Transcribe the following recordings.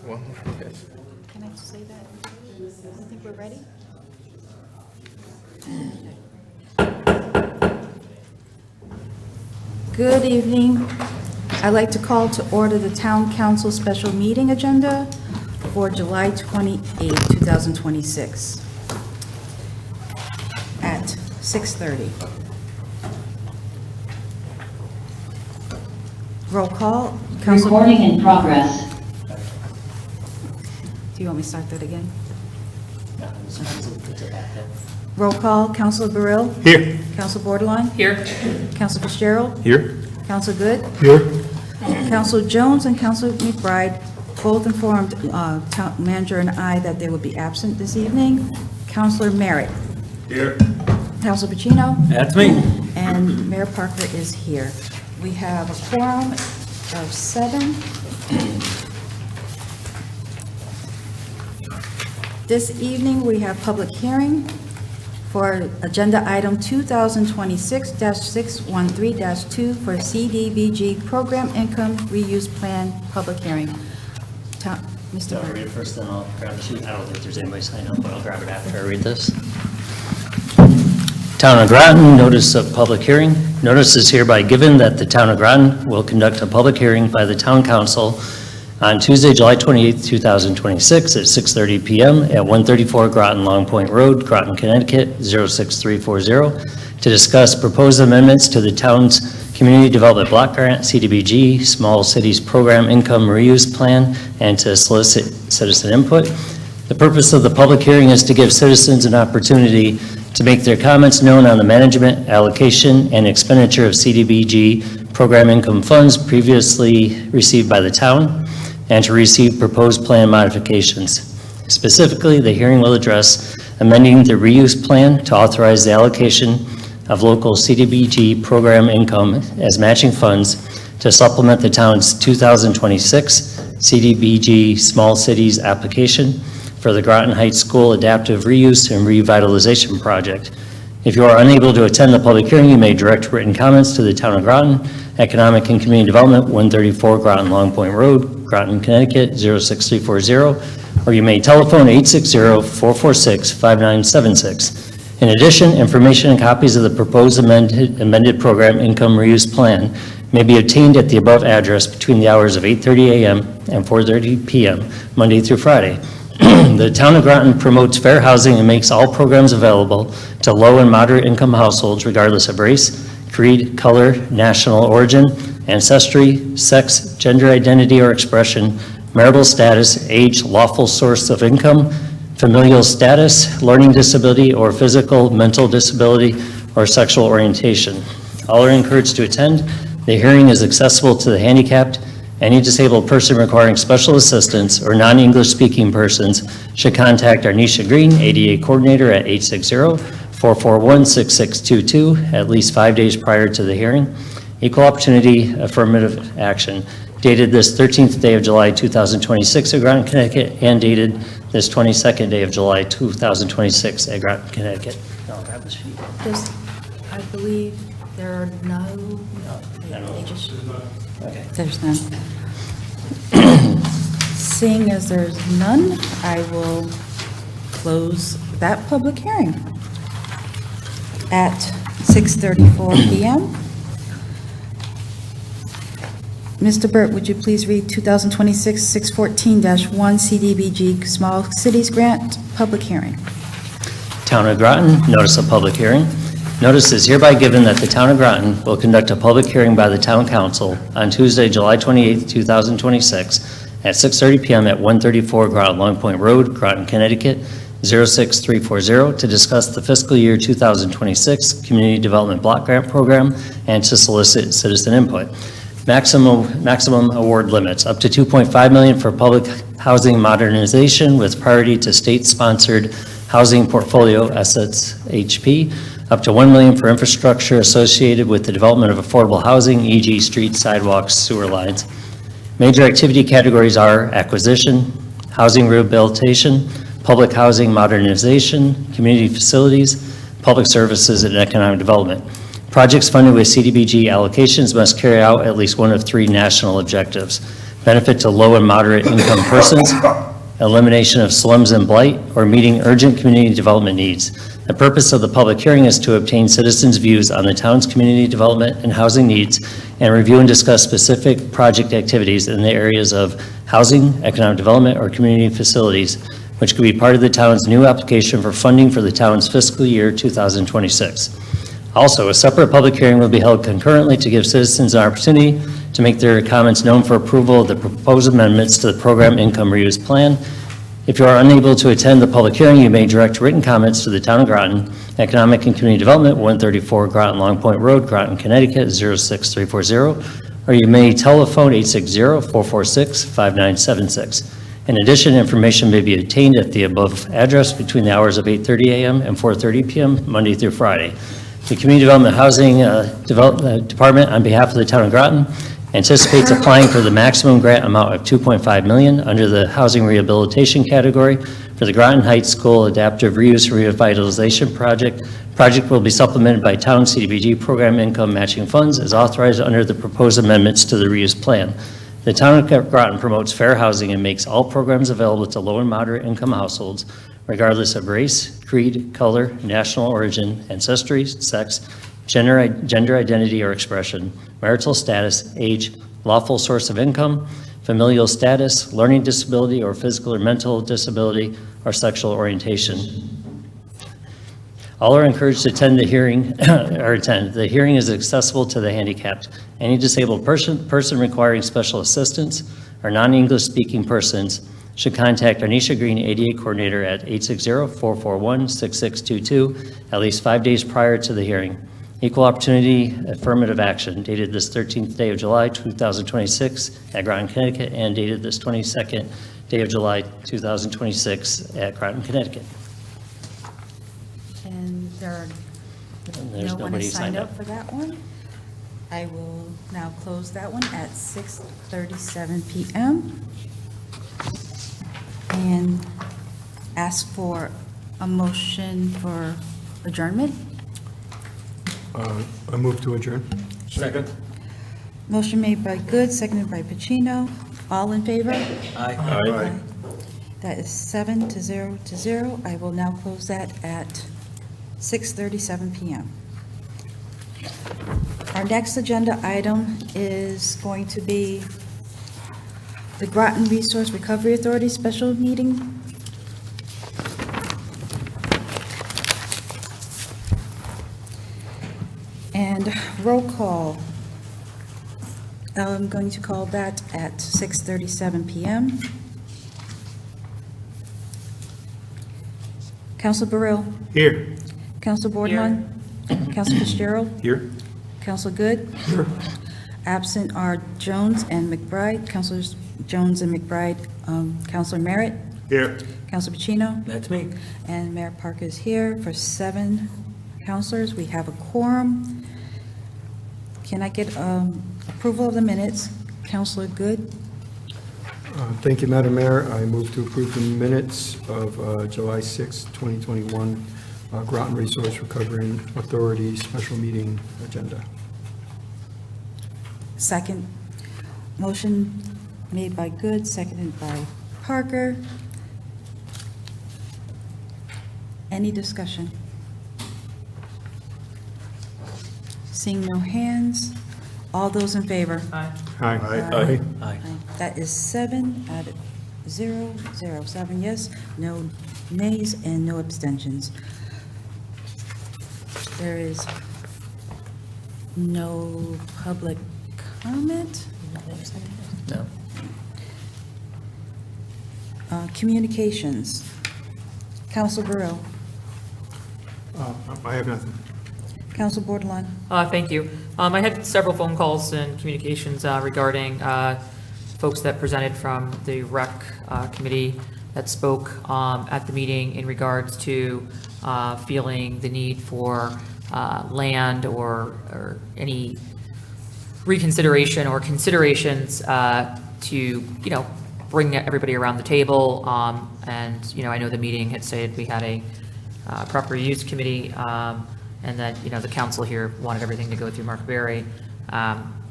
Well, yes. Can I just say that? I think we're ready? Good evening. I'd like to call to order the Town Council Special Meeting Agenda for July 28, 2026 at 6:30. Roll call. Council. Recording in progress. Do you want me to start that again? Roll call, Councilor Burrell? Here. Council Borderline? Here. Council Fitzgerald? Here. Council Good? Here. Council Jones and Council McBride both informed Town Manager and I that they would be absent this evening. Councilor Merritt? Here. Council Pacino? That's me. And Mayor Parker is here. We have a quorum of 7. This evening, we have public hearing for agenda item 2026-613-2 for CDBG Program Income Reuse Plan Public Hearing. Mr. I'll read Burke. it first, then I'll grab the sheet. I don't think there's anybody signed up, but I'll grab it after I read this. Town of Groton, notice of public hearing. Notice is hereby given that the Town of Groton will conduct a public hearing by the Town Council on Tuesday, July 28, 2026 at 6:30 p.m. at 134 Groton Long Point Road, Groton, Connecticut, 06340, to discuss proposed amendments to the town's Community Development Block Grant, CDBG, Small Cities Program Income Reuse Plan, and to solicit citizen input. The purpose of the public hearing is to give citizens an opportunity to make their comments known on the management, allocation, and expenditure of CDBG program income funds previously received by the town, and to receive proposed plan modifications. Specifically, the hearing will address amending the reuse plan to authorize the allocation of local CDBG program income as matching funds to supplement the town's 2026 CDBG Small Cities application for the Groton Heights School Adaptive Reuse and Revitalization Project. If you are unable to attend the public hearing, you may direct written comments to the Town of Groton, Economic and Community Development, 134 Groton Long Point Road, Groton, Connecticut, 06340, or you may telephone 860-446-5976. In addition, information and copies of the proposed amended program income reuse plan may be obtained at the above address between the hours of 8:30 a.m. and 4:30 p.m., Monday through Friday. The Town of Groton promotes fair housing and makes all programs available to low and moderate income households regardless of race, creed, color, national origin, ancestry, sex, gender identity or expression, marital status, age, lawful source of income, familial status, learning disability or physical, mental disability, or sexual orientation. All are encouraged to attend. The hearing is accessible to the handicapped. Any disabled person requiring special assistance or non-English speaking persons should contact Arnisha Green, ADA Coordinator at 860-441-6622 at least 5 days prior to the hearing. Equal Opportunity Affirmative Action, dated this 13th day of July 2026 at Groton, Connecticut, and dated this 22nd day of July 2026 at Groton, Connecticut. I'll grab the sheet. I believe there are no. Okay. There's none. Seeing as there's none, I will close that public hearing at 6:34 p.m. Mr. Burt, would you please read 2026-614-1 CDBG Small Cities Grant Public Hearing? Town of Groton, notice of public hearing. Notice is hereby given that the Town of Groton will conduct a public hearing by the Town Council on Tuesday, July 28, 2026 at 6:30 p.m. at 134 Groton Long Point Road, Groton, Connecticut, 06340, to discuss the fiscal year 2026 Community Development Block Grant Program and to solicit citizen input. Maximum award limits, up to $2.5 million for public housing modernization with priority to state-sponsored housing portfolio assets, HP, up to $1 million for infrastructure associated with the development of affordable housing, e.g. streets, sidewalks, sewer lines. Major activity categories are acquisition, housing rehabilitation, public housing modernization, community facilities, public services, and economic development. Projects funded with CDBG allocations must carry out at least one of 3 national objectives. benefit to low and moderate income persons, elimination of slums and blight, or meeting urgent community development needs. The purpose of the public hearing is to obtain citizens' views on the town's community development and housing needs and review and discuss specific project activities in the areas of housing, economic development, or community facilities, which could be part of the town's new application for funding for the town's fiscal year 2026. Also, a separate public hearing will be held concurrently to give citizens an opportunity to make their comments known for approval of the proposed amendments to the program income reuse plan. If you are unable to attend the public hearing, you may direct written comments to the Town of Groton, Economic and Community Development, 134 Groton Long Point Road, Groton, Connecticut, 06340, or you may telephone 860-446-5976. In addition, information may be obtained at the above address between the hours of 8:30 a.m. and 4:30 p.m., Monday through Friday. The Community Development Housing Department, on behalf of the Town of Groton, anticipates applying for the maximum grant amount of $2.5 million under the Housing Rehabilitation category for the Groton Heights School Adaptive Reuse Revitalization Project. Project will be supplemented by Town CDBG program income matching funds as authorized under the proposed amendments to the reuse plan. The Town of Groton promotes fair housing and makes all programs available to low and moderate income households, regardless of race, creed, color, national origin, ancestry, sex, gender identity or expression, marital status, age, lawful source of income, familial status, learning disability or physical or mental disability, or sexual orientation. All are encouraged to attend the hearing, The hearing is accessible to the handicapped. Any disabled person requiring special assistance or non-English speaking persons should contact Arnisha Green, ADA Coordinator, at 860-441-6622 at least 5 days prior to the hearing. Equal Opportunity Affirmative Action, dated this 13th day of July, 2026 at Groton, Connecticut, and dated this 22nd day of July, 2026 at Groton, Connecticut. And there's no one has signed up for that one. I will now close that one at 6:37 p.m. and ask for a motion for adjournment. I move to adjourn. Second. Motion made by Good, seconded by Pacino. All in favor? Aye. That is 7-0. I will now close that at 6:37 p.m. Our next agenda item is going to be the Groton Resource Recovery Authority special meeting. And roll call. I'm going to call that at 6:37 p.m. Council Burrell. Here. Council Bordelon. Council Fitzgerald. Here. Council Good. Here. Absent are Jones and McBride. Councilors Jones and McBride. Councilor Merritt. Here. Councilor Pacino. That's me. And Mayor Parker is here for 7 councilors. We have a quorum. Can I get approval of the minutes? Councilor Good. Thank you, Madam Mayor. I move to approve the minutes of July 6, 2021, Groton Resource Recovery Authority special meeting agenda. Second. Motion made by Good, seconded by Parker. Any discussion? Seeing no hands, all those in favor? Aye. Aye. Aye. Aye. That is 7 out of 0, 7 yes, no nays, and no abstentions. There is no public comment. No. Communications. Council Burrell. I have nothing. Council Bordelon. Thank you. I had several phone calls and communications regarding folks that presented from the rec committee that spoke at the meeting in regards to feeling the need for land or any reconsideration or considerations to, bring everybody around the table. And, I know the meeting had said we had a proper use committee, and that, the council here wanted everything to go through Mark Berry.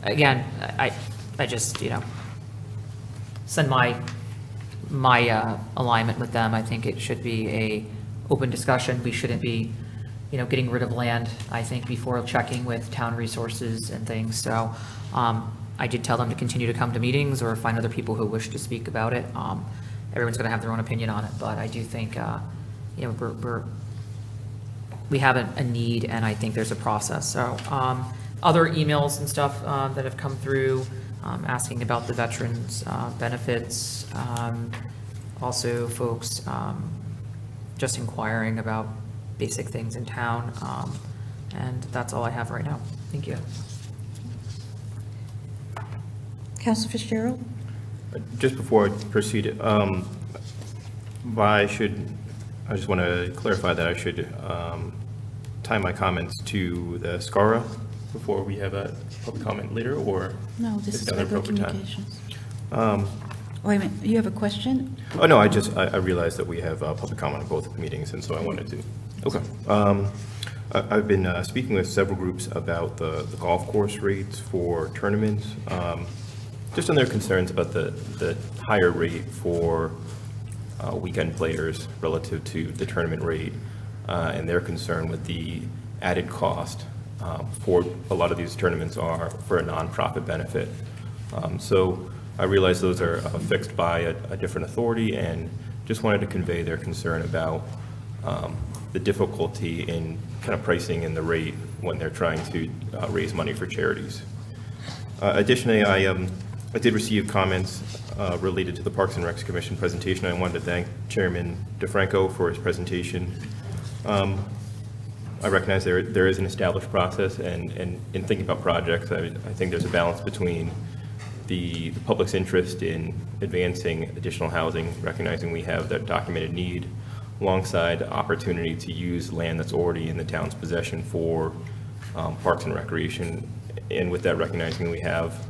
Again, I just, send my alignment with them. I think it should be a open discussion. We shouldn't be, getting rid of land, I think, before checking with town resources and things. So I did tell them to continue to come to meetings or find other people who wish to speak about it. Everyone's going to have their own opinion on it, but I do think, we have a need, and I think there's a process. So other emails and stuff that have come through, asking about the veterans benefits, also folks just inquiring about basic things in town, and that's all I have right now. Thank you. Council Fitzgerald? Just before I proceed, I just want to clarify that I should tie my comments to the SCARA before we have a public comment later, or? No, this is at an regular appropriate time? communications. Wait a minute, you have a question? Oh, no, I realized that we have public comment on both meetings, and so I wanted to. Okay. I've been speaking with several groups about the golf course rates for tournaments, just on their concerns about the higher rate for weekend players relative to the tournament rate, and their concern with the added cost for a lot of these tournaments are for a nonprofit benefit. So I realize those are fixed by a different authority, and just wanted to convey their concern about the difficulty in kind of pricing in the rate when they're trying to raise money for charities. Additionally, I did receive comments related to the Parks and Recs Commission presentation. I wanted to thank Chairman DeFranco for his presentation. I recognize there is an established process, and in thinking about projects, I think there's a balance between the public's interest in advancing additional housing, recognizing we have that documented need, alongside opportunity to use land that's already in the town's possession for parks and recreation, and with that recognizing we have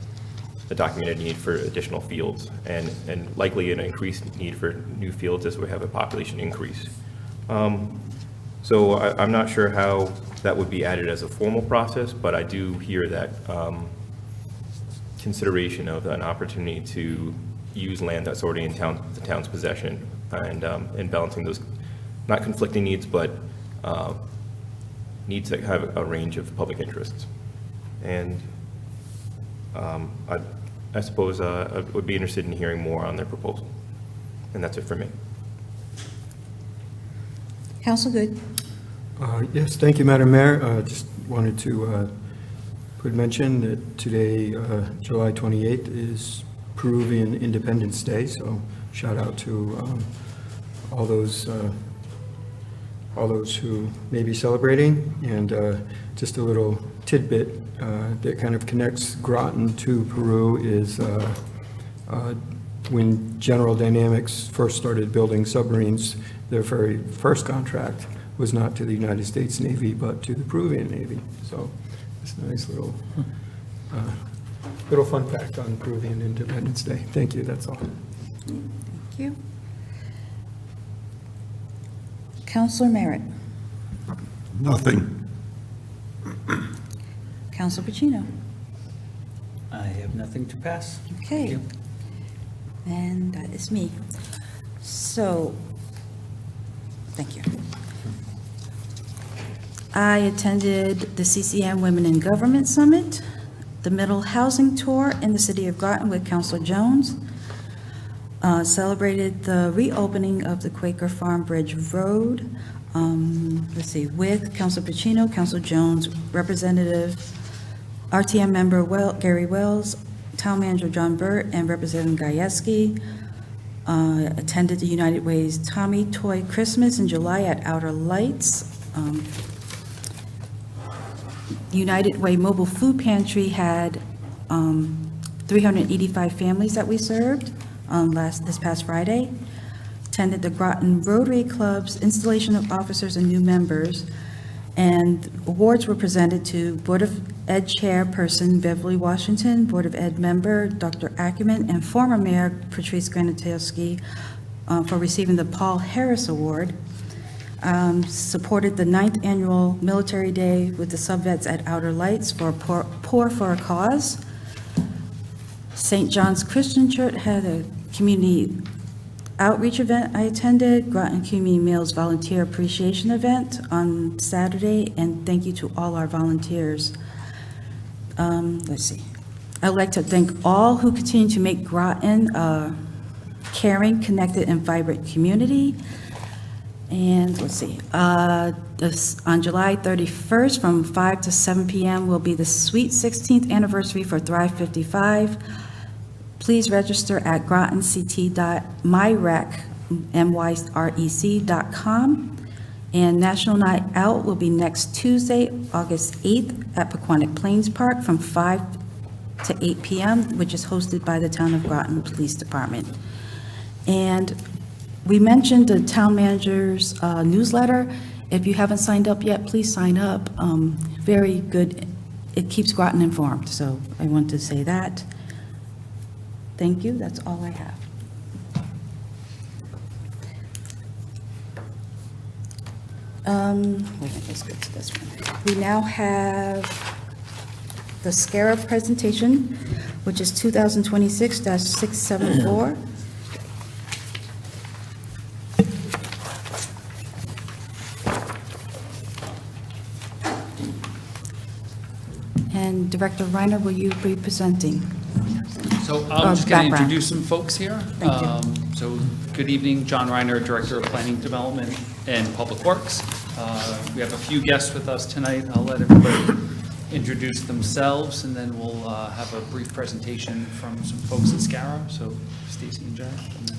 a documented need for additional fields, and likely an increased need for new fields as we have a population increase. So I'm not sure how that would be added as a formal process, but I do hear that consideration of an opportunity to use land that's already in the town's possession, and balancing those, not conflicting needs, but needs that have a range of public interests. And I suppose I would be interested in hearing more on their proposal. And that's it for me. Council Good? Yes, thank you, Madam Mayor. Just wanted to mention that today, July 28th, is Peruvian Independence Day, so shout out to all those who may be celebrating. And just a little tidbit that kind of connects Groton to Peru is when General Dynamics first started building submarines, their very first contract was not to the United States Navy, but to the Peruvian Navy. So it's a nice little fun fact on Peruvian Independence Day. Thank you, that's all. Thank you. Councilor Merritt? Nothing. Councilor Pacino? I have nothing to pass. Thank Okay. you. And that is me. So, thank you. I attended the CCM Women in Government Summit, the Middle Housing Tour in the city of Groton with Councilor Jones, celebrated the reopening of the Quaker Farm Bridge Road, with Councilor Pacino, Councilor Jones, Representative RTM member Gary Wells, Town Manager John Burt, and Representative Gajewski. Attended the United Way's Tommy Toy Christmas in July at Outer Lights. United Way Mobile Food Pantry had 385 families that we served this past Friday. Attended the Groton Rotary Club's installation of officers and new members, and awards were presented to Board of Ed Chairperson Beverly Washington, Board of Ed member Dr. Ackerman, and former Mayor Patrice Granatowski for receiving the Paul Harris Award. Supported the 9th Annual Military Day with the Subvets at Outer Lights for Pour for a Cause. St. John's Christian Church had a community outreach event I attended, Groton Community Meals Volunteer Appreciation Event on Saturday, and thank you to all our volunteers. Let's see. I'd like to thank all who continue to make Groton a caring, connected, and vibrant community. And let's see, on July 31st, from 5 to 7 p.m. will be the sweet 16th anniversary for Thrive 55. Please register at grotonct.myrec.com. And National Night Out will be next Tuesday, August 8th at Pequannock Plains Park from 5 to 8 p.m., which is hosted by the Town of Groton Police Department. And we mentioned the town manager's newsletter. If you haven't signed up yet, please sign up. Very good. It keeps Groton informed, so I want to say that. Thank you. That's all I have. Let's go to this one. We now have the SCARA presentation, which is 2026-674. And Director Reiner, will you be presenting? So I'm just going to background. introduce some folks here. Thank you. So good evening, John Reiner, Director of Planning Development and Public Works. We have a few guests with us tonight. I'll let everybody introduce themselves, and then we'll have a brief presentation from some folks at SCARA. So Stacy and Jack. And then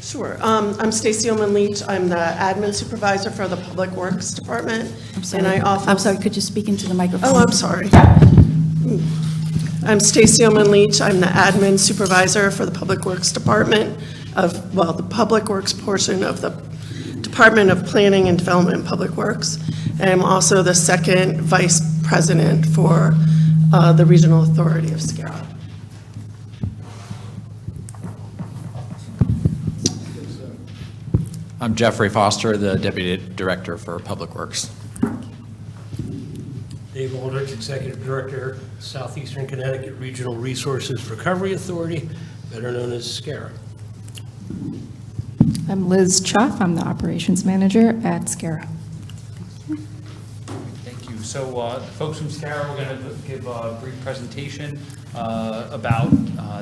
Sure. I'm Stacy Oman-Leach. I'm the admin supervisor for the Public Works Department. I'm sorry. And I offer... I'm sorry, could you speak into the microphone? Oh, I'm sorry. I'm Stacy Oman-Leach. I'm the admin supervisor for the Public Works Department of, well, the Public Works portion of the Department of Planning and Development and Public Works. And I'm also the second vice president for the Regional Authority of SCARA. I'm Jeffrey Foster, the Deputy Director for Public Works. Dave Aldrich, Executive Director, Southeastern Connecticut Regional Resources Recovery Authority, better known as SCARA. I'm Liz Chuff. I'm the Operations Manager at SCARA. Thank you. So the folks from SCARA are going to give a brief presentation about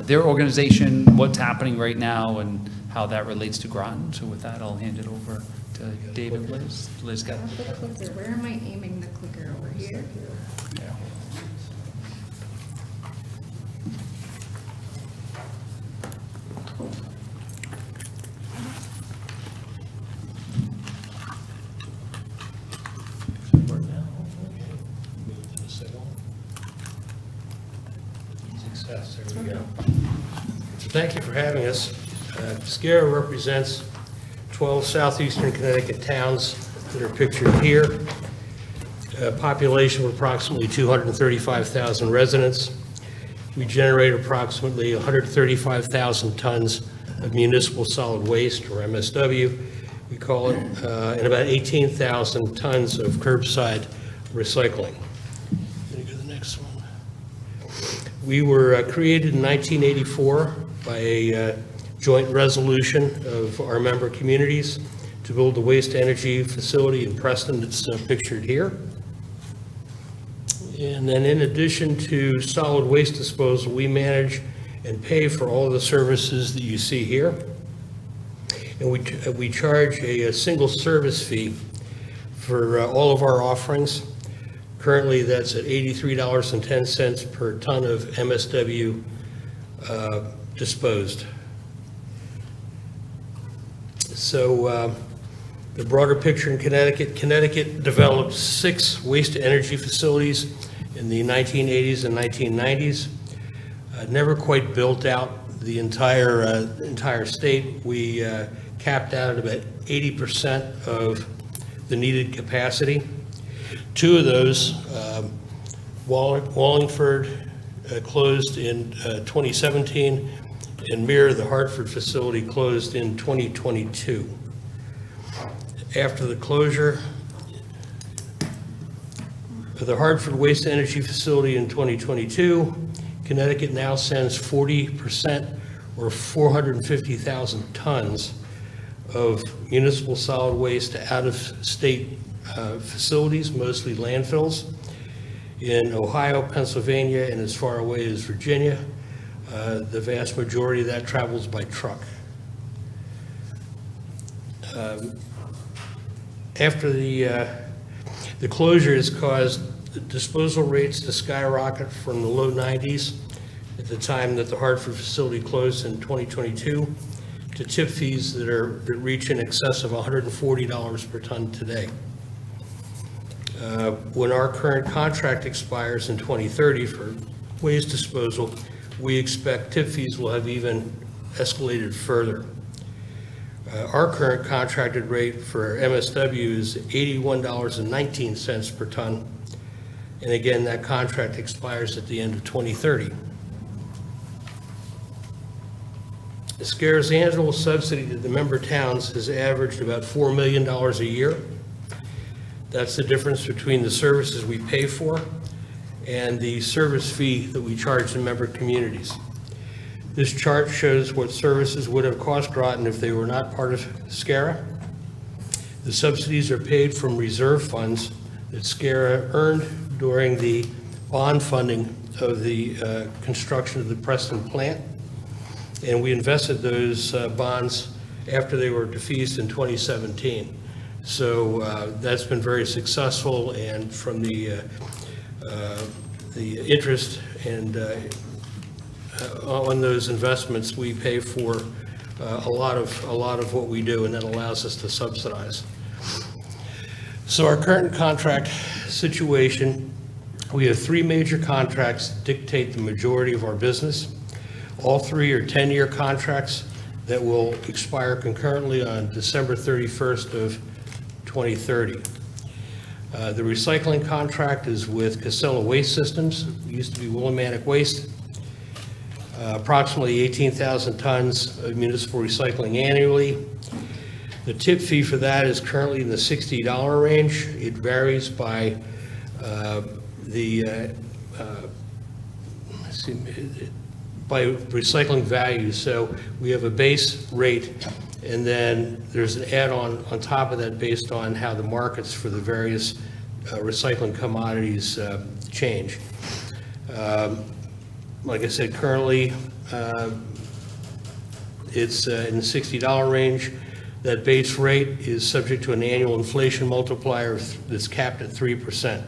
their organization, what's happening right now, and how that relates to Groton. So with that, I'll hand it over to Dave and Liz. Liz got The clicker. Where am I aiming the clicker? Over here? yeah. Success, there we go. So thank you for having us. SCARA represents 12 southeastern Connecticut towns that are pictured here. A population of approximately 235,000 residents. We generate approximately 135,000 tons of municipal solid waste, or MSW, we call it, and about 18,000 tons of curbside recycling. Going to go to the next one. We were created in 1984 by a joint resolution of our member communities to build a waste-to-energy facility in Preston that's pictured here. And then in addition to solid waste disposal, we manage and pay for all of the services that you see here. And we charge a single service fee for all of our offerings. Currently, that's at $83.10 per ton of MSW disposed. So the broader picture in Connecticut developed 6 waste-to-energy facilities in the 1980s and 1990s. Never quite built out the entire state. We capped out at about 80% of the needed capacity. 2 of those, Wallingford closed in 2017, and Mirror, the Hartford facility, closed in 2022. After the closure of the Hartford waste-to-energy facility in 2022, Connecticut now sends 40% or 450,000 tons of municipal solid waste to out-of-state facilities, mostly landfills, in Ohio, Pennsylvania, and as far away as Virginia. The vast majority of that travels by truck. After the closure has caused disposal rates to skyrocket from the low 90s at the time that the Hartford facility closed in 2022 to tip fees that reach in excess of $140 per ton today. When our current contract expires in 2030 for waste disposal, we expect tip fees will have even escalated further. Our current contracted rate for MSW is $81.19 per ton. And again, that contract expires at the end of 2030. SCARA's annual subsidy to the member towns has averaged about $4 million a year. That's the difference between the services we pay for and the service fee that we charge the member communities. This chart shows what services would have cost Groton if they were not part of SCARA. The subsidies are paid from reserve funds that SCARA earned during the bond funding of the construction of the Preston plant. And we invested those bonds after they were defeased in 2017. So that's been very successful, and from the interest and on those investments, we pay for a lot of what we do, and that allows us to subsidize. So our current contract situation, we have 3 major contracts that dictate the majority of our business. All 3 are 10-year contracts that will expire concurrently on December 31st of 2030. The recycling contract is with Casella Waste Systems. It used to be Willimantic Waste. Approximately 18,000 tons of municipal recycling annually. The tip fee for that is currently in the $60 range. It varies by by recycling value. So we have a base rate, and then there's an add-on on top of that based on how the markets for the various recycling commodities change. Like I said, currently it's in the $60 range. That base rate is subject to an annual inflation multiplier that's capped at 3%.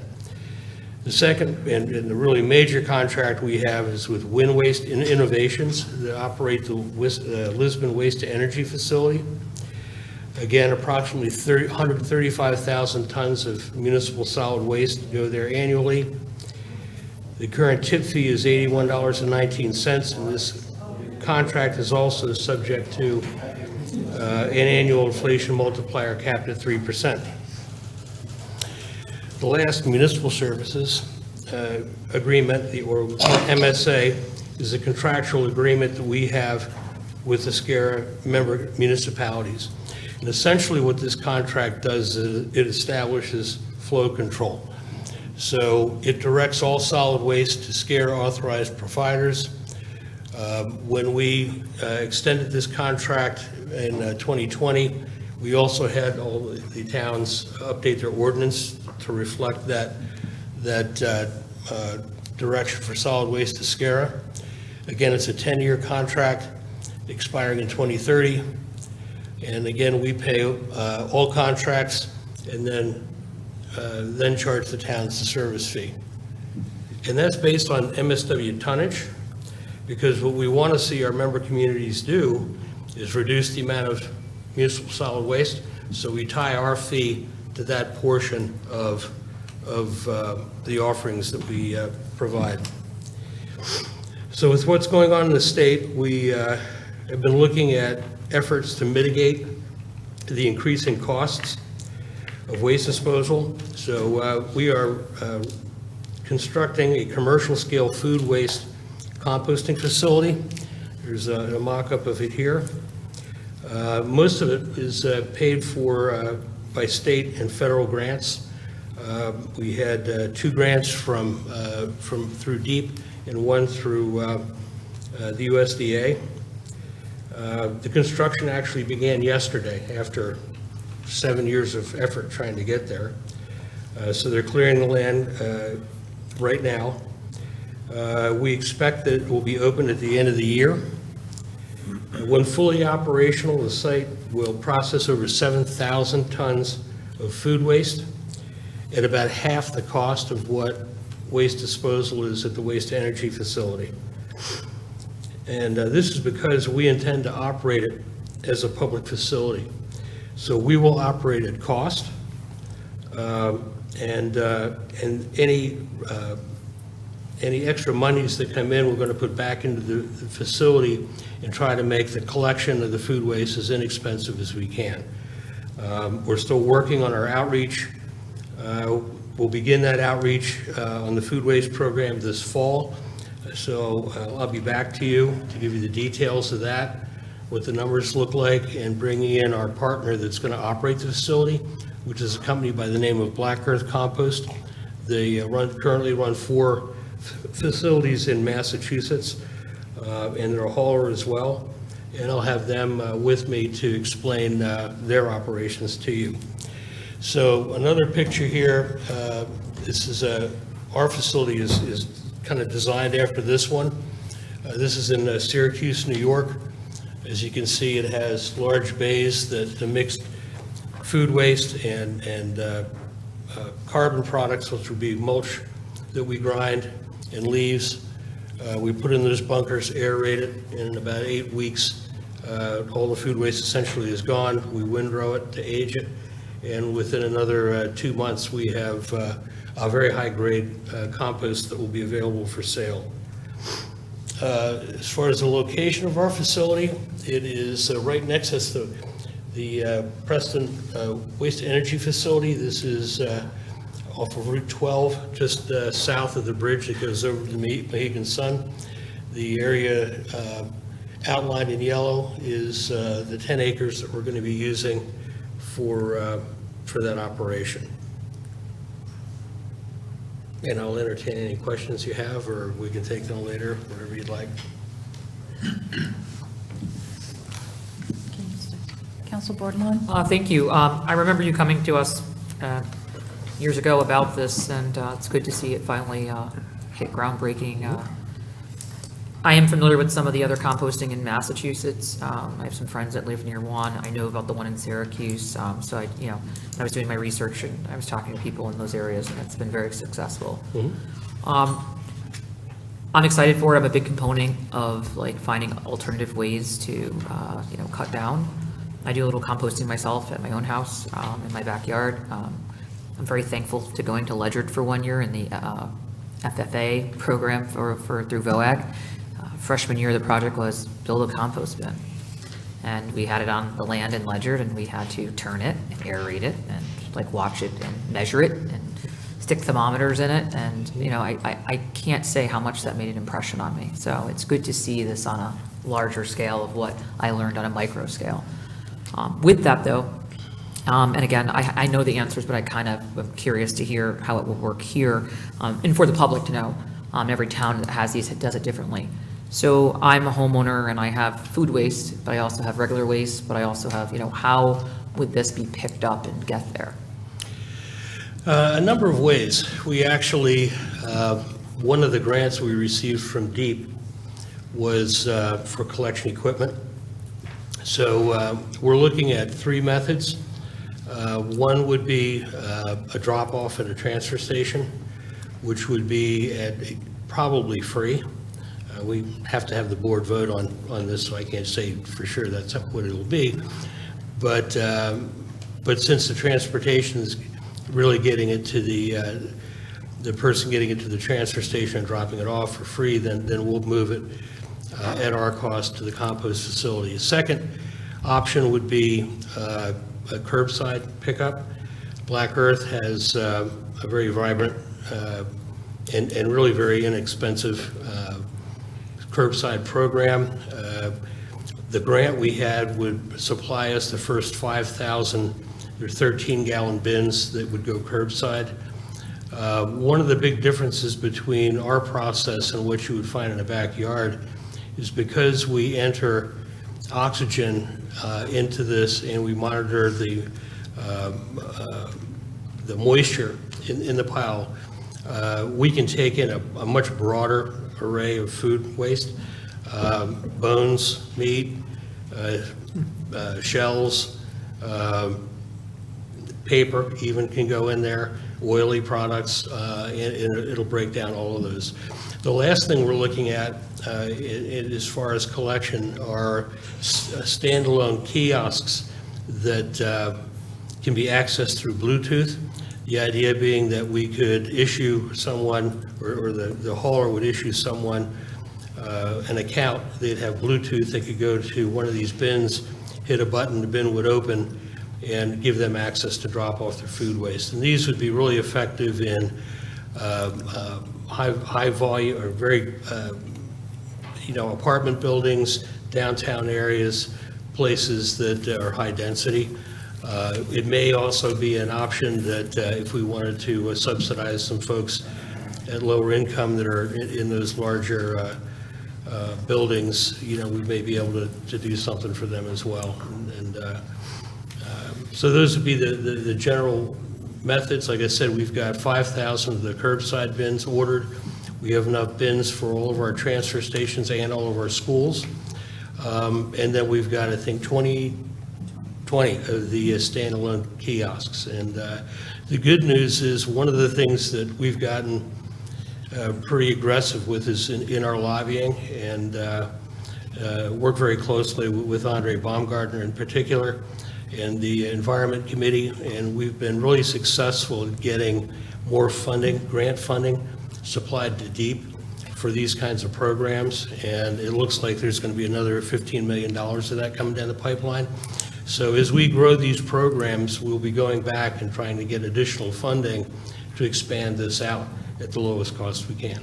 The second and the really major contract we have is with Wind Waste Innovations that operate the Lisbon Waste to Energy facility. Again, approximately 135,000 tons of municipal solid waste go there annually. The current tip fee is $81.19, and this contract is also subject to an annual inflation multiplier capped at 3%. The last municipal services agreement, or MSA, is a contractual agreement that we have with the SCARA member municipalities. And essentially what this contract does is it establishes flow control. So it directs all solid waste to SCARA authorized providers. When we extended this contract in 2020, we also had all the towns update their ordinance to reflect that direction for solid waste to SCARA. Again, it's a 10-year contract expiring in 2030. And again, we pay all contracts and then charge the towns the service fee. And that's based on MSW tonnage, because what we want to see our member communities do is reduce the amount of municipal solid waste, so we tie our fee to that portion of the offerings that we provide. So with what's going on in the state, we have been looking at efforts to mitigate the increasing costs of waste disposal. So we are constructing a commercial scale food waste composting facility. There's a mock-up of it here. Most of it is paid for by state and federal grants. We had 2 grants through DEEP and 1 through the USDA. The construction actually began yesterday after 7 years of effort trying to get there. So they're clearing the land right now. We expect that it will be open at the end of the year. When fully operational, the site will process over 7,000 tons of food waste at about half the cost of what waste disposal is at the waste-to-energy facility. And this is because we intend to operate it as a public facility. So we will operate at cost, and any extra monies that come in, we're going to put back into the facility and try to make the collection of the food waste as inexpensive as we can. We're still working on our outreach. We'll begin that outreach on the food waste program this fall. So I'll be back to you to give you the details of that, what the numbers look like, and bringing in our partner that's going to operate the facility, which is a company by the name of Black Earth Compost. They currently run 4 facilities in Massachusetts, and they're a hauler as well. And I'll have them with me to explain their operations to you. So another picture here, this is our facility is kind of designed after this one. This is in Syracuse, New York. As you can see, it has large bays that mixed food waste and carbon products, which would be mulch that we grind, and leaves. We put in those bunkers, aerate it, and in about 8 weeks, all the food waste essentially is gone. We windrow it to age it, and within another 2 months, we have a very high-grade compost that will be available for sale. As far as the location of our facility, it is right next to the Preston Waste-to-Energy Facility. This is off of Route 12, just south of the bridge that goes over to the Mohegan Sun. The area outlined in yellow is the 10 acres that we're going to be using for that operation. And I'll entertain any questions you have, or we can take them later, whatever you'd like. Council Bordelon? Thank you. I remember you coming to us years ago about this, and it's good to see it finally hit groundbreaking. I am familiar with some of the other composting in Massachusetts. I have some friends that live near one. I know about the one in Syracuse. So when I was doing my research, and I was talking to people in those areas, and it's been very successful. I'm excited for it. I'm a big component of like finding alternative ways to cut down. I do a little composting myself at my own house, in my backyard. I'm very thankful to going to Ledyard for 1 year in the FFA program through VOAG. Freshman year, the project was build a compost bin. And we had it on the land in Ledyard, and we had to turn it and aerate it and like watch it and measure it and stick thermometers in it. And, I can't say how much that made an impression on me. So it's good to see this on a larger scale of what I learned on a micro scale. With that though, and again, I know the answers, but I kind of am curious to hear how it will work here, and for the public to know. Every town that has these does it differently. So I'm a homeowner and I have food waste, but I also have regular waste, but I also have, how would this be picked up and get there? A number of ways. We actually, one of the grants we received from DEEP was for collection equipment. So we're looking at 3 methods. One would be a drop-off at a transfer station, which would be probably free. We have to have the board vote on this, so I can't say for sure that's what it'll be. But since the transportation is really getting it to the person getting it to the transfer station and dropping it off for free, then we'll move it at our cost to the compost facility. A second option would be a curbside pickup. Black Earth has a very vibrant and really very inexpensive curbside program. The grant we had would supply us the first 5,000 or 13-gallon bins that would go curbside. One of the big differences between our process and what you would find in a backyard is because we enter oxygen into this, and we monitor the moisture in the pile, we can take in a much broader array of food waste, bones, meat, shells, paper even can go in there, oily products, and it'll break down all of those. The last thing we're looking at as far as collection are standalone kiosks that can be accessed through Bluetooth. The idea being that we could issue someone, or the hauler would issue someone an account. They'd have Bluetooth. They could go to one of these bins, hit a button, the bin would open, and give them access to drop off their food waste. And these would be really effective in high volume, or very, apartment buildings, downtown areas, places that are high density. It may also be an option that if we wanted to subsidize some folks at lower income that are in those larger buildings, we may be able to do something for them as well. So those would be the general methods. Like I said, we've got 5,000 of the curbside bins ordered. We have enough bins for all of our transfer stations and all of our schools. And then we've got, I think, 20 of the standalone kiosks. And the good news is one of the things that we've gotten pretty aggressive with is in our lobbying, and work very closely with Andre Baumgartner in particular and the Environment Committee, and we've been really successful in getting more funding, grant funding, supplied to DEEP for these kinds of programs, and it looks like there's going to be another $15 million of that coming down the pipeline. So as we grow these programs, we'll be going back and trying to get additional funding to expand this out at the lowest cost we can.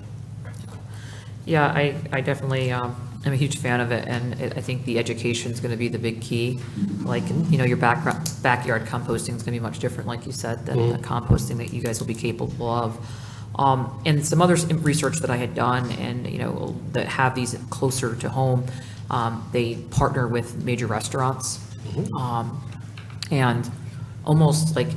Yeah, I definitely am a huge fan of it, and I think the education is going to be the big key. Like, your backyard composting is going to be much different, like you said, than the composting that you guys will be capable of. And some other research that I had done, and that have these closer to home, they partner with major restaurants, and almost like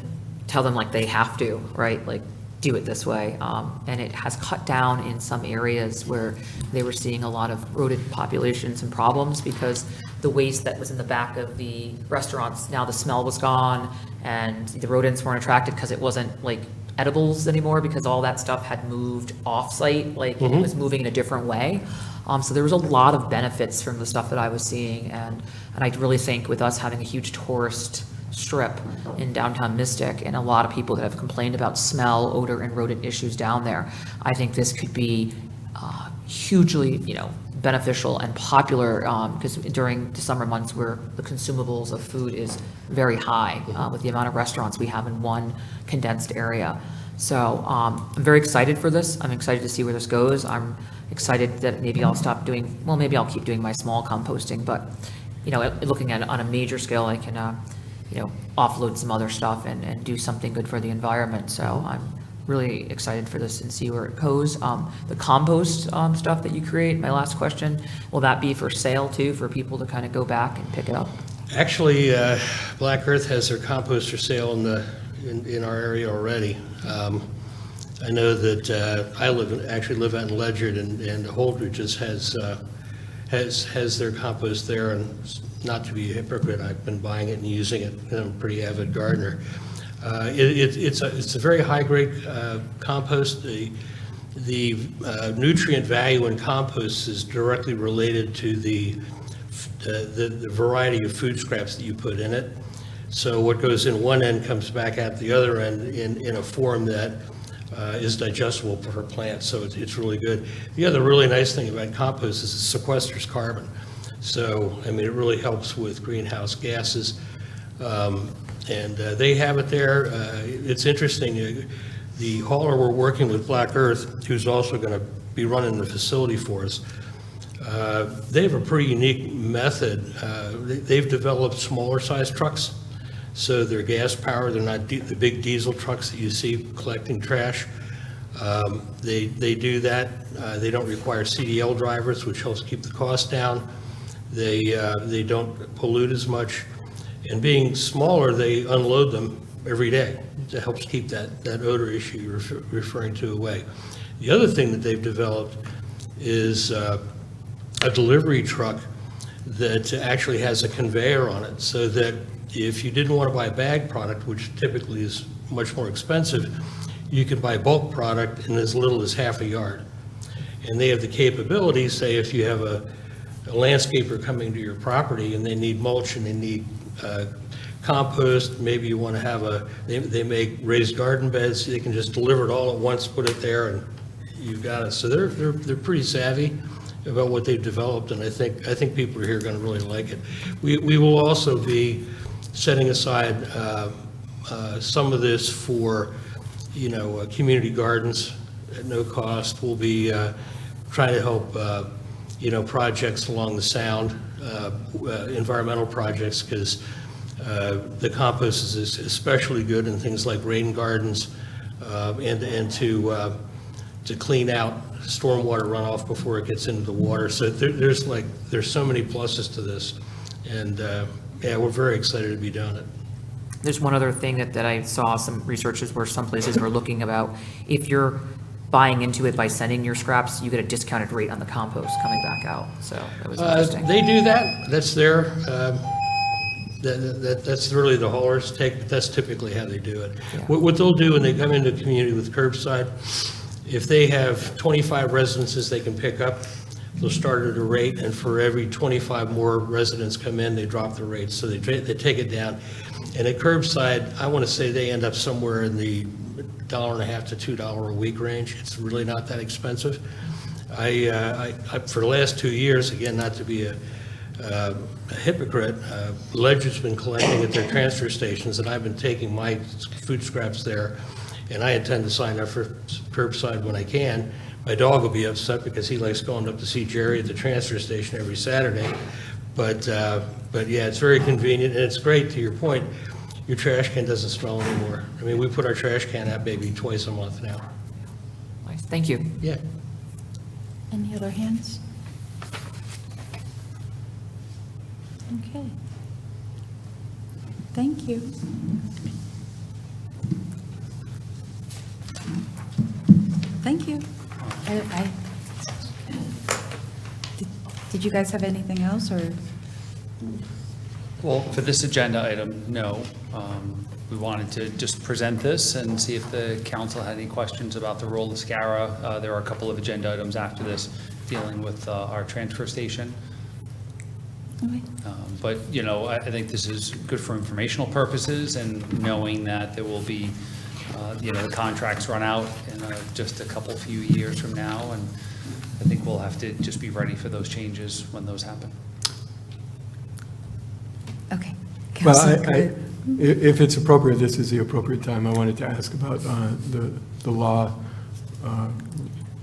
tell them like they have to, right? Like, do it this way. And it has cut down in some areas where they were seeing a lot of rodent populations and problems because the waste that was in the back of the restaurants, now the smell was gone and the rodents weren't attracted because it wasn't like edibles anymore because all that stuff had moved off-site, like it was moving in a different way. So there was a lot of benefits from the stuff that I was seeing, and I really think with us having a huge tourist strip in downtown Mystic and a lot of people that have complained about smell, odor, and rodent issues down there, I think this could be hugely, beneficial and popular because during the summer months where the consumables of food is very high with the amount of restaurants we have in one condensed area. So I'm very excited for this. I'm excited to see where this goes. I'm excited that maybe I'll stop doing, well, maybe I'll keep doing my small composting, but looking at it on a major scale, I can offload some other stuff and do something good for the environment. So I'm really excited for this and see where it goes. The compost stuff that you create, my last question, will that be for sale too, for people to kind of go back and pick it up? Actually, Black Earth has their compost for sale in our area already. I know that I actually live out in Ledyard, and Holdridge's has their compost there, and not to be a hypocrite, I've been buying it and using it. I'm a pretty avid gardener. It's a very high-grade compost. The nutrient value in compost is directly related to the variety of food scraps that you put in it. So what goes in one end comes back out the other end in a form that is digestible for plants, so it's really good. The other really nice thing about compost is it sequesters carbon. So, it really helps with greenhouse gases. And they have it there. It's interesting. The hauler we're working with, Black Earth, who's also going to be running the facility for us, they have a pretty unique method. They've developed smaller size trucks. So they're gas powered. They're not the big diesel trucks that you see collecting trash. They do that. They don't require CDL drivers, which helps keep the cost down. They don't pollute as much. And being smaller, they unload them every day. It helps keep that odor issue you're referring to away. The other thing that they've developed is a delivery truck that actually has a conveyor on it, so that if you didn't want to buy bag product, which typically is much more expensive, you can buy bulk product in as little as half a yard. And they have the capability, say if you have a landscaper coming to your property and they need mulch and they need compost, maybe you want to have they make raised garden beds, they can just deliver it all at once, put it there, and you've got it. So they're pretty savvy about what they've developed, and I think people here are going to really like it. We will also be setting aside some of this for, community gardens at no cost. We'll be trying to help, projects along the Sound, environmental projects, because the compost is especially good in things like rain gardens, and to clean out stormwater runoff before it gets into the water. So there's so many pluses to this, and we're very excited to be doing it. There's one other thing that I saw some researchers where some places were looking about. If you're buying into it by sending your scraps, you get a discounted rate on the compost coming back out. So that was interesting. They do that. That's their, that's really the hauler's take, but that's typically how they do it. Yeah. What they'll do when they come into a community with curbside, if they have 25 residences they can pick up, they'll start at a rate, and for every 25 more residents come in, they drop the rate. So they take it down. And at curbside, I want to say they end up somewhere in the $1.50 to $2 a week range. It's really not that expensive. I for the last 2 years, again, not to be a hypocrite, Ledger's been collecting at their transfer stations, and I've been taking my food scraps there, and I intend to sign up for curbside when I can. My dog will be upset because he likes going up to see Jerry at the transfer station every Saturday. But yeah, it's very convenient, and it's great, to your point, your trash can doesn't smell anymore. I mean, we put our trash can out maybe twice a month now. Nice. Thank you. Yeah. Any other hands? Okay. Thank you. Thank you. Did you guys have anything else, or? Well, for this agenda item, no. We wanted to just present this and see if the council had any questions about the role of SCARA. There are a couple of agenda items after this dealing with our transfer station. Okay. But, I think this is good for informational purposes, and knowing that there will be, the contracts run out in just a few years from now, and I think we'll have to just be ready for those changes when those happen. Okay. Well, Councilor, if it's appropriate, this is the appropriate time. I wanted to ask about the law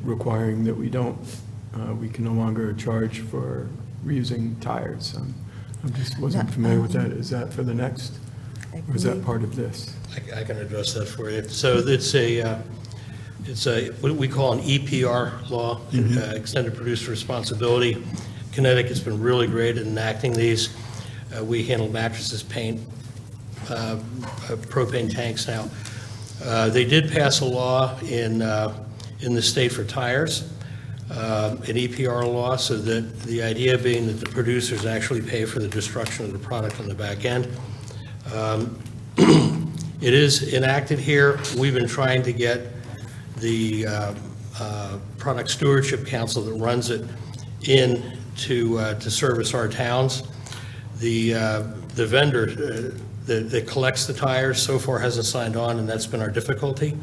requiring that we can no longer charge for reusing tires. I just wasn't familiar with that. Is that for the next, or is that part of this? I can address that for you. So it's what we call an EPR law, Extended Producer Responsibility. Connecticut's been really great at enacting these. We handle mattresses, paint, propane tanks now. They did pass a law in the state for tires, an EPR law, so that the idea being that the producers actually pay for the destruction of the product on the back end. It is enacted here. We've been trying to get the Product Stewardship Council that runs it in to service our towns. The vendor that collects the tires so far hasn't signed on, and that's been our difficulty.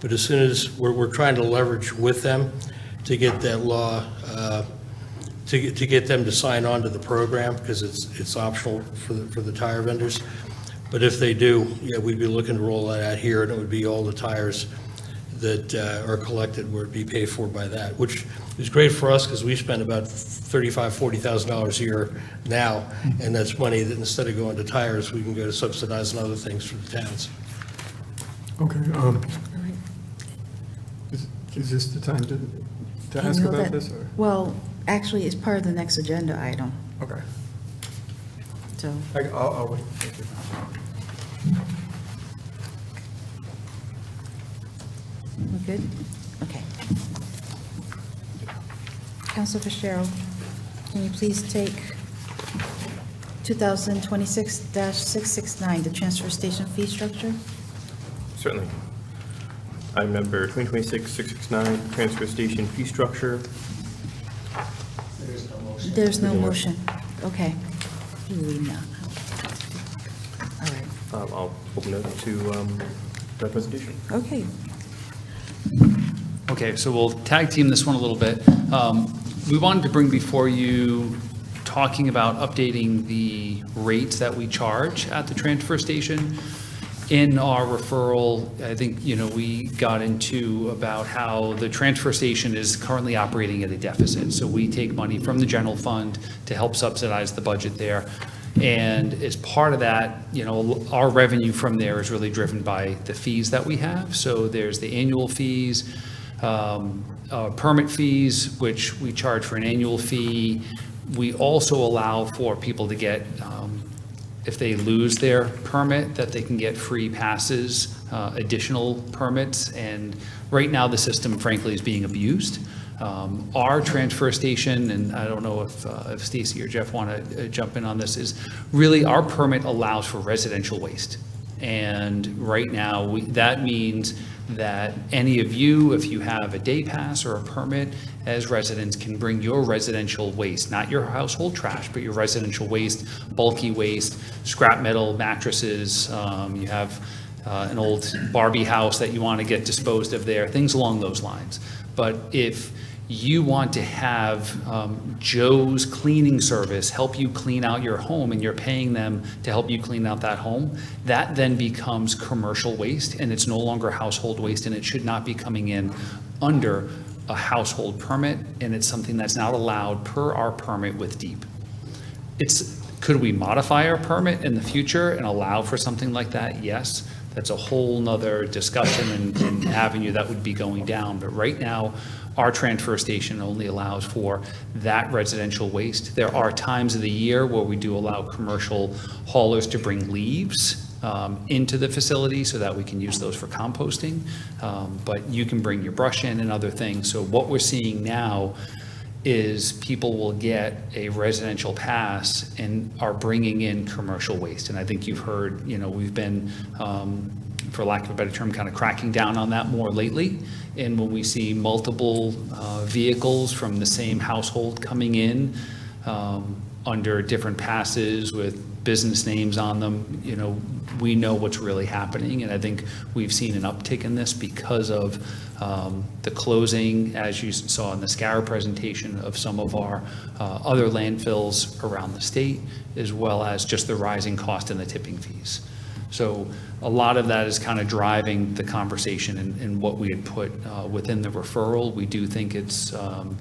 But as soon as we're trying to leverage with them to get that law, to get them to sign on to the program, because it's optional for the tire vendors. But if they do, yeah, we'd be looking to roll that out here, and it would be all the tires that are collected would be paid for by that, which is great for us because we spend about $35,000, $40,000 a year now, and that's money that instead of going to tires, we can go to subsidizing other things for the towns. Okay. Is this the time to ask about this? Or? Well, actually, it's part of the next agenda item. Okay. So, I'll wait. Thank you. we're good? Okay. Council Fitzgerald, can you please take 2026-669, the transfer station fee structure? Certainly. Item number 2026-669, transfer station fee structure. There's no motion. Okay. You read now. All right. I'll open it to the presentation. Okay. Okay, so we'll tag team this one a little bit. We wanted to bring before you talking about updating the rates that we charge at the transfer station. In our referral, I think, we got into about how the transfer station is currently operating at a deficit. So we take money from the general fund to help subsidize the budget there. And as part of that, our revenue from there is really driven by the fees that we have. So there's the annual fees, permit fees, which we charge for an annual fee. We also allow for people to get, if they lose their permit, that they can get free passes, additional permits. And right now, the system, frankly, is being abused. Our transfer station, and I don't know if Stacy or Jeff want to jump in on this, is really our permit allows for residential waste. And right now, that means that any of you, if you have a day pass or a permit, as residents can bring your residential waste, not your household trash, but your residential waste, bulky waste, scrap metal, mattresses, you have an old Barbie house that you want to get disposed of there, things along those lines. But if you want to have Joe's cleaning service help you clean out your home and you're paying them to help you clean out that home, that then becomes commercial waste and it's no longer household waste, and it should not be coming in under a household permit, and it's something that's not allowed per our permit with DEEP. Could we modify our permit in the future and allow for something like that? Yes. That's a whole nother discussion and avenue that would be going down. But right now, our transfer station only allows for that residential waste. There are times of the year where we do allow commercial haulers to bring leaves into the facility so that we can use those for composting. But you can bring your brush in and other things. So what we're seeing now is people will get a residential pass and are bringing in commercial waste. And I think you've heard, we've been, for lack of a better term, kind of cracking down on that more lately. And when we see multiple vehicles from the same household coming in under different passes with business names on them, we know what's really happening. And I think we've seen an uptick in this because of the closing, as you saw in the SCARA presentation, of some of our other landfills around the state, as well as just the rising cost and the tipping fees. So a lot of that is kind of driving the conversation and what we had put within the referral. We do think it's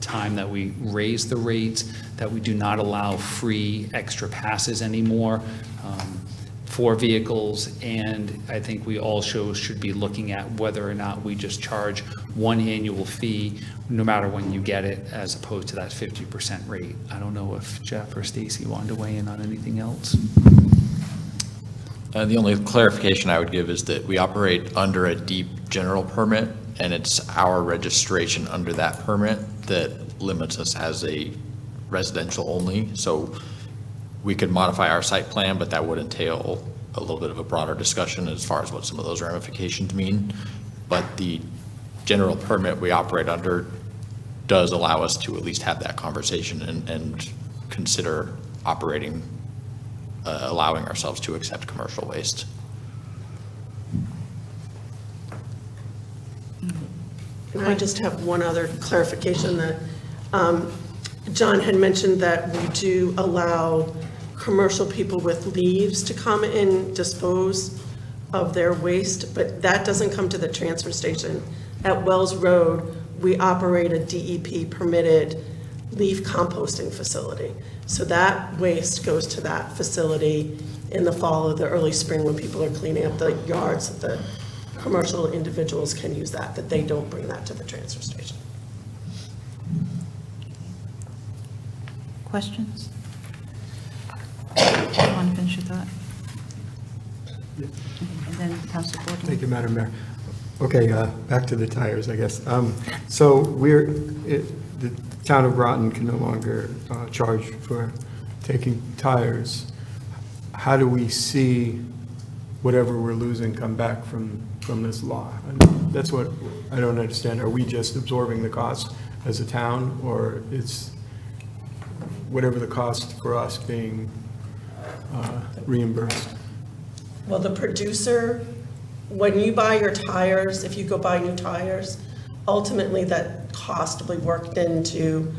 time that we raise the rates, that we do not allow free extra passes anymore for vehicles. And I think we also should be looking at whether or not we just charge one annual fee no matter when you get it, as opposed to that 50% rate. I don't know if Jeff or Stacy wanted to weigh in on anything else. The only clarification I would give is that we operate under a DEEP general permit, and it's our registration under that permit that limits us as a residential only. So we could modify our site plan, but that would entail a little bit of a broader discussion as far as what some of those ramifications mean. But the general permit we operate under does allow us to at least have that conversation and consider operating, allowing ourselves to accept commercial waste. And I just have one other clarification that John had mentioned, that we do allow commercial people with leaves to come and dispose of their waste, but that doesn't come to the transfer station. At Wells Road, we operate a DEP permitted leaf composting facility. So that waste goes to that facility in the fall or the early spring when people are cleaning up the yards, that the commercial individuals can use that they don't bring that to the transfer station. Questions? finish your thought? And then Council Bordelon. Thank you, Madam Mayor. Okay, back to the tires, I guess. So the town of Groton can no longer charge for taking tires. How do we see whatever we're losing come back from this law? And that's what I don't understand. Are we just absorbing the cost as a town, or is whatever the cost for us being reimbursed? Well, the producer, when you buy your tires, if you go buy new tires, ultimately that cost will be worked into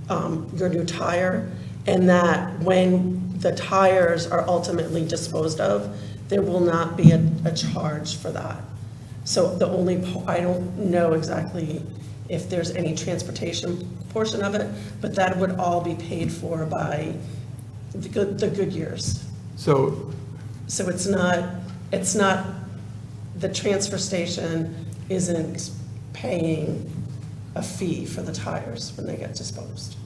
your new tire, and that when the tires are ultimately disposed of, there will not be a charge for that. So the only, I don't know exactly if there's any transportation portion of it, but that would all be paid for by the Goodyears. So So it's not, the transfer station isn't paying a fee for the tires when they get disposed.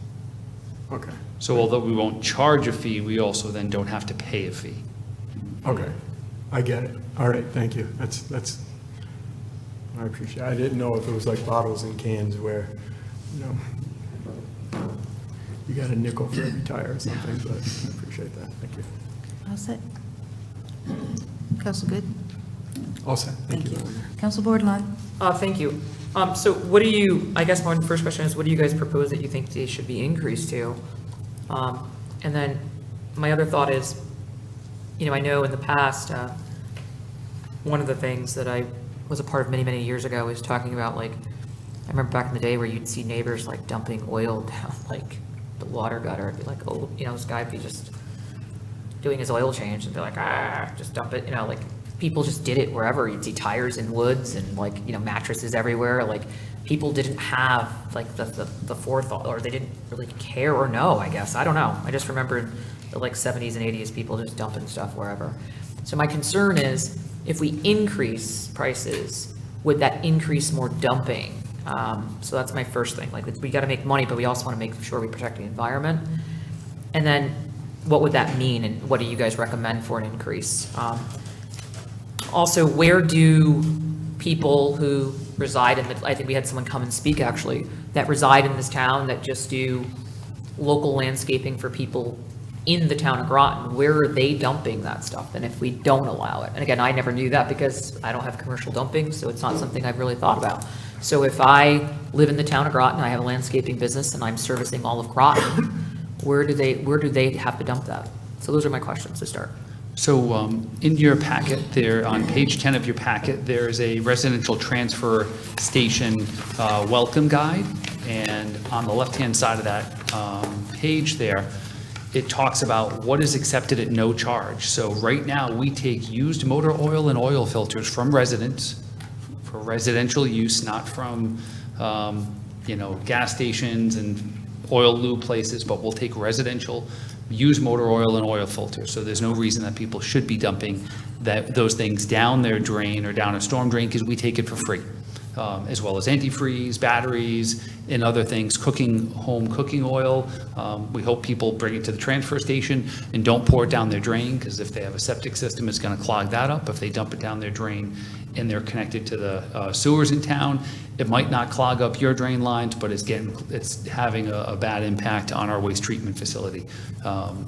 okay, So although we won't charge a fee, we also then don't have to pay a fee. okay, I get it. All right, thank you. That's, I appreciate it. I didn't know if it was like bottles and cans where, you know, you got a nickel for every tire or something, but I appreciate that. Thank you. All set? Council Good? All set. Thank you. Madam Mayor. Council Bordelon? Thank you. So what do you, I guess my first question is, what do you guys propose that you think they should be increased to? And then my other thought is, you know, I know in the past, one of the things that I was a part of many, many years ago is talking about, like, I remember back in the day where you'd see neighbors like dumping oil down like the water gutter. It'd be like, oh, you know, this guy would be just doing his oil change and be like, just dump it, you know, like people just did it wherever. You'd see tires in woods and like, you know, mattresses everywhere. Like people didn't have like the forethought, or they didn't really care or know, I guess. I don't know. I just remember in the like 70s and 80s, people just dumping stuff wherever. So my concern is if we increase prices, would that increase more dumping? So that's my first thing. Like we got to make money, but we also want to make sure we protect the environment. And then what would that mean, and what do you guys recommend for an increase? Also, where do people who reside in I think we had someone come and speak actually, that reside in this town that just do local landscaping for people in the town of Groton, where are they dumping that stuff? And if we don't allow it, and again, I never knew that because I don't have commercial dumping, so it's not something I've really thought about. So if I live in the town of Groton, I have a landscaping business and I'm servicing all of Groton, where do they have to dump that? So those are my questions to start. So in your packet there, on page 10 of your packet, there's a residential transfer station welcome guide. And on the left-hand side of that page there, it talks about what is accepted at no charge. So right now, we take used motor oil and oil filters from residents for residential use, not from, you know, gas stations and oil lube places, but we'll take residential used motor oil and oil filters. So there's no reason that people should be dumping those things down their drain or down a storm drain, because we take it for free. As well as antifreeze, batteries, and other things, home cooking oil. We hope people bring it to the transfer station and don't pour it down their drain, because if they have a septic system, it's going to clog that up. If they dump it down their drain and they're connected to the sewers in town, it might not clog up your drain lines, but it's having a bad impact on our waste treatment facility.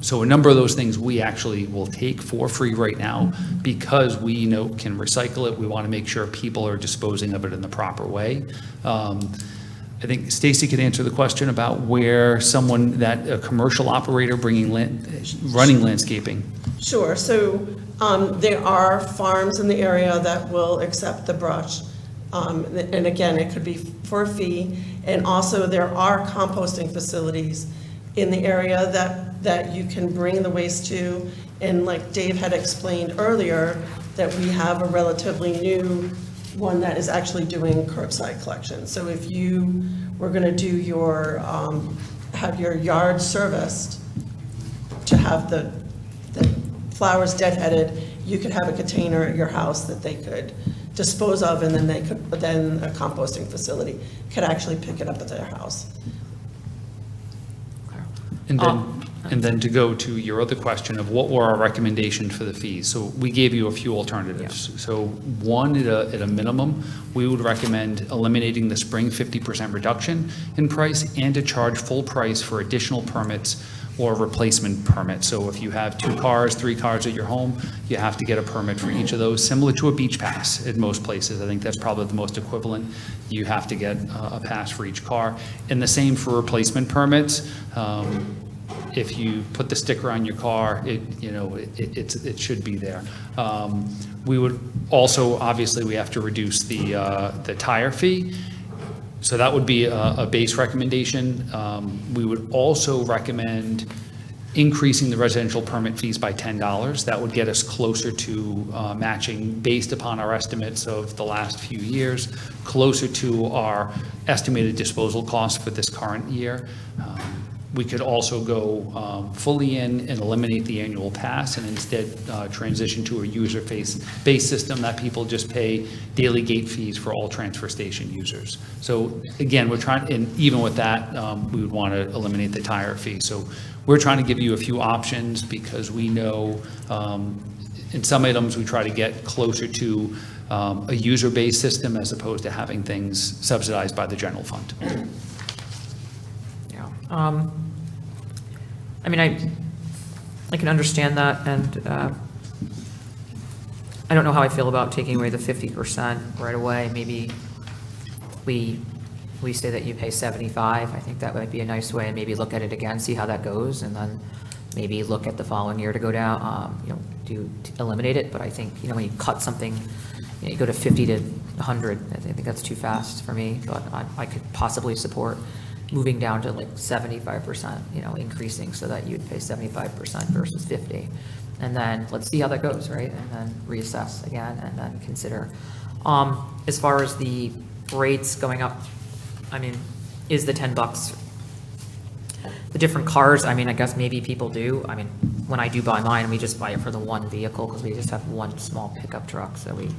So a number of those things we actually will take for free right now, because we know can recycle it. We want to make sure people are disposing of it in the proper way. I think Stacy could answer the question about where a commercial operator running landscaping. Sure, so there are farms in the area that will accept the brush. And again, it could be for a fee. And also there are composting facilities in the area that you can bring the waste to. And like Dave had explained earlier, that we have a relatively new one that is actually doing curbside collection. So if you were going to do have your yard serviced to have the flowers deadheaded, you could have a container at your house that they could dispose of, and then a composting facility could actually pick it up at their house. And And then to go to your other question of what were our recommendations for the fees. So we gave you a few alternatives. So one, at a minimum, we would recommend eliminating the spring 50% reduction in price and to charge full price for additional permits or replacement permits. So if you have 2 cars, 3 cars at your home, you have to get a permit for each of those, similar to a beach pass in most places. I think that's probably the most equivalent. You have to get a pass for each car. And the same for replacement permits. If you put the sticker on your car, it should be there. We would also, obviously, we have to reduce the tire fee. So that would be a base recommendation. We would also recommend increasing the residential permit fees by $10. That would get us closer to matching, based upon our estimates of the last few years, closer to our estimated disposal costs for this current year. We could also go fully in and eliminate the annual pass and instead transition to a user-based system that people just pay daily gate fees for all transfer station users. So again, we're trying, and even with that, we would want to eliminate the tire fee. So we're trying to give you a few options because we know in some items we try to get closer to a user-based system as opposed to having things subsidized by the general fund. Yeah. I mean, I can understand that, and I don't know how I feel about taking away the 50% right away. Maybe we say that you pay 75. I think that might be a nice way, and maybe look at it again, see how that goes, and then maybe look at the following year to go down, to eliminate it. But I think, when you cut something, you go to 50 to 100, I think that's too fast for me, but I could possibly support moving down to like 75%, increasing so that you'd pay 75% versus 50. And then let's see how that goes, right? And then reassess again and then consider. As far as the rates going up, I mean, is the $10 the different cars? I mean, I guess maybe people do. I mean, when I do buy mine, we just buy it for the one vehicle because we just have one small pickup truck, so we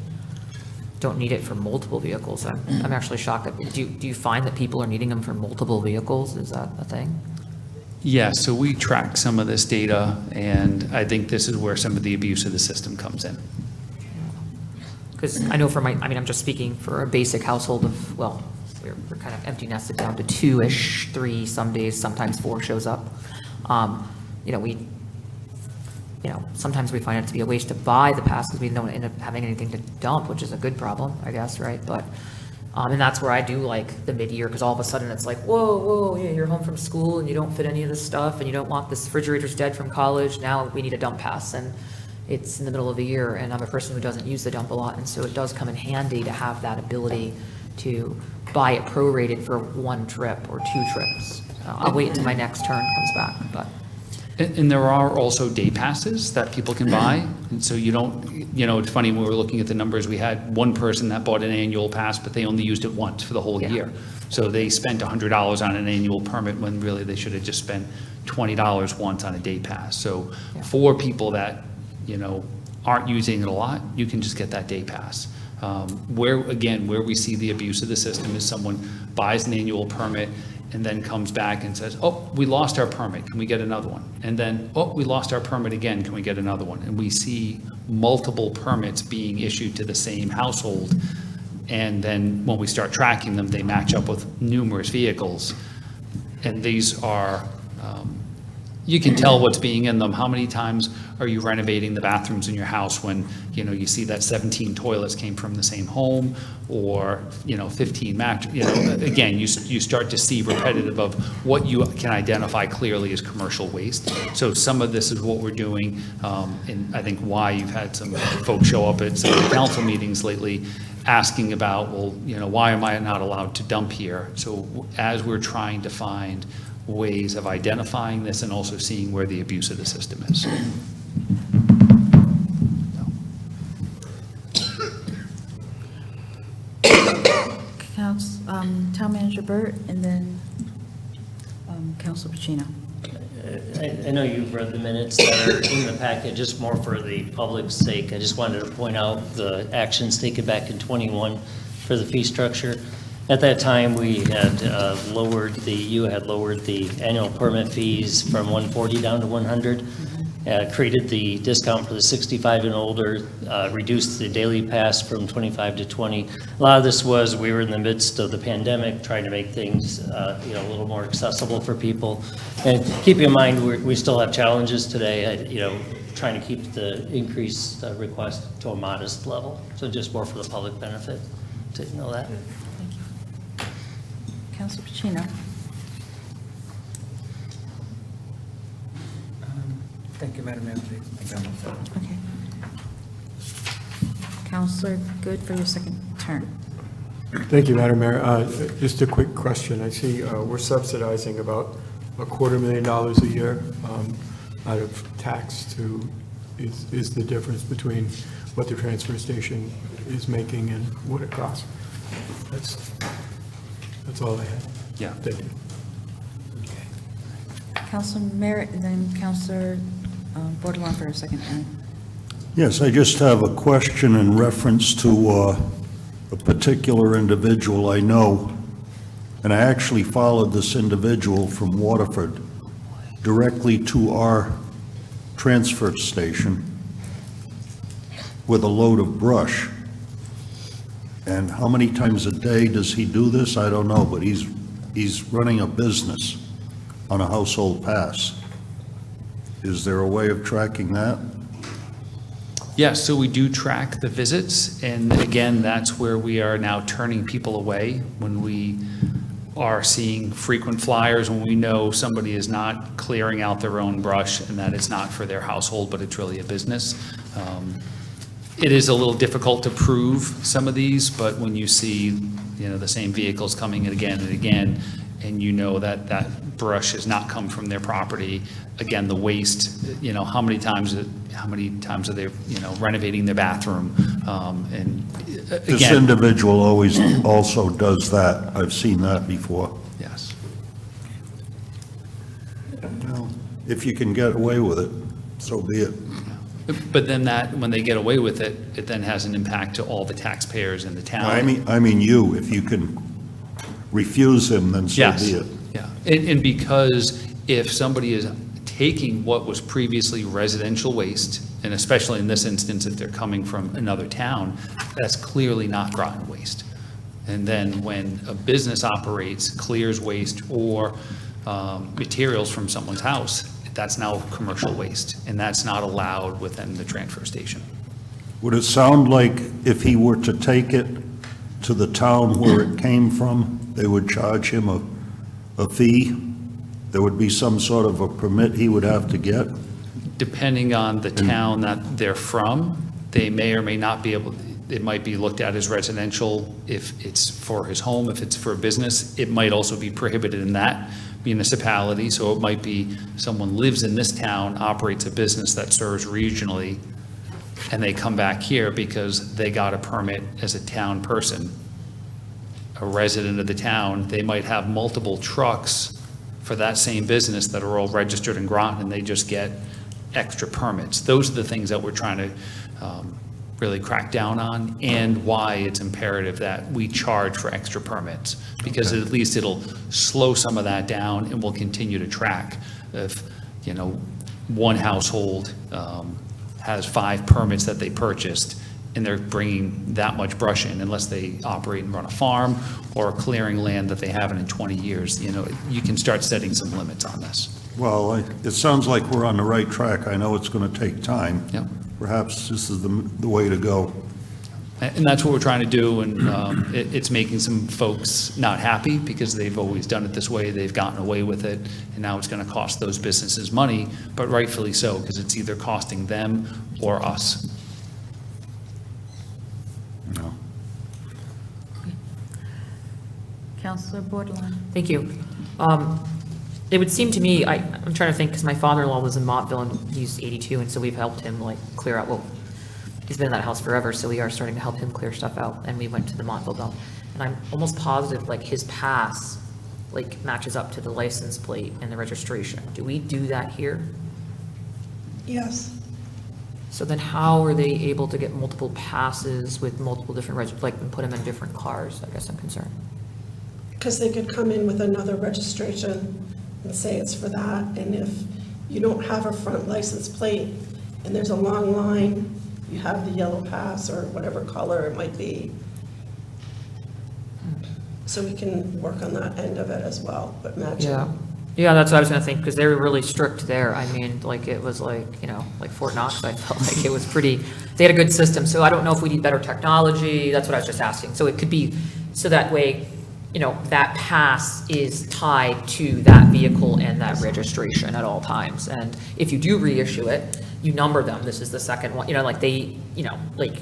don't need it for multiple vehicles. I'm actually shocked that, do you find that people are needing them for multiple vehicles? Is that a thing? Yeah, so we track some of this data, and I think this is where some of the abuse of the system comes in. Because I know I'm just speaking for a basic household of, well, we're kind of empty nested down to 2-ish, 3 some days, sometimes 4 shows up. Sometimes we find it to be a waste to buy the pass because we don't end up having anything to dump, which is a good problem, I guess, right? But, and that's where I do like the mid-year, because all of a sudden it's like, whoa, yeah, you're home from school and you don't fit any of this stuff and you don't want this refrigerator's dead from college. Now we need a dump pass, and it's in the middle of the year, and I'm a person who doesn't use the dump a lot, and so it does come in handy to have that ability to buy it prorated for 1 trip or 2 trips. I'll wait until my next turn comes back, but. And there are also day passes that people can buy. And so you don't, it's funny, when we were looking at the numbers, we had one person that bought an annual pass, but they only used it once for the whole year. So they spent $100 on an annual permit when really they should have just spent $20 once on a day pass. So for people that, aren't using it a lot, you can just get that day pass. Where we see the abuse of the system is someone buys an annual permit and then comes back and says, oh, we lost our permit, can we get another one? And then, oh, we lost our permit again, can we get another one? And we see multiple permits being issued to the same household, and then when we start tracking them, they match up with numerous vehicles. And these are, you can tell what's being in them. How many times are you renovating the bathrooms in your house when, you see that 17 toilets came from the same home, or, 15 again, you start to see repetitive of what you can identify clearly as commercial waste. So some of this is what we're doing, and I think why you've had some folks show up at some of the council meetings lately asking about, well, why am I not allowed to dump here? So as we're trying to find ways of identifying this and also seeing where the abuse of the system is. Town Manager Burt, and then Council Pacino. I know you've read the minutes that are in the packet, just more for the public's sake. I just wanted to point out the actions taken back in '21 for the fee structure. At that time, we had you had lowered the annual permit fees from 140 down to 100, created the discount for the 65 and older, reduced the daily pass from 25 to 20. A lot of this was, we were in the midst of the pandemic, trying to make things, a little more accessible for people. And keep in mind, we still have challenges today, trying to keep the increased request to a modest level. So just more for the public benefit to know that. Councilor Pacino? Thank you, Madam Mayor. Okay. Counselor Good for your second turn. Thank you, Madam Mayor. Just a quick question. I see we're subsidizing about $250,000 a year out of tax to, is the difference between what the transfer station is making and what it costs. That's all I had. Yeah. Thank you. Counselor Merritt, and then Counselor Bordelon for your second turn. Yes, I just have a question in reference to a particular individual I know, and I actually followed this individual from Waterford directly to our transfer station with a load of brush. And how many times a day does he do this? I don't know, but he's running a business on a household pass. Is there a way of tracking that? Yes, so we do track the visits, and again, that's where we are now turning people away when we are seeing frequent flyers, when we know somebody is not clearing out their own brush and that it's not for their household, but it's really a business. It is a little difficult to prove some of these, but when you see, the same vehicles coming in again and again, and you know that that brush has not come from their property, again, the waste, how many times are they, renovating their bathroom? And This again, individual always also does that. I've seen that before. yes. Well, if you can get away with it, so be it. But then when they get away with it, it then has an impact to all the taxpayers in the town. I mean you, if you can refuse him, then so Yes, be it. yeah. And because if somebody is taking what was previously residential waste, and especially in this instance, if they're coming from another town, that's clearly not Groton waste. And then when a business operates, clears waste or materials from someone's house, that's now commercial waste, and that's not allowed within the transfer station. Would it sound like if he were to take it to the town where it came from, they would charge him a fee? There would be some sort of a permit he would have to get? Depending on the town that they're from, they may or may not be able, it might be looked at as residential if it's for his home. If it's for a business, it might also be prohibited in that municipality. So it might be someone lives in this town, operates a business that serves regionally, and they come back here because they got a permit as a town person, a resident of the town. They might have multiple trucks for that same business that are all registered in Groton, and they just get extra permits. Those are the things that we're trying to really crack down on, and why it's imperative that we charge for extra permits, because at least it'll slow some of that down, and we'll continue to track. If, one household has 5 permits that they purchased, and they're bringing that much brush in, unless they operate and run a farm or clearing land that they haven't in 20 years, you can start setting some limits on this. Well, it sounds like we're on the right track. I know it's going to take time. Yep. Perhaps this is the way to go. And that's what we're trying to do, and it's making some folks not happy because they've always done it this way, they've gotten away with it, and now it's going to cost those businesses money, but rightfully so, because it's either costing them or us. No. Counselor Bordelon? Thank you. It would seem to me, I'm trying to think, because my father-in-law was in Montville and he's 82, and so we've helped him clear out, he's been in that house forever, so we are starting to help him clear stuff out, and we went to the Montville dump. And I'm almost positive his pass matches up to the license plate and the registration. Do we do that here? Yes. So then how are they able to get multiple passes with multiple different, and put them in different cars? I guess I'm concerned. Because they could come in with another registration and say it's for that, and if you don't have a front license plate and there's a long line, you have the yellow pass or whatever color it might be. So we can work on that end of it as well, but matching. Yeah, that's what I was gonna think, because they were really strict there. I mean, like, it was like, like Fort Knox, I felt like it was pretty, they had a good system, so I don't know if we need better technology, that's what I was just asking. So it could be, so that way, that pass is tied to that vehicle and that registration at all times. And if you do reissue it, you number them, this is the second one, like they, like,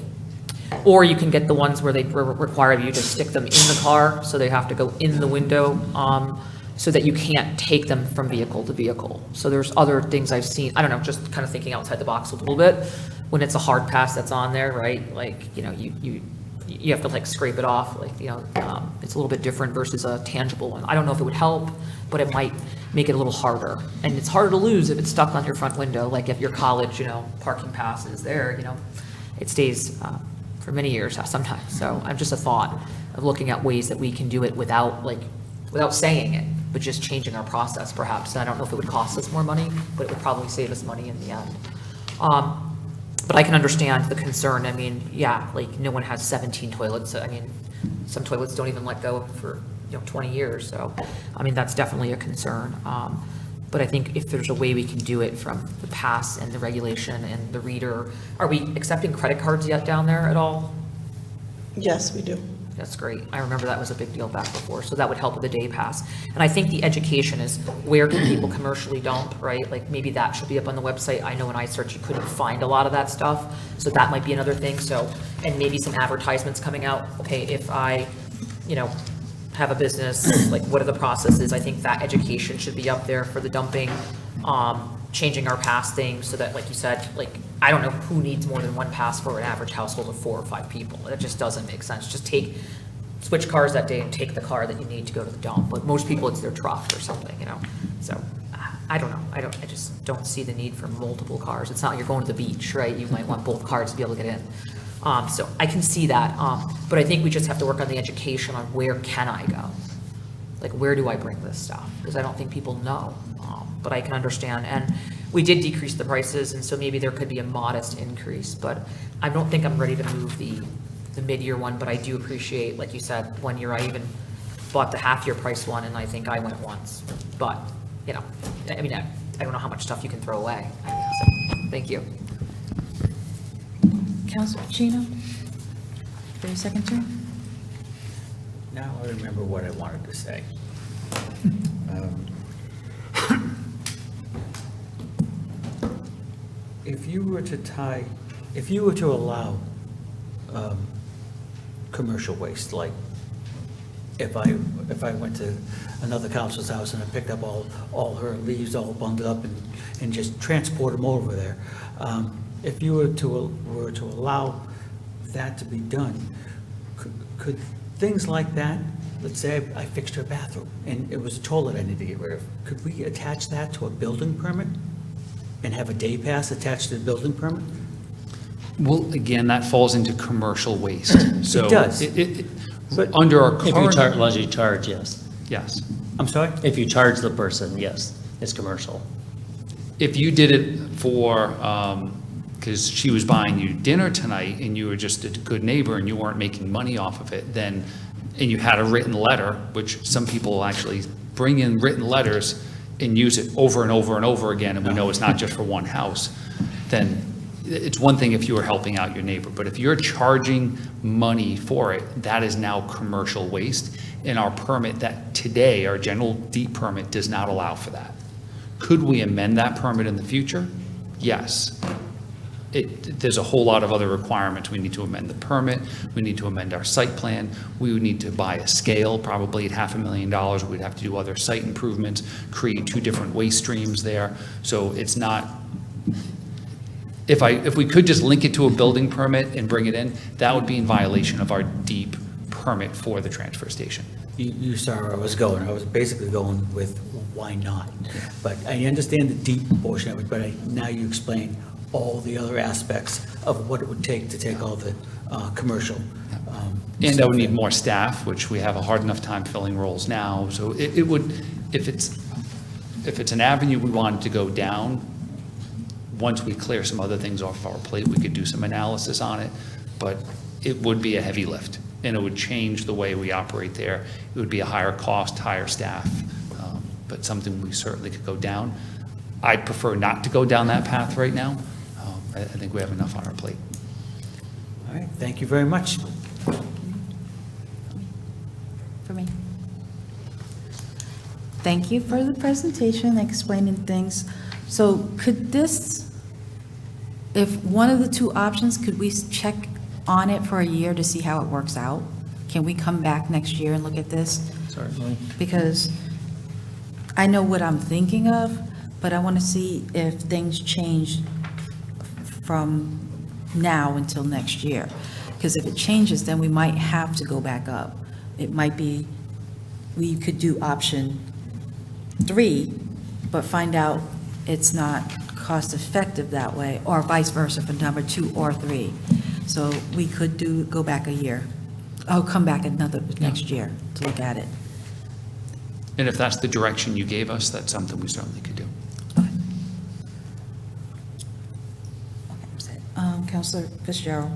or you can get the ones where they require you to stick them in the car, so they have to go in the window, so that you can't take them from vehicle to vehicle. So there's other things I've seen, I don't know, just kind of thinking outside the box a little bit, when it's a hard pass that's on there, right? Like, you have to like scrape it off, like, it's a little bit different versus a tangible one. I don't know if it would help, but it might make it a little harder. And it's harder to lose if it's stuck on your front window, like if your college, parking pass is there, it stays for many years sometimes. So I'm just a thought of looking at ways that we can do it without saying it, but just changing our process perhaps. And I don't know if it would cost us more money, but it would probably save us money in the end. But I can understand the concern. I mean, yeah, like no one has 17 toilets. I mean, some toilets don't even let go for 20 years. So, I mean, that's definitely a concern. But I think if there's a way we can do it from the pass and the regulation and the reader, are we accepting credit cards yet down there at all? Yes, we do. That's great. I remember that was a big deal back before, so that would help with the day pass. And I think the education is where can people commercially dump, right? Like maybe that should be up on the website. I know when I searched, you couldn't find a lot of that stuff, so that might be another thing. So, and maybe some advertisements coming out. Okay, if I, have a business, like what are the processes? I think that education should be up there for the dumping, changing our pass thing so that, like you said, like, I don't know who needs more than one pass for an average household of 4 or 5 people. That just doesn't make sense. Just switch cars that day and take the car that you need to go to the dump. But most people, it's their truck or something, So I don't know. I just don't see the need for multiple cars. It's not like you're going to the beach, right? You might want both cars to be able to get in. So I can see that. But I think we just have to work on the education on where can I go? Like, where do I bring this stuff? Because I don't think people know. But I can understand. And we did decrease the prices, and so maybe there could be a modest increase. But I don't think I'm ready to move the mid-year one, but I do appreciate, like you said, 1 year I even bought the half-year price one, and I think I went once. But, I mean, I don't know how much stuff you can throw away. So, thank you. Councilor Pacino, for your second term? Now I remember what I wanted to say. If you were to allow commercial waste, like if I went to another council's house and I picked up all her leaves all bundled up and just transport them over there, if you were to allow that to be done, could things like that, let's say I fixed her bathroom and it was a toilet I need to get rid of, could we attach that to a building permit and have a day pass attached to the building permit? Well, again, that falls into commercial waste. So It does. But under our If you current, as you charge, yes. yes. I'm sorry? If you charge the person, yes, it's commercial. If you did it for, because she was buying you dinner tonight and you were just a good neighbor and you weren't making money off of it, then, and you had a written letter, which some people actually bring in written letters and use it over and over and over again, and we know it's not just for one house, then it's one thing if you were helping out your neighbor, but if you're charging money for it, that is now commercial waste. And our permit that today, our general deep permit, does not allow for that. Could we amend that permit in the future? Yes. There's a whole lot of other requirements. We need to amend the permit. We need to amend our site plan. We would need to buy a scale, probably at $500,000. We'd have to do other site improvements, create 2 different waste streams there. So it's not, if we could just link it to a building permit and bring it in, that would be in violation of our deep permit for the transfer station. You saw where I was going. I was basically going with why not? But I understand the deep portion of it, but now you explain all the other aspects of what it would take to take all the commercial And I would need more staff, which we have a hard enough time filling roles now. So it would, if it's an avenue we wanted to go down, once we clear some other things off our plate, we could do some analysis on it. But it would be a heavy lift, and it would change the way we operate there. It would be a higher cost, higher staff, but something we certainly could go down. I'd prefer not to go down that path right now. I think we have enough on our plate. All right, thank you very much. For me. Thank you for the presentation, explaining things. So could this, if one of the two options, could we check on it for a year to see how it works out? Can we come back next year and look at this? Certainly. Because I know what I'm thinking of, but I want to see if things change from now until next year. Because if it changes, then we might have to go back up. It might be, we could do option 3, but find out it's not cost effective that way, or vice versa for number 2 or 3. So we could go back a year. I'll come back next year to look at it. And if that's the direction you gave us, that's something we certainly could do. Okay. I'm set. Councilor Fitzgerald.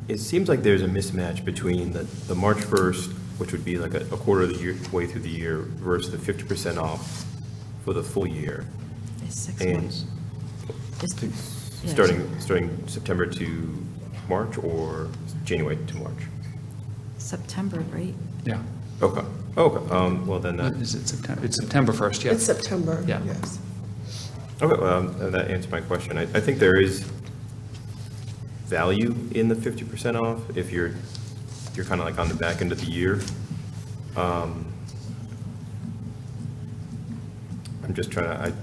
It seems like there's a mismatch between the March 1st, which would be like a quarter of the year, way through the year, versus the 50% off for the full year. It's 6 And months. Yeah, starting September to March, or January to March? September, right? Yeah. Okay, well then, Is it September? It's September 1st, yeah. It's September, Yeah. yes. okay, well, that answers my question. I think there is value in the 50% off if you're kind of like on the back end of the year. I'm just trying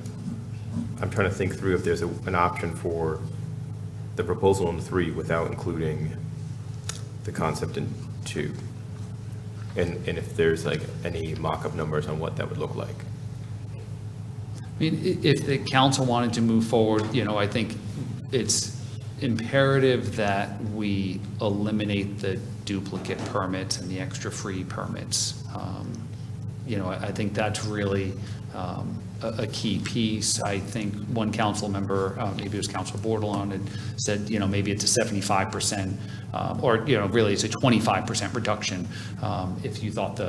to think through if there's an option for the proposal in 3 without including the concept in 2. And if there's like any mock-up numbers on what that would look like. I mean, if the council wanted to move forward, I think it's imperative that we eliminate the duplicate permits and the extra free permits. I think that's really a key piece. I think one council member, maybe it was Councilor Bordelon, had said, maybe it's a 75%, or, really it's a 25% reduction. If you thought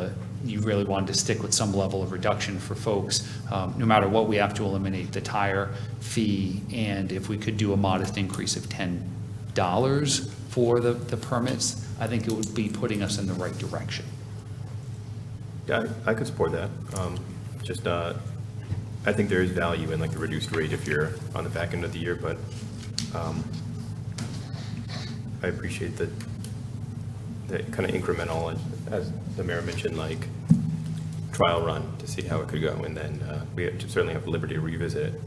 you really wanted to stick with some level of reduction for folks, no matter what, we have to eliminate the tire fee. And if we could do a modest increase of $10 for the permits, I think it would be putting us in the right direction. Yeah, I could support that. I think there is value in like the reduced rate if you're on the back end of the year, but I appreciate the kind of incremental, as the mayor mentioned, like trial run to see how it could go, and then we certainly have the liberty to revisit it.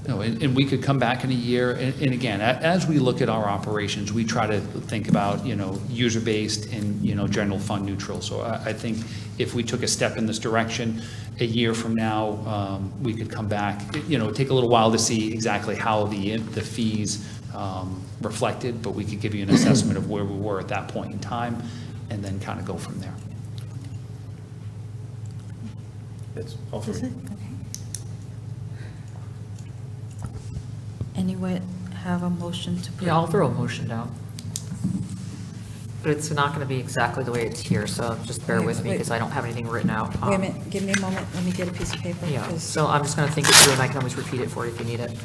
No, and we could come back in a year, and again, as we look at our operations, we try to think about, user-based and, general fund neutral. So I think if we took a step in this direction, a year from now, we could come back. It'd take a little while to see exactly how the fees reflected, but we could give you an assessment of where we were at that point in time, and then kind of go from there. That's all for Is me. it? Okay. Anyone have a motion to? Yeah, I'll throw a motion down. But it's not going to be exactly the way it's here, so just bear with me because I don't have anything written out. Wait a minute, give me a moment, let me get a piece of paper. Yeah, 'cause- so I'm just going to think it through, and I can always repeat it for you if you need it.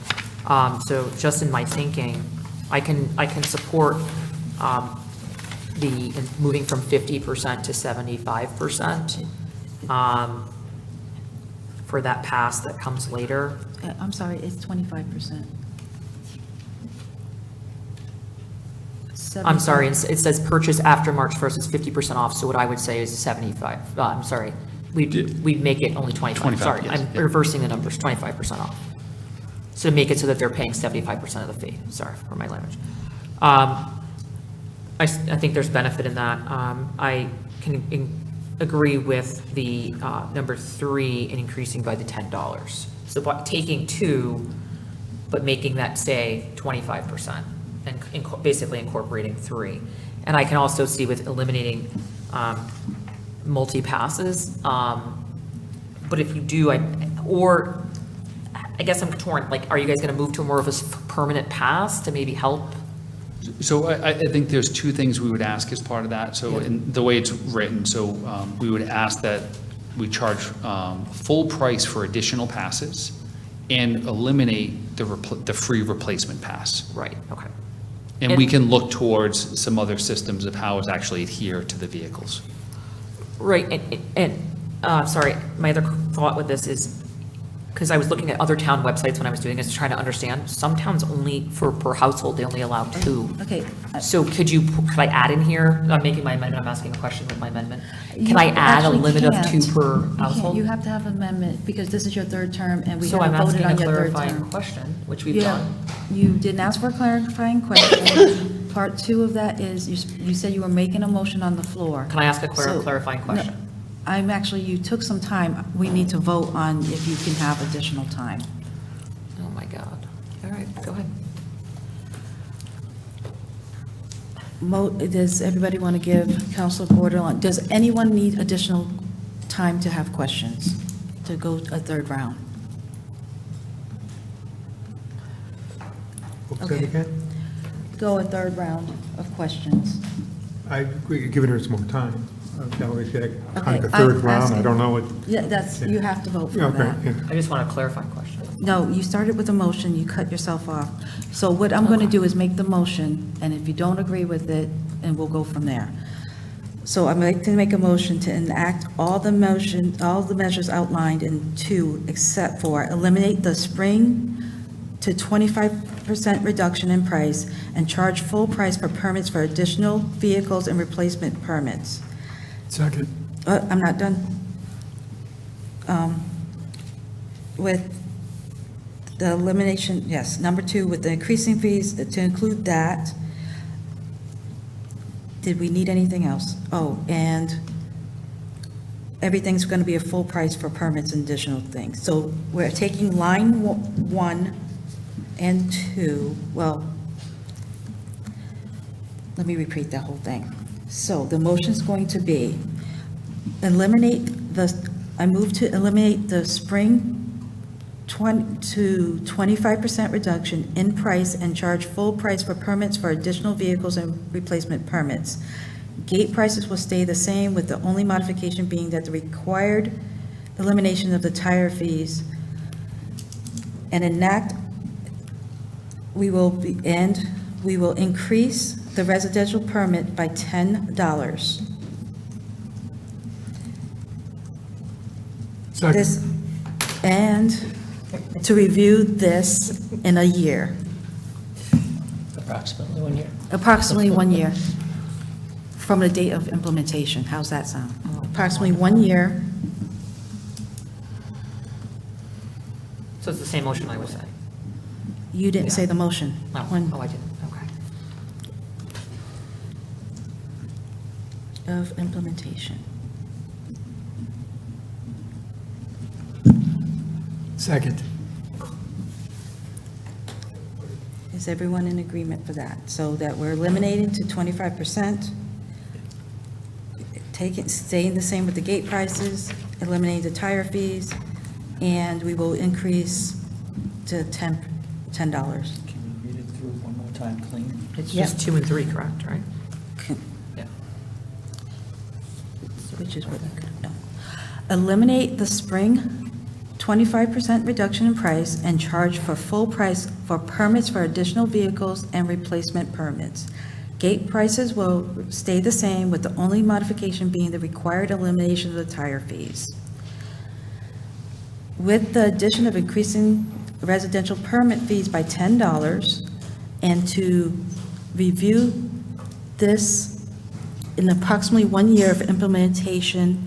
So just in my thinking, I can support the moving from 50% to 75% for that pass that comes later. I'm sorry, it's 25%. I'm sorry, it says purchase after March 1st is 50% off, so what I would say is 75, I'm sorry, we'd make it only 25, sorry, yes, I'm yeah. reversing the numbers, 25% off. So to make it so that they're paying 75% of the fee, sorry for my language. I think there's benefit in that. I can agree with the number 3 in increasing by the $10. So by taking 2, but making that say 25%. And basically incorporating 3. And I can also see with eliminating multi-passes, but if you do, I guess I'm torn, like, are you guys going to move to more of a permanent pass to maybe help? So I think there's two things we would ask as part of that. So in the way it's written, so we would ask that we charge full price for additional passes and eliminate the free replacement pass. Right, okay. And we can look towards some other systems of how it's actually adhere to the vehicles. Right, sorry, my other thought with this is, because I was looking at other town websites when I was doing this, trying to understand, some towns only, per household, they only allow 2. Okay. So could I add in here, I'm making my amendment, I'm asking a question with my amendment. Can I You add a actually limit of can't. 2 per You can't. household? You have to have amendment, because this is your third term, and we So I'm haven't voted asking on a your third clarifying term. question, which we've Yeah, done. you didn't ask for a clarifying question. Part 2 of that is, you said you were making a motion on the floor. Can I ask a So- clarifying question? No, you took some time. We need to vote on if you can have additional time. Oh, my God. All right, go ahead. Does everybody want to give Councilor Bordelon, does anyone need additional time to have questions, to go a third round? What was that Okay. again? Go a third round of questions. I agree, giving us more time. That way, if you had kind of a Okay, third I'm round, I asking- don't know what. Yeah, you have to vote for Okay, that. yeah. I just want a clarifying question. No, you started with a motion, you cut yourself off. So what I'm going to do is make the motion, and if you don't agree with it, and we'll go from there. So I'm going to make a motion to enact all the measures outlined in 2, except for eliminate the spring to 25% reduction in price and charge full price for permits for additional vehicles and replacement permits. Second. I'm not done. With the elimination, yes, number 2, with the increasing fees, to include that. Did we need anything else? Oh, and everything's going to be a full price for permits and additional things. So we're taking line 1 and 2, well, let me repeat that whole thing. So the motion's going to be I move to eliminate the spring to 25% reduction in price and charge full price for permits for additional vehicles and replacement permits. Gate prices will stay the same, with the only modification being that the required elimination of the tire fees and we will increase the residential permit by $10. This, and to review this in a year, Approximately 1 year. approximately 1 year from the date of implementation. How's that sound? Approximately 1 year. So it's the same motion I was saying? You didn't say the motion. No, When- oh, I didn't, okay. Of implementation. Second. Is everyone in agreement for that? So that we're eliminating to 25%, staying the same with the gate prices, eliminating the tire fees, and we will increase to $10. Can you read it through one more time, clean? It's Yep. just 2 and 3, correct, right? Yeah. Which is what, no. Eliminate the spring 25% reduction in price and charge for full price for permits for additional vehicles and replacement permits. Gate prices will stay the same, with the only modification being the required elimination of the tire fees. With the addition of increasing residential permit fees by $10, and to review this in approximately 1 year of implementation.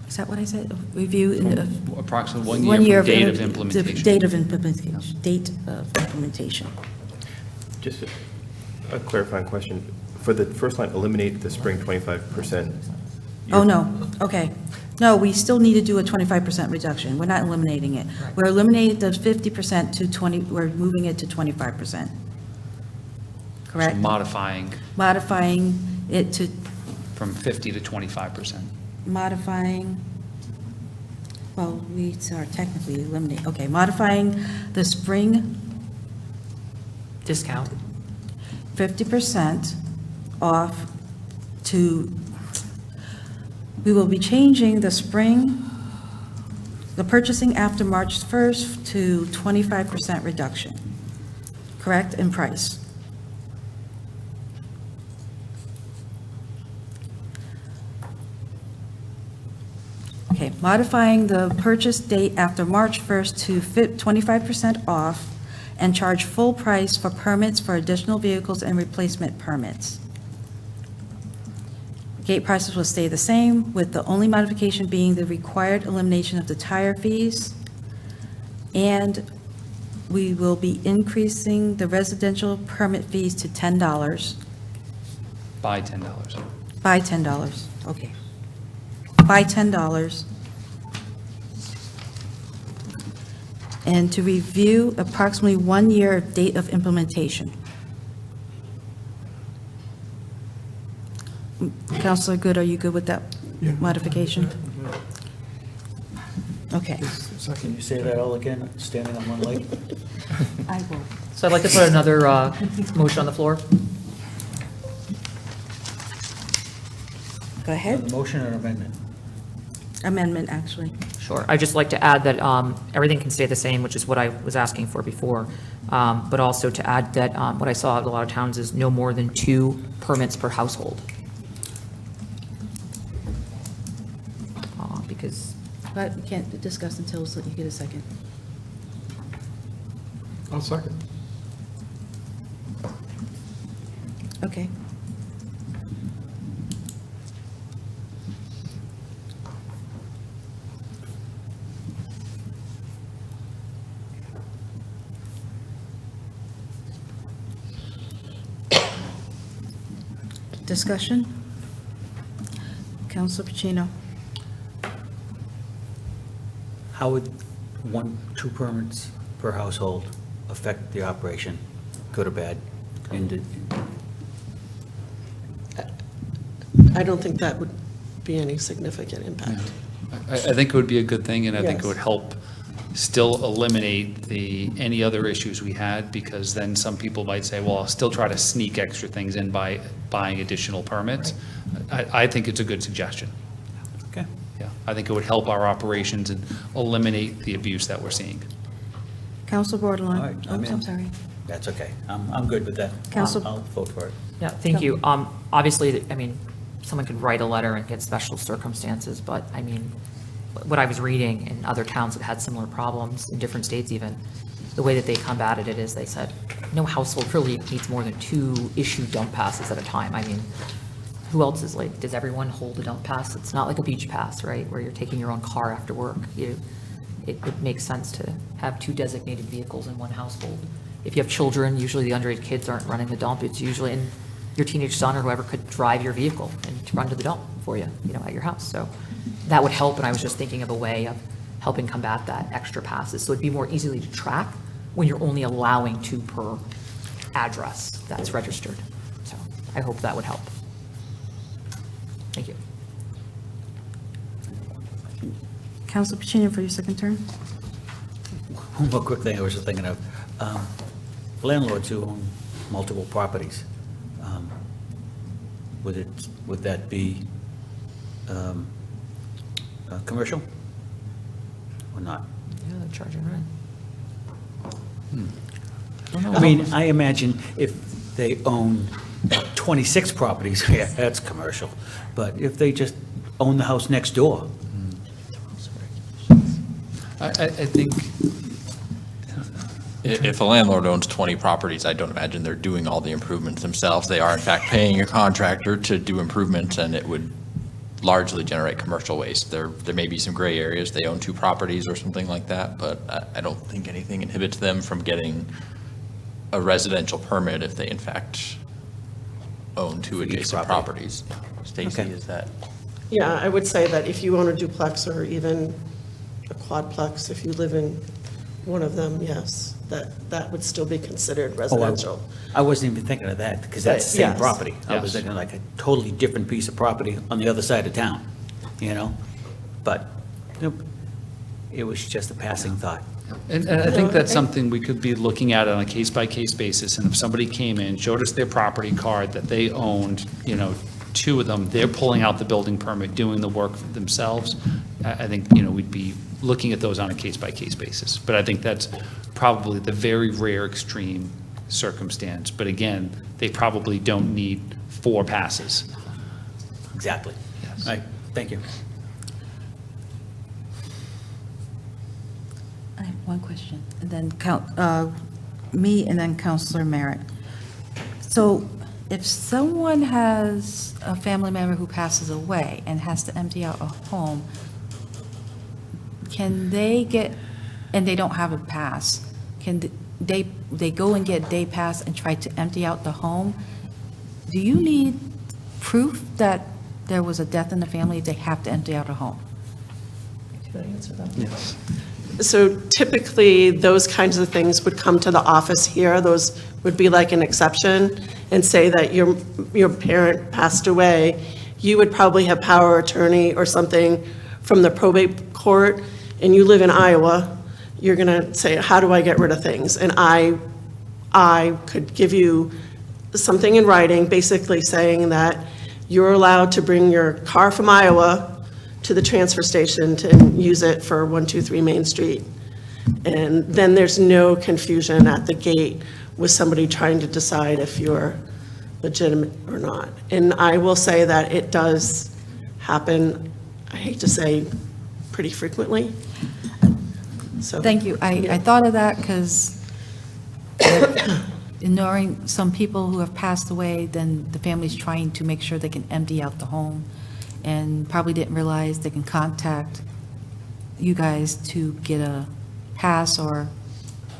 Is that what I said? Review in Approximately 1 1 year year from date of implementation. Date of implementation, date of implementation. Just a clarifying question. For the first line, eliminate the spring 25%. Oh, no, okay. No, we still need to do a 25% reduction. We're not eliminating it. We're eliminating the 50% to 20, we're moving it to 25%. correct? So modifying Modifying it to, from 50 to 25%. modifying, well, we are technically eliminating, okay, modifying the spring Discount. 50% off to, we will be changing the spring, the purchasing after March 1st to 25% reduction, correct, in price? Okay, modifying the purchase date after March 1st to 25% off and charge full price for permits for additional vehicles and replacement permits. Gate prices will stay the same, with the only modification being the required elimination of the tire fees. And we will be increasing the residential permit fees to $10, By $10. by $10, okay. By $10. And to review approximately 1 year of date of implementation. Counselor Good, are you good with that Yeah. modification? Okay. Can you say that all again, standing on one leg? I will. So I'd like to put another motion on the floor. Go ahead. Motion or amendment? Amendment, actually. Sure. I'd just like to add that everything can stay the same, which is what I was asking for before, but also to add that what I saw at a lot of towns is no more than 2 permits per household. Because, But we can't discuss until you get a second. I'll second. Okay. Discussion? Councilor Pacino? How would 2 permits per household affect the operation, good or bad? I don't think that would be any significant impact. I think it would be a good thing, and I think it Yes. would help still eliminate any other issues we had, because then some people might say, well, I'll still try to sneak extra things in by buying additional permits. I think it's a good suggestion. Okay. Yeah, I think it would help our operations and eliminate the abuse that we're seeing. Council Bordelon? All right, I'm Oops, in. I'm sorry. That's okay. I'm good with that. Counsel- I'll vote for it. yeah, thank you. Obviously, I mean, someone could write a letter and get special circumstances, but I mean, what I was reading in other towns that had similar problems, in different states even, the way that they combated it is they said, no household really needs more than 2 issued dump passes at a time. I mean, who else is like, does everyone hold a dump pass? It's not like a beach pass, right, where you're taking your own car after work. It makes sense to have 2 designated vehicles in one household. If you have children, usually the underage kids aren't running the dump. It's usually, and your teenage son or whoever could drive your vehicle and to run to the dump for you, at your house. So that would help, and I was just thinking of a way of helping combat that extra passes. So it'd be more easily to track when you're only allowing 2 per address that's registered. So I hope that would help. Thank you. Council Pacino for your second term? One more quick thing I was just thinking of. Landlords who own multiple properties, would that be commercial or not? Yeah, they're charging rent. I mean, I imagine if they own 26 properties, yeah, that's commercial. But if they just own the house next door, I think, If a landlord owns 20 properties, I don't imagine they're doing all the improvements themselves. They are in fact paying a contractor to do improvements, and it would largely generate commercial waste. There may be some gray areas. They own 2 properties or something like that, but I don't think anything inhibits them from getting a residential permit if they in fact own 2 each adjacent property. properties. Stacy, Okay. is that? Yeah, I would say that if you own a duplex or even a quadplex, if you live in one of them, yes, that would still be considered residential. I wasn't even thinking of that, because that's the same Yes. property. I was Yes. thinking like a totally different piece of property on the other side of town, you know? But nope, it was just a passing thought. And I think that's something we could be looking at on a case-by-case basis, and if somebody came in, showed us their property card that they owned, 2 of them, they're pulling out the building permit, doing the work themselves, I think, we'd be looking at those on a case-by-case basis. But I think that's probably the very rare extreme circumstance. But again, they probably don't need 4 passes. Exactly. Yes. All right, thank you. I have one question, and then me and then Counselor Merritt. So if someone has a family member who passes away and has to empty out a home, can they get, and they don't have a pass, can they go and get a day pass and try to empty out the home? Do you need proof that there was a death in the family if they have to empty out a home? Can I answer that? Yes. So typically, those kinds of things would come to the office here. Those would be like an exception, and say that your parent passed away. You would probably have power of attorney or something from the probate court, and you live in Iowa. You're going to say, how do I get rid of things? And I could give you something in writing, basically saying that you're allowed to bring your car from Iowa to the transfer station to use it for 123 Main Street. And then there's no confusion at the gate with somebody trying to decide if you're legitimate or not. And I will say that it does happen, I hate to say, pretty frequently. So Thank you. I thought of that because knowing some people who have passed away, then the family's trying to make sure they can empty out the home and probably didn't realize they can contact you guys to get a pass or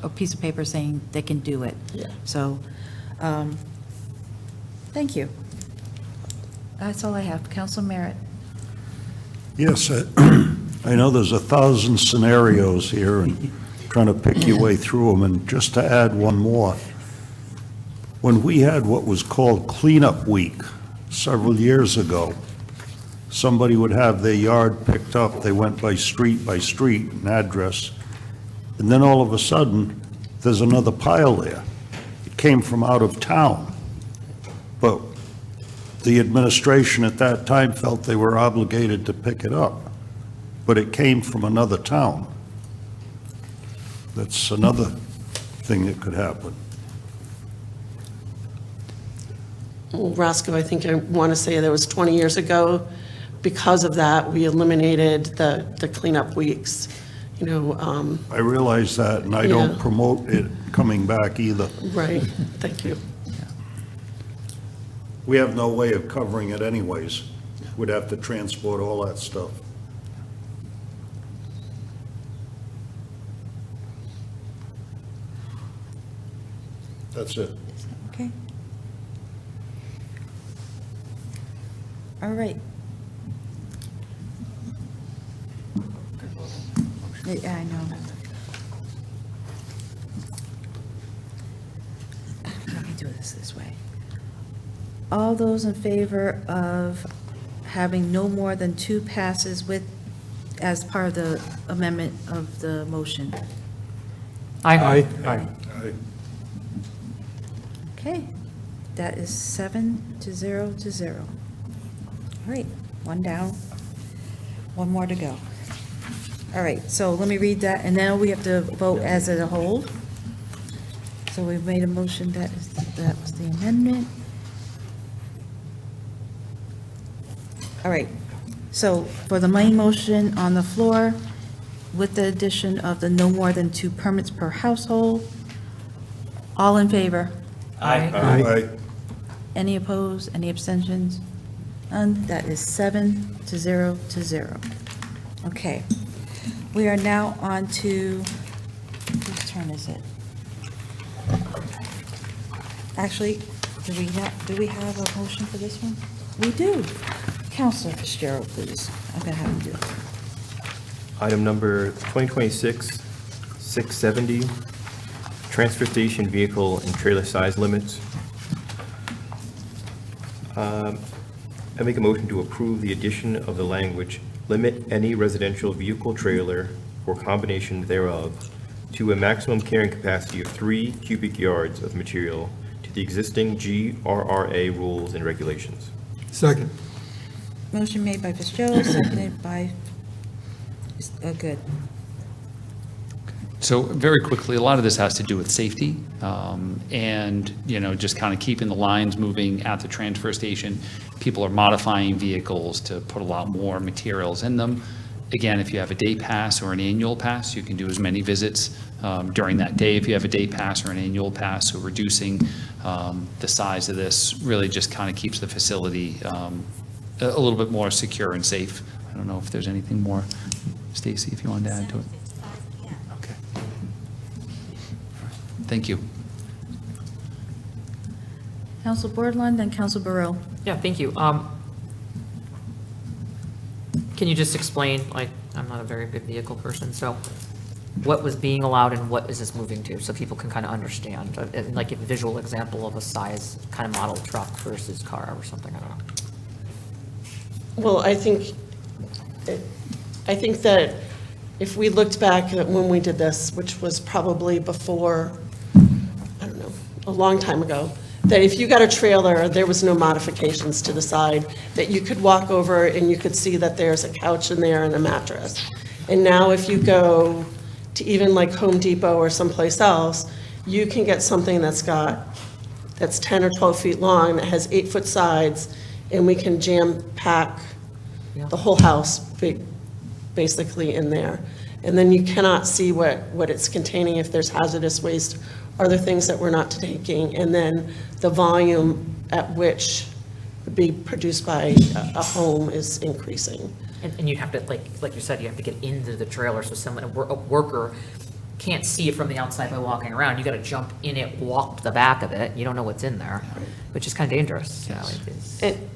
a piece of paper saying they can do it. Yeah. So, thank you. That's all I have. Council Merritt. Yes, I know there's 1,000 scenarios here, and trying to pick your way through them, and just to add one more. When we had what was called cleanup week several years ago, somebody would have their yard picked up, they went by street, an address, and then all of a sudden, there's another pile there. It came from out of town, but the administration at that time felt they were obligated to pick it up, but it came from another town. That's another thing that could happen. Well, Roscoe, I think I want to say that was 20 years ago. Because of that, we eliminated the cleanup weeks, I realize that, and I don't Yeah. promote it coming back either. Right, thank you. We have no way of covering it anyways. We'd have to transport all that stuff. That's it. Okay. All right. Yeah, I know. Let me do this way. All those in favor of having no more than 2 passes as part of the amendment of the motion? Aye. Aye. Okay, that is 7 to 0 to 0. All right, 1 down, 1 more to go. All right, so let me read that, and now we have to vote as a whole. So we've made a motion, that was the amendment. All right, so for the main motion on the floor, with the addition of the no more than 2 permits per household, all in favor? Aye. Any opposed, any abstentions? None, that is 7 to 0 to 0. Okay, we are now on to, whose turn is it? Actually, do we have a motion for this one? We do. Counselor Fitzgerald, please. I'm gonna have him do it. Item number 2026-670, transfer station vehicle and trailer size limits. I make a motion to approve the addition of the language, limit any residential vehicle trailer or combination thereof to a maximum carrying capacity of 3 cubic yards of material to the existing GRRA rules and regulations. Second. Motion made by Fitzgerald, seconded by Good. So very quickly, a lot of this has to do with safety and, just kind of keeping the lines moving at the transfer station. People are modifying vehicles to put a lot more materials in them. Again, if you have a day pass or an annual pass, you can do as many visits during that day. If you have a day pass or an annual pass, so reducing the size of this really just kind of keeps the facility a little bit more secure and safe. I don't know if there's anything more, Stacy, if you wanted to add to it. Okay. Thank you. Council Bordelon, then Council Burrell. Yeah, thank you. Can you just explain, I'm not a very big vehicle person, so what was being allowed and what is this moving to, so people can kind of understand, like a visual example of a size, kind of model truck versus car or something, I don't know. Well, I think that if we looked back at when we did this, which was probably before, I don't know, a long time ago, that if you got a trailer, there was no modifications to the side, that you could walk over and you could see that there's a couch in there and a mattress. And now if you go to even like Home Depot or someplace else, you can get something that's 10 or 12 feet long, that has 8-foot sides, and we can jam pack the whole house basically in there. And then you cannot see what it's containing, if there's hazardous waste, other things that we're not taking, and then the volume at which would be produced by a home is increasing. And you have to, like you said, you have to get into the trailer, so a worker can't see it from the outside by walking around. You got to jump in it, walk to the back of it, you don't know what's in there, which is kind of dangerous.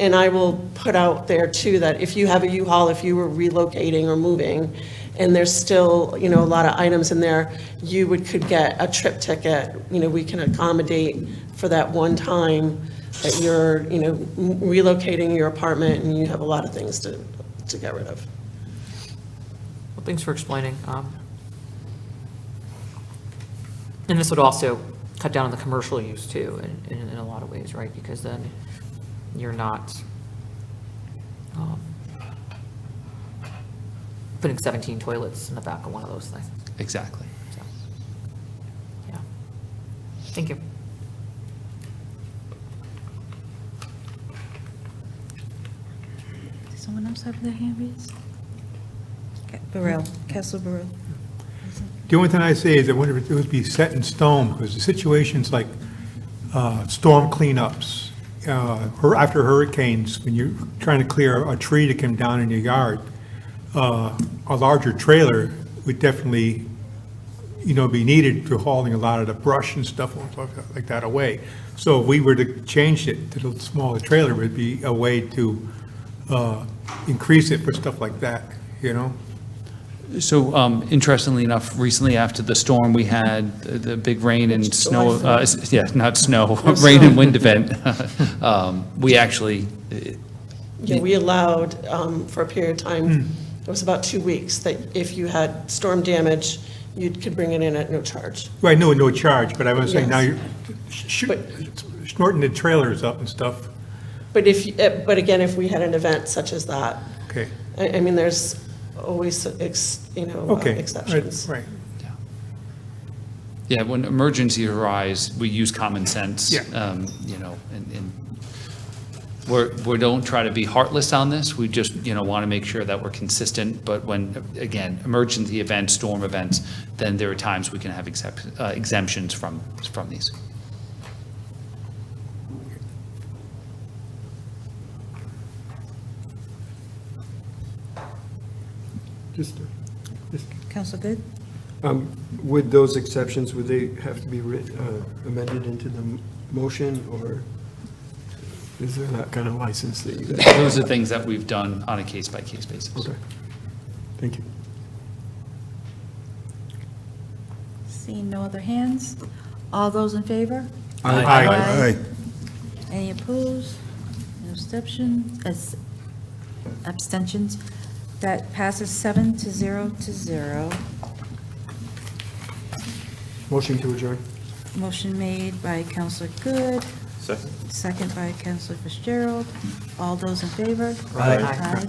And I will put out there too, that if you have a U-Haul, if you were relocating or moving, and there's still, a lot of items in there, you could get a trip ticket. We can accommodate for that one time that you're, relocating your apartment and you have a lot of things to get rid of. Well, thanks for explaining. And this would also cut down on the commercial use too, in a lot of ways, right? Because then you're not putting 17 toilets in the back of one of those things. Exactly. So, yeah. Thank you. Does someone else have their hand raised? Burrell, Council Burrell. The only thing I say is I wonder if it would be set in stone, because the situations like storm cleanups, after hurricanes, when you're trying to clear a tree that came down in your yard, a larger trailer would definitely, be needed for hauling a lot of the brush and stuff like that away. So if we were to change it to the smaller trailer, it would be a way to increase it for stuff like that, So interestingly enough, recently after the storm, we had the big rain and snow, not snow, rain and wind event. We actually. We allowed for a period of time, it was about 2 weeks, that if you had storm damage, you could bring it in at no charge. Right, no charge, but I was saying now Yes. you're snorting the trailers up and stuff. But again, if we had an event such as that, Okay. I mean, there's always, exceptions. Right. Yeah, when emergencies arise, we use common sense. Yeah. And we don't try to be heartless on this. We just, want to make sure that we're consistent. But when, again, emergency events, storm events, then there are times we can have exemptions from these. Council Good? Would those exceptions, would they have to be amended into the motion, or is there that kind of license that you guys? Those are things that we've done on a case-by-case basis. Okay. Thank you. Seeing no other hands, All those in favor? Aye. Any opposed? No abstentions? That passes 7-0. Motion to adjourn. Motion made by Counselor Good, Second? second by Counselor Fitzgerald. All those in favor? Aye. Aye.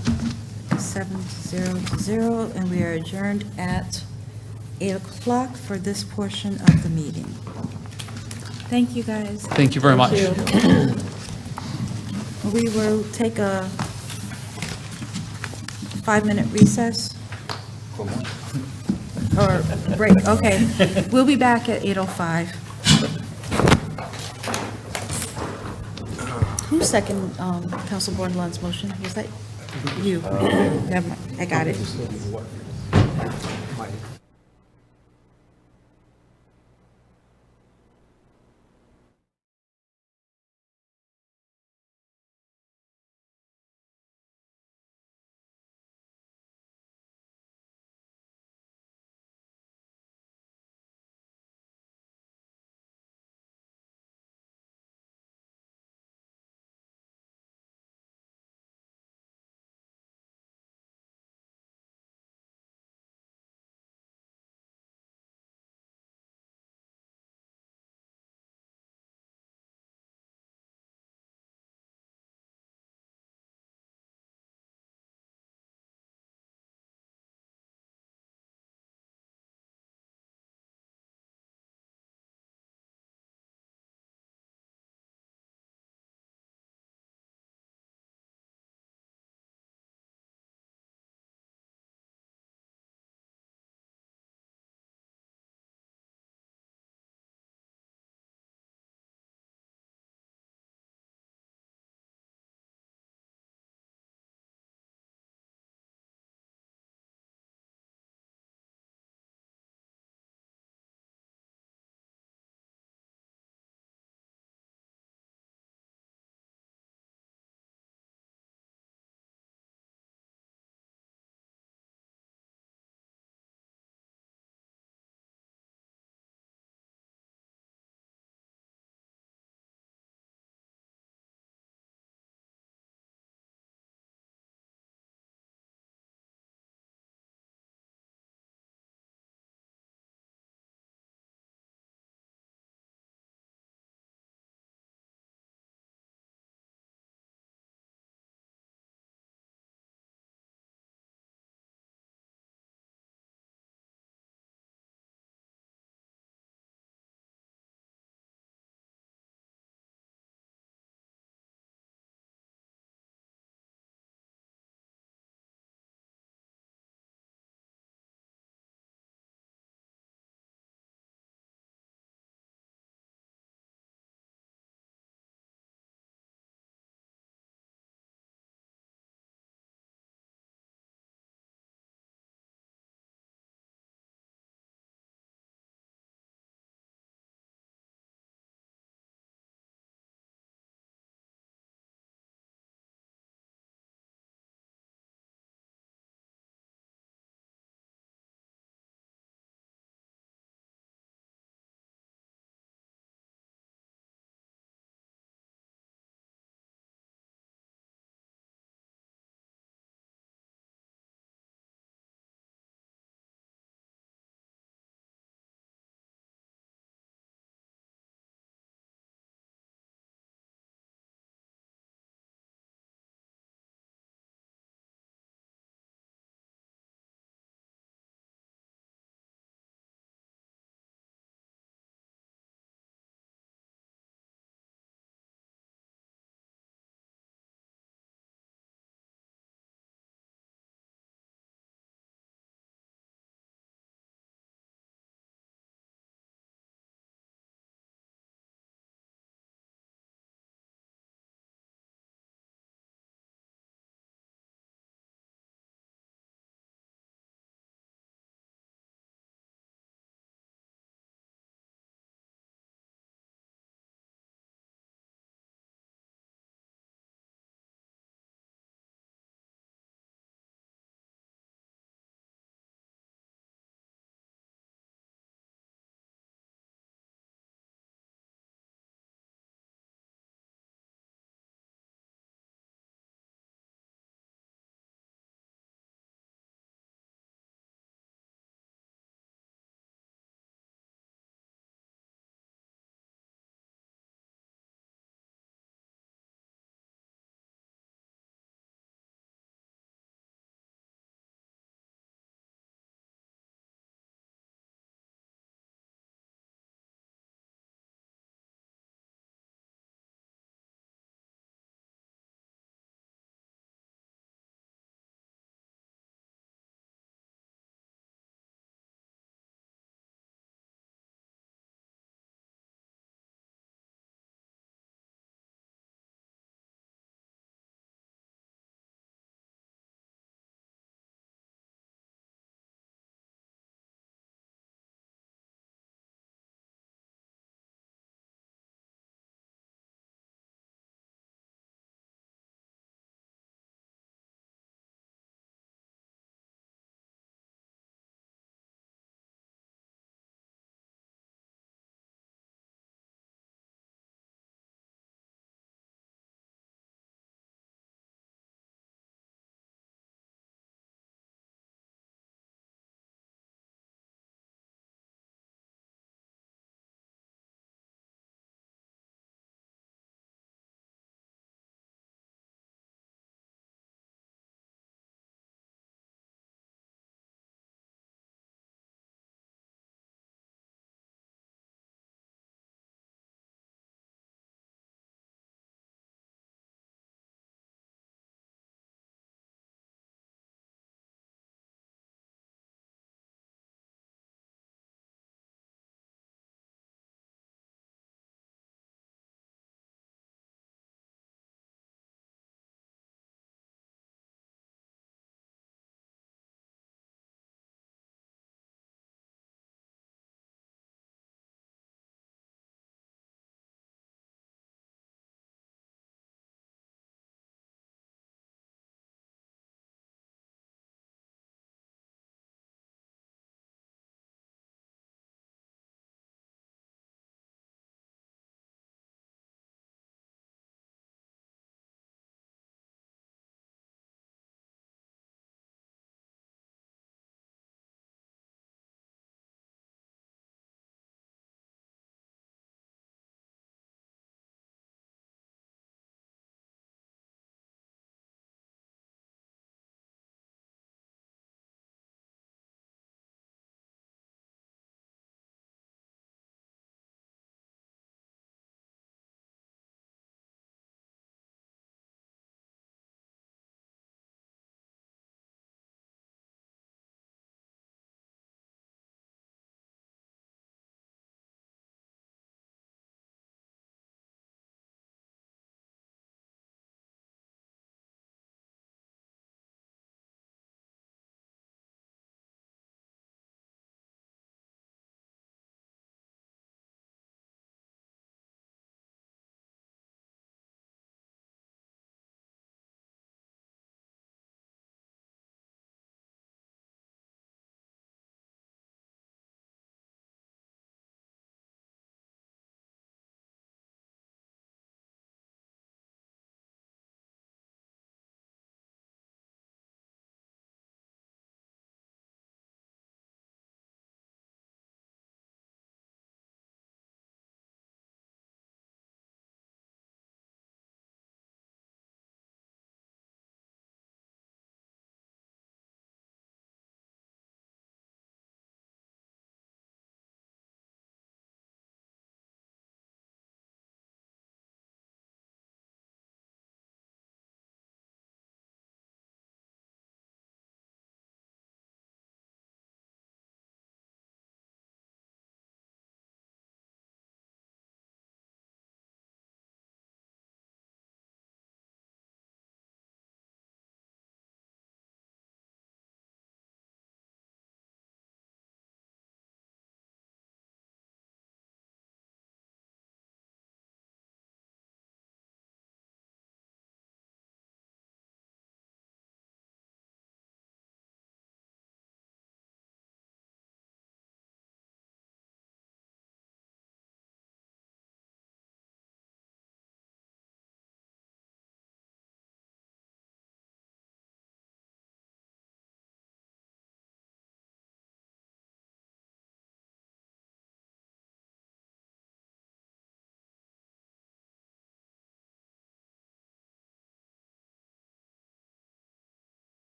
7-0, and we are adjourned at 8 o'clock for this portion of the meeting. Thank you, guys. Thank you very much. We will take a 5-minute recess. Or break, okay. We'll be back at 8:05. Who seconded Council Bordelon's motion? Was that you? Never mind, I got it.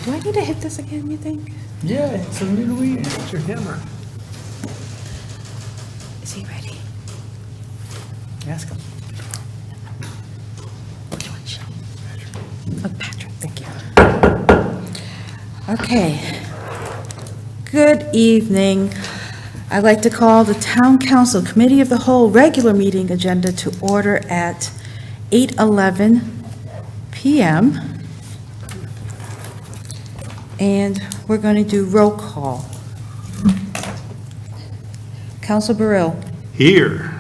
Do I need to hit this again, you think? Yeah, it's a little weird. It's your hammer. Is he ready? Ask him. Which one, Sean? Oh, Patrick, thank you. Okay. Good evening. I'd like to call the Town Council Committee of the Whole regular meeting agenda to order at 8:11 p.m. And we're going to do roll call. Council Burrell. Here.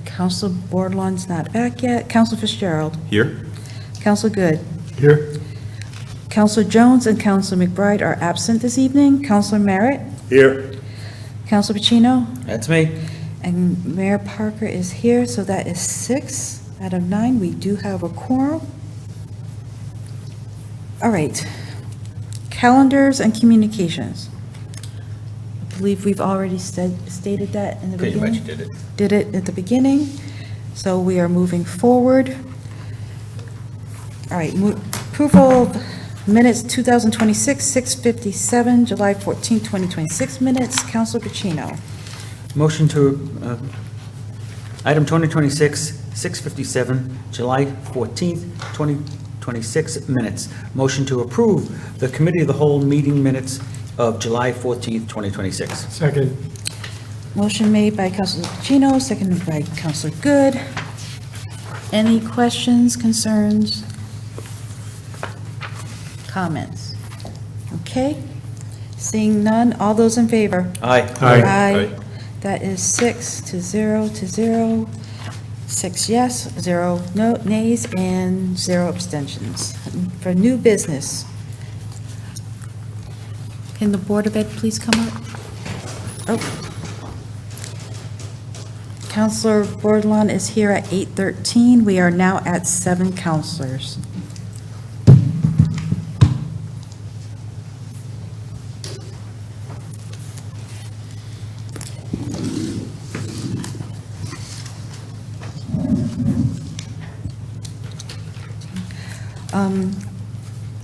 Council Bordelon's not back yet. Council Fitzgerald. Here? Council Good. Here. Councilor Jones and Councilor McBride are absent this evening. Councilor Merritt. Here. Councilor Pacino. That's me. And Mayor Parker is here, so that is 6 out of 9. We do have a quorum. All right. Calendars and communications. I believe we've already stated that in the Pretty beginning. much did it. Did it at the beginning. So we are moving forward. All right, approval of minutes 2026, 6:57, July 14, 2026 minutes. Councilor Pacino. Motion to, item 2026, 6:57, July 14th, 2026 minutes. Motion to approve the Committee of the Whole meeting minutes of July 14th, 2026. Second. Motion made by Councilor Pacino, seconded by Councilor Good. Any questions, concerns, comments? Okay, seeing none, all those in favor? Aye. Aye. That is 6 to 0 to 0. 6 yes, 0 no, nays, and 0 abstentions. For new business, can the Board of Ed please come up? Oh. Councilor Bordelon is here at 8:13. We are now at 7 councilors.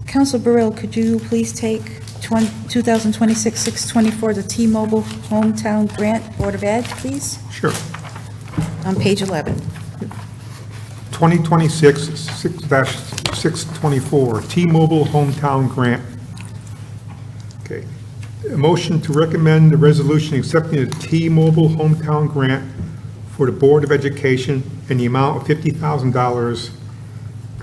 Councilor Burrell, could you please take 2026-624, the T-Mobile Hometown Grant, Board of Ed, please? Sure. On page 11. 2026-624, T-Mobile Hometown Grant. Okay. A motion to recommend the resolution accepting the T-Mobile Hometown Grant for the Board of Education in the amount of $50,000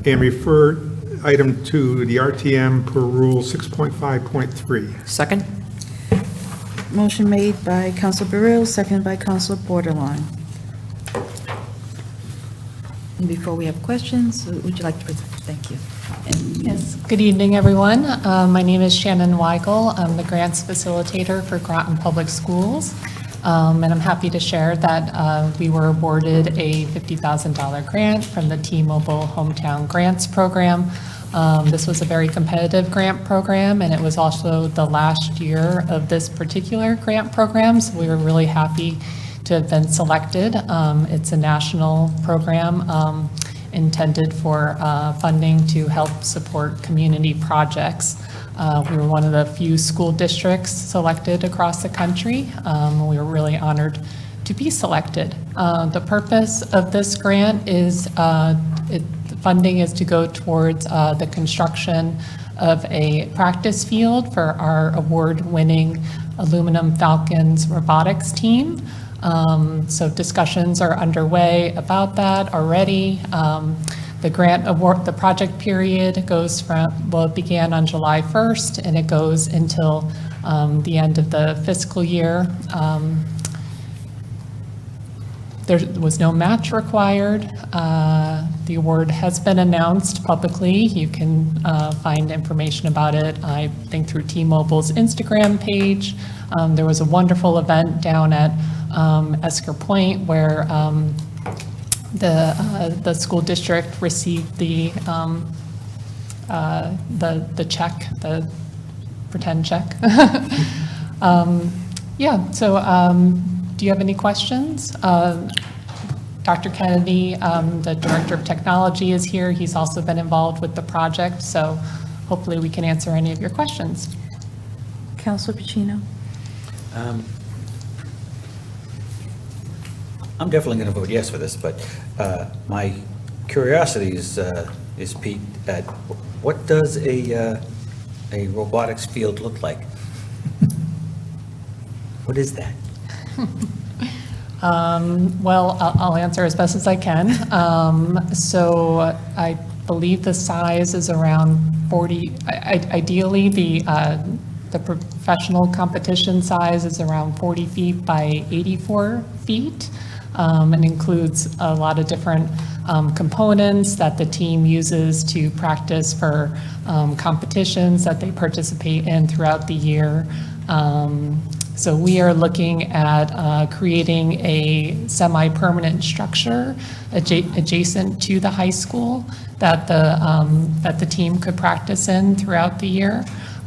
and refer item to the RTM per Rule 6.5.3. Second? Motion made by Councilor Burrell, seconded by Councilor Bordelon. And before we have questions, would you like to present? Thank you. Yes, good evening, everyone. My name is Shannon Weigel. I'm the grants facilitator for Groton Public Schools. And I'm happy to share that we were awarded a $50,000 grant from the T-Mobile Hometown Grants Program. This was a very competitive grant program, and it was also the last year of this particular grant program, so we were really happy to have been selected. It's a national program intended for funding to help support community projects. We were one of the few school districts selected across the country. We were really honored to be selected. The purpose of this grant is, the funding is to go towards the construction of a practice field for our award-winning Aluminum Falcons robotics team. So discussions are underway about that already. The grant award, the project period goes from, well, it began on July 1st, and it goes until the end of the fiscal year. There was no match required. The award has been announced publicly. You can find information about it, I think, through T-Mobile's Instagram page. There was a wonderful event down at Esker Point where the school district received the check, the pretend check. Yeah, so do you have any questions? Dr. Kennedy, the Director of Technology, is here. He's also been involved with the project, so hopefully we can answer any of your questions. Counselor Pacino? I'm definitely going to vote yes for this, but my curiosity is piqued at what does a robotics field look like? What is that? Well, I'll answer as best as I can. So I believe the size is around 40, ideally, the professional competition size is around 40 feet by 84 feet, and includes a lot of different components that the team uses to practice for competitions that they participate in throughout the year. So we are looking at creating a semi-permanent structure adjacent to the high school that the team could practice in throughout the year.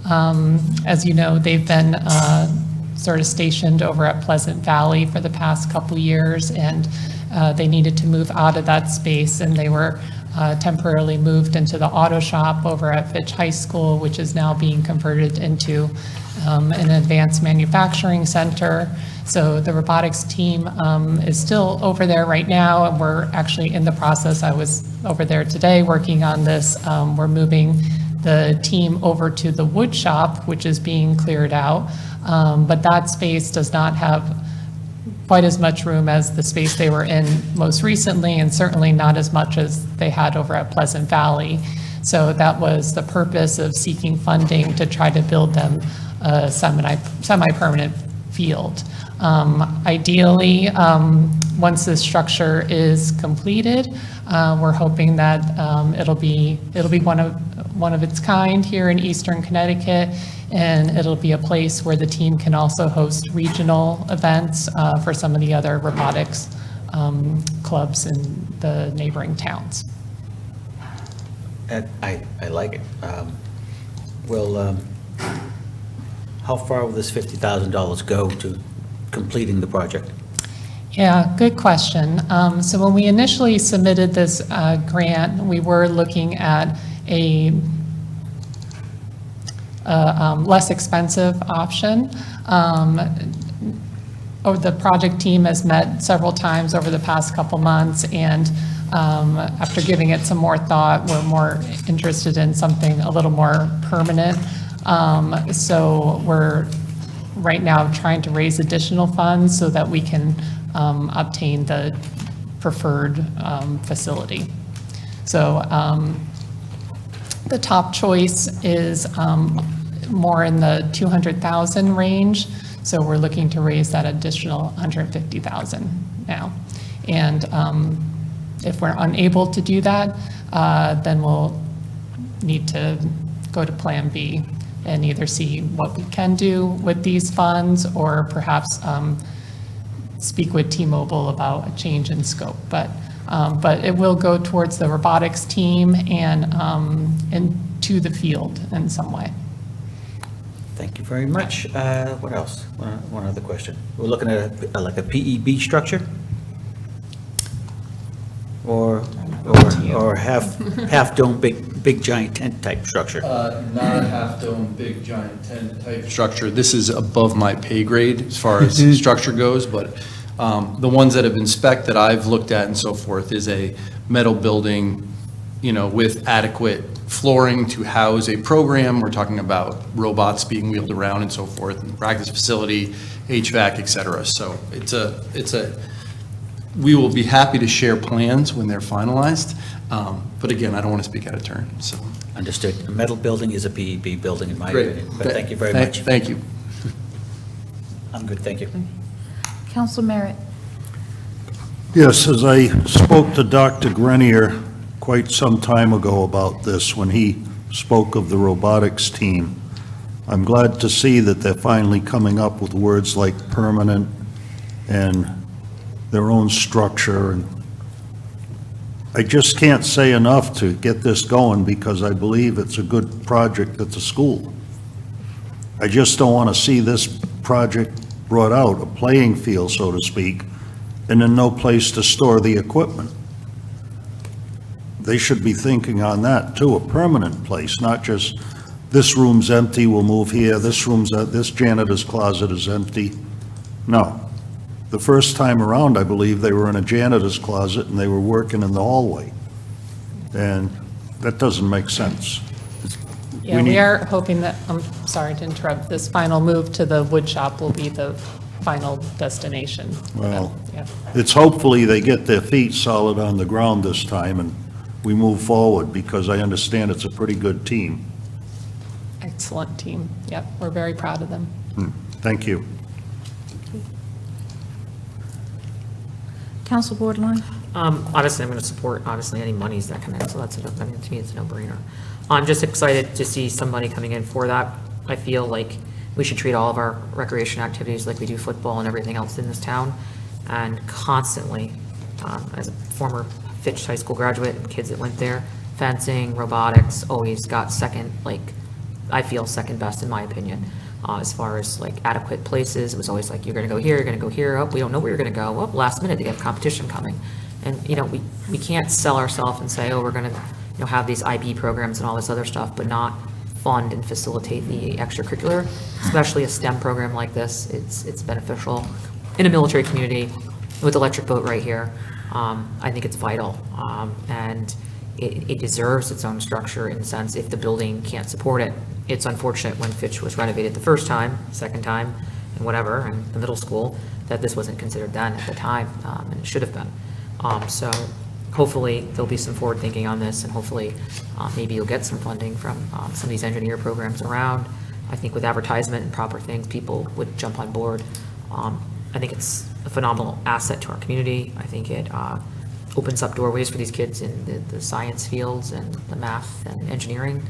As you know, they've been sort of stationed over at Pleasant Valley for the past couple years, and they needed to move out of that space, and they were temporarily moved into the auto shop over at Fitch High School, which is now being converted into an advanced manufacturing center. So the robotics team is still over there right now, and we're actually in the process. I was over there today working on this. We're moving the team over to the wood shop, which is being cleared out, but that space does not have quite as much room as the space they were in most recently, and certainly not as much as they had over at Pleasant Valley. So that was the purpose of seeking funding to try to build them a semi-permanent field. Ideally, once this structure is completed, we're hoping that it'll be one of its kind here in Eastern Connecticut, and it'll be a place where the team can also host regional events for some of the other robotics clubs in the neighboring towns. I like it. How far will this $50,000 go to completing the project? Yeah, good question. So when we initially submitted this grant, we were looking at a less expensive option. The project team has met several times over the past couple months, and after giving it some more thought, we're more interested in something a little more permanent. So we're right now trying to raise additional funds so that we can obtain the preferred facility. So the top choice is more in the 200,000 range. So we're looking to raise that additional 150,000 now. And if we're unable to do that, then we'll need to go to Plan B and either see what we can do with these funds, or perhaps speak with T-Mobile about a change in scope. But it will go towards the robotics team and to the field in some way. Thank you very much. What else? One other question. We're looking at like a PEB structure? Or half dome, big giant tent type structure? Not a half dome, big giant tent type structure. This is above my pay grade as far as structure goes, but the ones that have been spec'd that I've looked at and so forth is a metal building, with adequate flooring to house a program. We're talking about robots being wheeled around and so forth, and practice facility, HVAC, et cetera. So we will be happy to share plans when they're finalized. But again, I don't want to speak out of turn, so. Understood. A metal building is a PEB building in my Great. opinion, but thank you very much. Thank you. I'm good, thank you. Counselor Merritt? Yes, as I spoke to Dr. Grenier quite some time ago about this, when he spoke of the robotics team, I'm glad to see that they're finally coming up with words like permanent and their own structure. And I just can't say enough to get this going, because I believe it's a good project at the school. I just don't want to see this project brought out, a playing field, so to speak, and then no place to store the equipment. they should be thinking on that too, a permanent place, not just, this room's empty, we'll move here, this janitor's closet is empty. No. The first time around, I believe, they were in a janitor's closet and they were working in the hallway. And that doesn't make sense. Yeah, we are hoping that, I'm sorry to interrupt, this final move to the wood shop will be the final destination. Well, Yeah. it's hopefully they get their feet solid on the ground this time and we move forward, because I understand it's a pretty good team. Excellent team. Yep, we're very proud of them. Thank you. Council Bordelon? Honestly, I'm going to support, obviously, any monies that come in, so that's, to me, it's a no-brainer. I'm just excited to see some money coming in for that. I feel like we should treat all of our recreation activities like we do football and everything else in this town, and constantly, as a former Fitch High School graduate and kids that went there, fencing, robotics, always got second, I feel second best in my opinion. As far as adequate places, it was always you're going to go here, you're going to go here, oh, we don't know where you're going to go, oh, last minute, they have competition coming. And, we can't sell ourselves and say, oh, we're going to, have these IB programs and all this other stuff, but not fund and facilitate the extracurricular, especially a STEM program like this. It's beneficial in a military community with Electric Boat right here. I think it's vital, and it deserves its own structure in the sense if the building can't support it. It's unfortunate when Fitch was renovated the first time, second time, and whatever, in the middle school, that this wasn't considered then at the time, and it should have been. So hopefully there'll be some forward thinking on this, and hopefully maybe you'll get some funding from some of these engineer programs around. I think with advertisement and proper things, people would jump on board. I think it's a phenomenal asset to our community. I think it opens up doorways for these kids in the science fields and the math and engineering.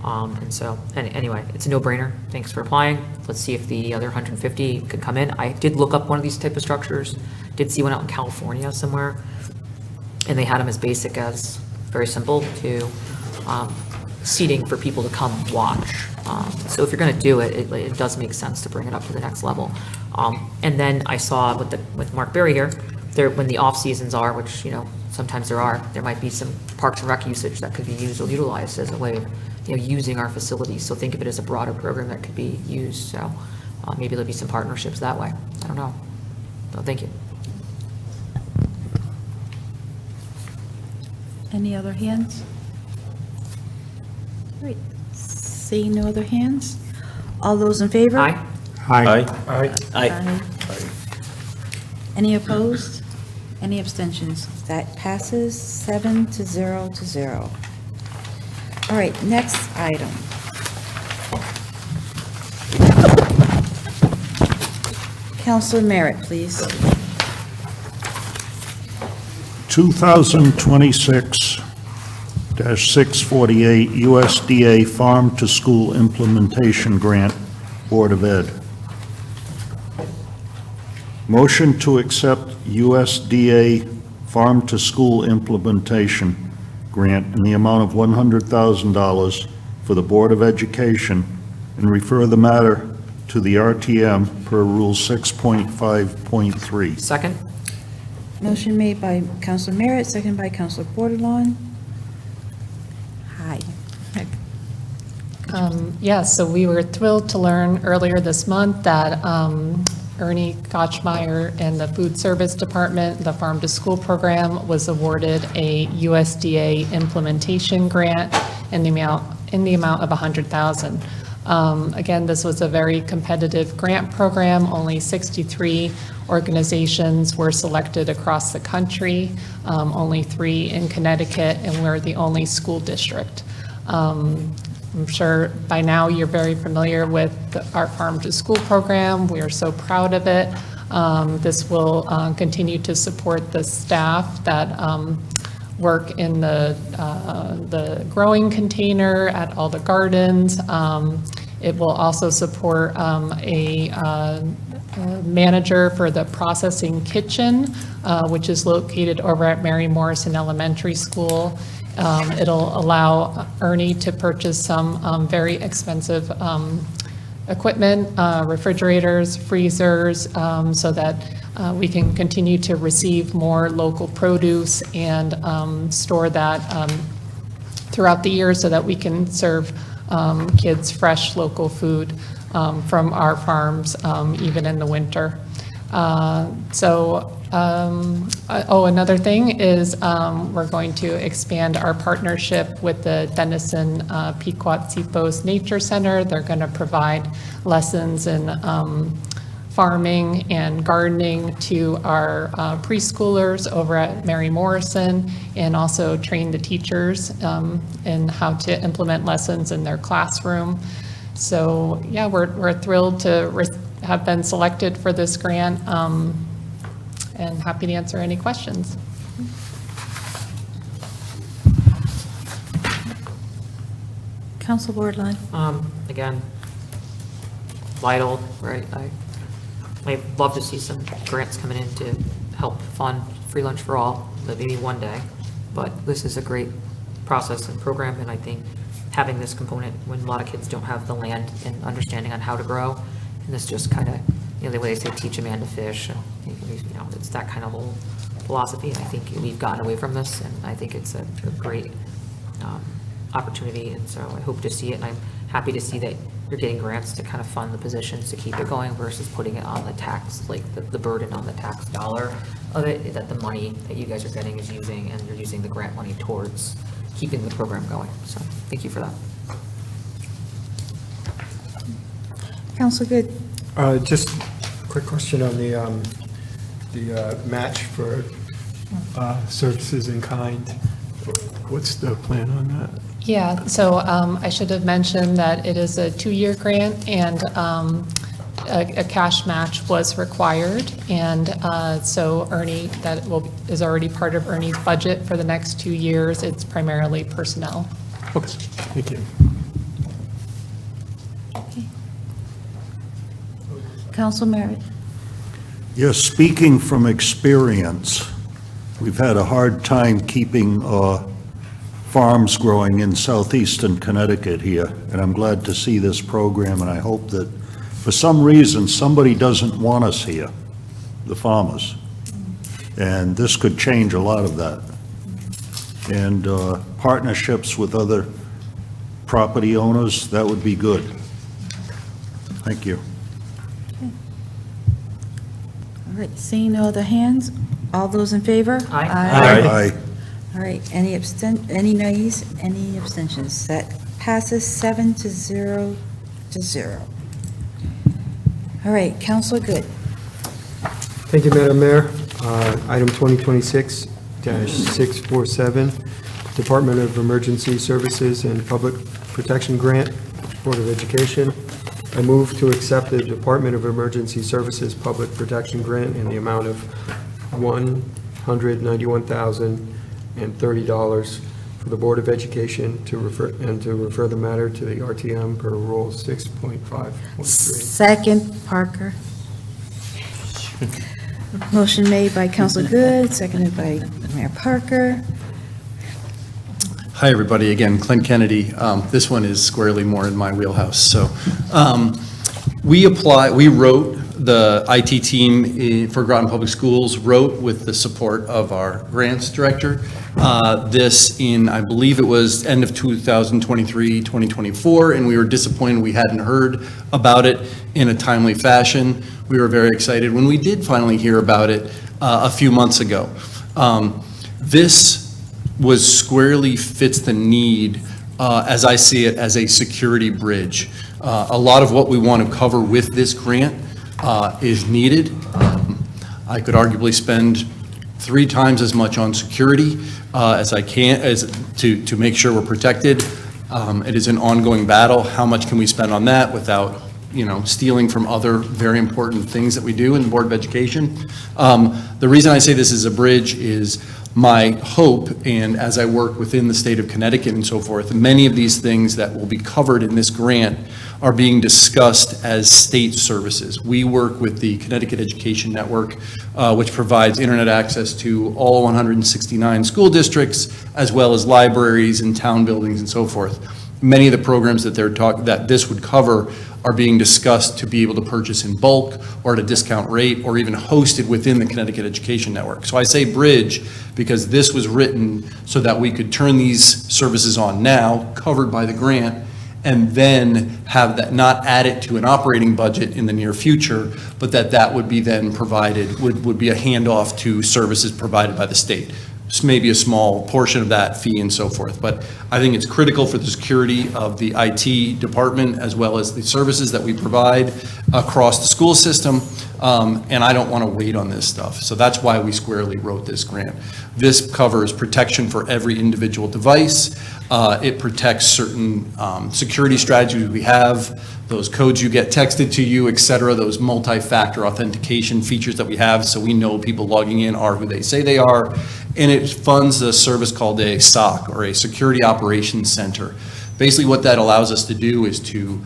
And anyway, it's a no-brainer. Thanks for applying. Let's see if the other 150 could come in. I did look up one of these type of structures, did see one out in California somewhere, and they had them as basic as, very simple, to seating for people to come watch. So if you're going to do it, it does make sense to bring it up to the next level. And then I saw with Mark Berry here, when the off seasons are, which sometimes there might be some Parks and Rec usage that could be used or utilized as a way of using our facilities. So think of it as a broader program that could be used. So maybe there'll be some partnerships that way. I don't know. So thank you. Any other hands? Great. Seeing no other hands? All those in favor? Aye. Aye. Aye. Any opposed? Any abstentions? That passes 7-0 to 0. All right, next item. Counselor Merritt, please. 2026-648 USDA Farm to School Implementation Grant, Board of Ed. Motion to accept USDA Farm to School Implementation Grant in the amount of $100,000 for the Board of Education and refer the matter to the RTM per Rule 6.5.3. Second? Motion made by Counselor Merritt, seconded by Counselor Bordelon. Hi. Yes, so we were thrilled to learn earlier this month that Ernie Kochmeyer and the Food Service Department, the Farm to School program, was awarded a USDA implementation grant in the amount of $100,000. Again, this was a very competitive grant program. Only 63 organizations were selected across the country, only 3 in Connecticut, and we're the only school district. I'm sure by now you're very familiar with our Farm to School program. We are so proud of it. This will continue to support the staff that work in the growing container at all the gardens. It will also support a manager for the processing kitchen, which is located over at Mary Morrison Elementary School. It'll allow Ernie to purchase some very expensive equipment, refrigerators, freezers, so that we can continue to receive more local produce and store that throughout the year so that we can serve kids fresh local food from our farms, even in the winter. Another thing is we're going to expand our partnership with the Denison Pequot-Seapost Nature Center. They're going to provide lessons in farming and gardening to our preschoolers over at Mary Morrison, and also train the teachers in how to implement lessons in their classroom. So yeah, we're thrilled to have been selected for this grant, and happy to answer any questions. Council Board Line. Again, vital, right? I'd love to see some grants coming in to help fund free lunch for all, but maybe one day. But this is a great process and program, and I think having this component when a lot of kids don't have the land and understanding on how to grow, and this just kind of, the way they say, teach a man to fish, and, it's that kind of whole philosophy, and I think we've gotten away from this, and I think it's a great opportunity, and so I hope to see it, and I'm happy to see that you're getting grants to kind of fund the positions to keep it going versus putting it on the tax, like the burden on the tax dollar of it, that the money that you guys are getting is using, and you're using the grant money towards keeping the program going. So thank you for that. Council Good. Just a quick question on the match for services in kind. What's the plan on that? Yeah, so I should have mentioned that it is a 2-year grant, and a cash match was required, and so Ernie, is already part of Ernie's budget for the next 2 years. It's primarily personnel. Okay, thank you. Okay. Council Merritt. Yes, speaking from experience, we've had a hard time keeping farms growing in southeastern Connecticut here, and I'm glad to see this program, and I hope that for some reason somebody doesn't want us here, the farmers, and this could change a lot of that. And partnerships with other property owners, that would be good. Thank you. All right, seeing no other hands, all those in favor? Aye. Aye. All right, any nays, any abstentions? That passes 7-0 to 0. All right, Councilor Good. Thank you, Madam Mayor. Item 2026-647, Department of Emergency Services and Public Protection Grant, Board of Education. I move to accept the Department of Emergency Services Public Protection Grant in the amount of $191,030 for the Board of Education to refer the matter to the RTM per Rule 6.513. Second, Parker. Motion made by Councilor Good, seconded by Mayor Parker. Hi, everybody. Again, Clint Kennedy. This one is squarely more in my wheelhouse. So we wrote, the IT team for Groton Public Schools wrote with the support of our grants director. This in, I believe it was end of 2023, 2024, and we were disappointed we hadn't heard about it in a timely fashion. We were very excited when we did finally hear about it a few months ago. This squarely fits the need, as I see it, as a security bridge. A lot of what we want to cover with this grant is needed. I could arguably spend 3 times as much on security as I can, to make sure we're protected. It is an ongoing battle. How much can we spend on that without, stealing from other very important things that we do in the Board of Education? The reason I say this is a bridge is my hope, and as I work within the state of Connecticut and so forth, many of these things that will be covered in this grant are being discussed as state services. We work with the Connecticut Education Network, which provides internet access to all 169 school districts, as well as libraries and town buildings and so forth. Many of the programs that this would cover are being discussed to be able to purchase in bulk or at a discount rate or even hosted within the Connecticut Education Network. So I say bridge because this was written so that we could turn these services on now, covered by the grant, and then have that, not add it to an operating budget in the near future, but that would be then provided, would be a handoff to services provided by the state. Just maybe a small portion of that fee and so forth. But I think it's critical for the security of the IT department as well as the services that we provide across the school system. And I don't want to wait on this stuff. So that's why we squarely wrote this grant. This covers protection for every individual device. It protects certain security strategies we have, those codes you get texted to you, et cetera, those multi-factor authentication features that we have so we know people logging in are who they say they are. And it funds a service called a SOC, or a Security Operations Center. Basically what that allows us to do is to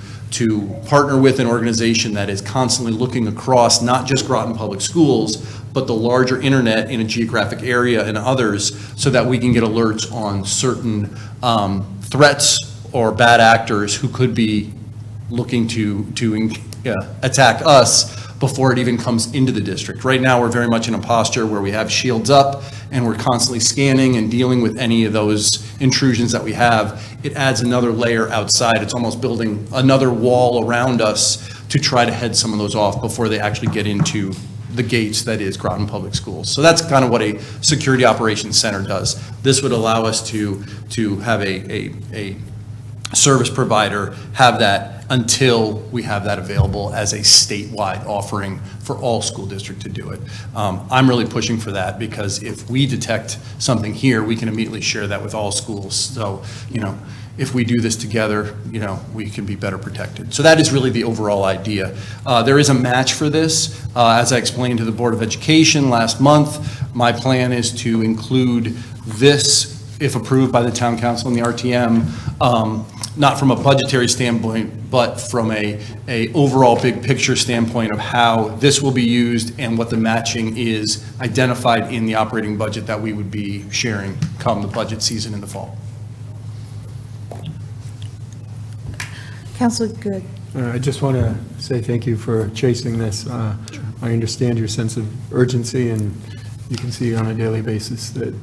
partner with an organization that is constantly looking across not just Groton Public Schools, but the larger internet in a geographic area and others, so that we can get alerts on certain threats or bad actors who could be looking to attack us before it even comes into the district. Right now, we're very much in a posture where we have shields up and we're constantly scanning and dealing with any of those intrusions that we have. It adds another layer outside. It's almost building another wall around us to try to head some of those off before they actually get into the gates that is Groton Public Schools. So that's kind of what a Security Operations Center does. This would allow us to have a service provider have that until we have that available as a statewide offering for all school district to do it. I'm really pushing for that because if we detect something here, we can immediately share that with all schools. So, if we do this together, we can be better protected. So that is really the overall idea. There is a match for this. As I explained to the Board of Education last month, my plan is to include this, if approved by the Town Council and the RTM, not from a budgetary standpoint, but from a overall big picture standpoint of how this will be used and what the matching is identified in the operating budget that we would be sharing come the budget season in the fall. Councilor Good. I just want to say thank you for chasing this. I understand your sense of urgency, and you can see on a daily basis that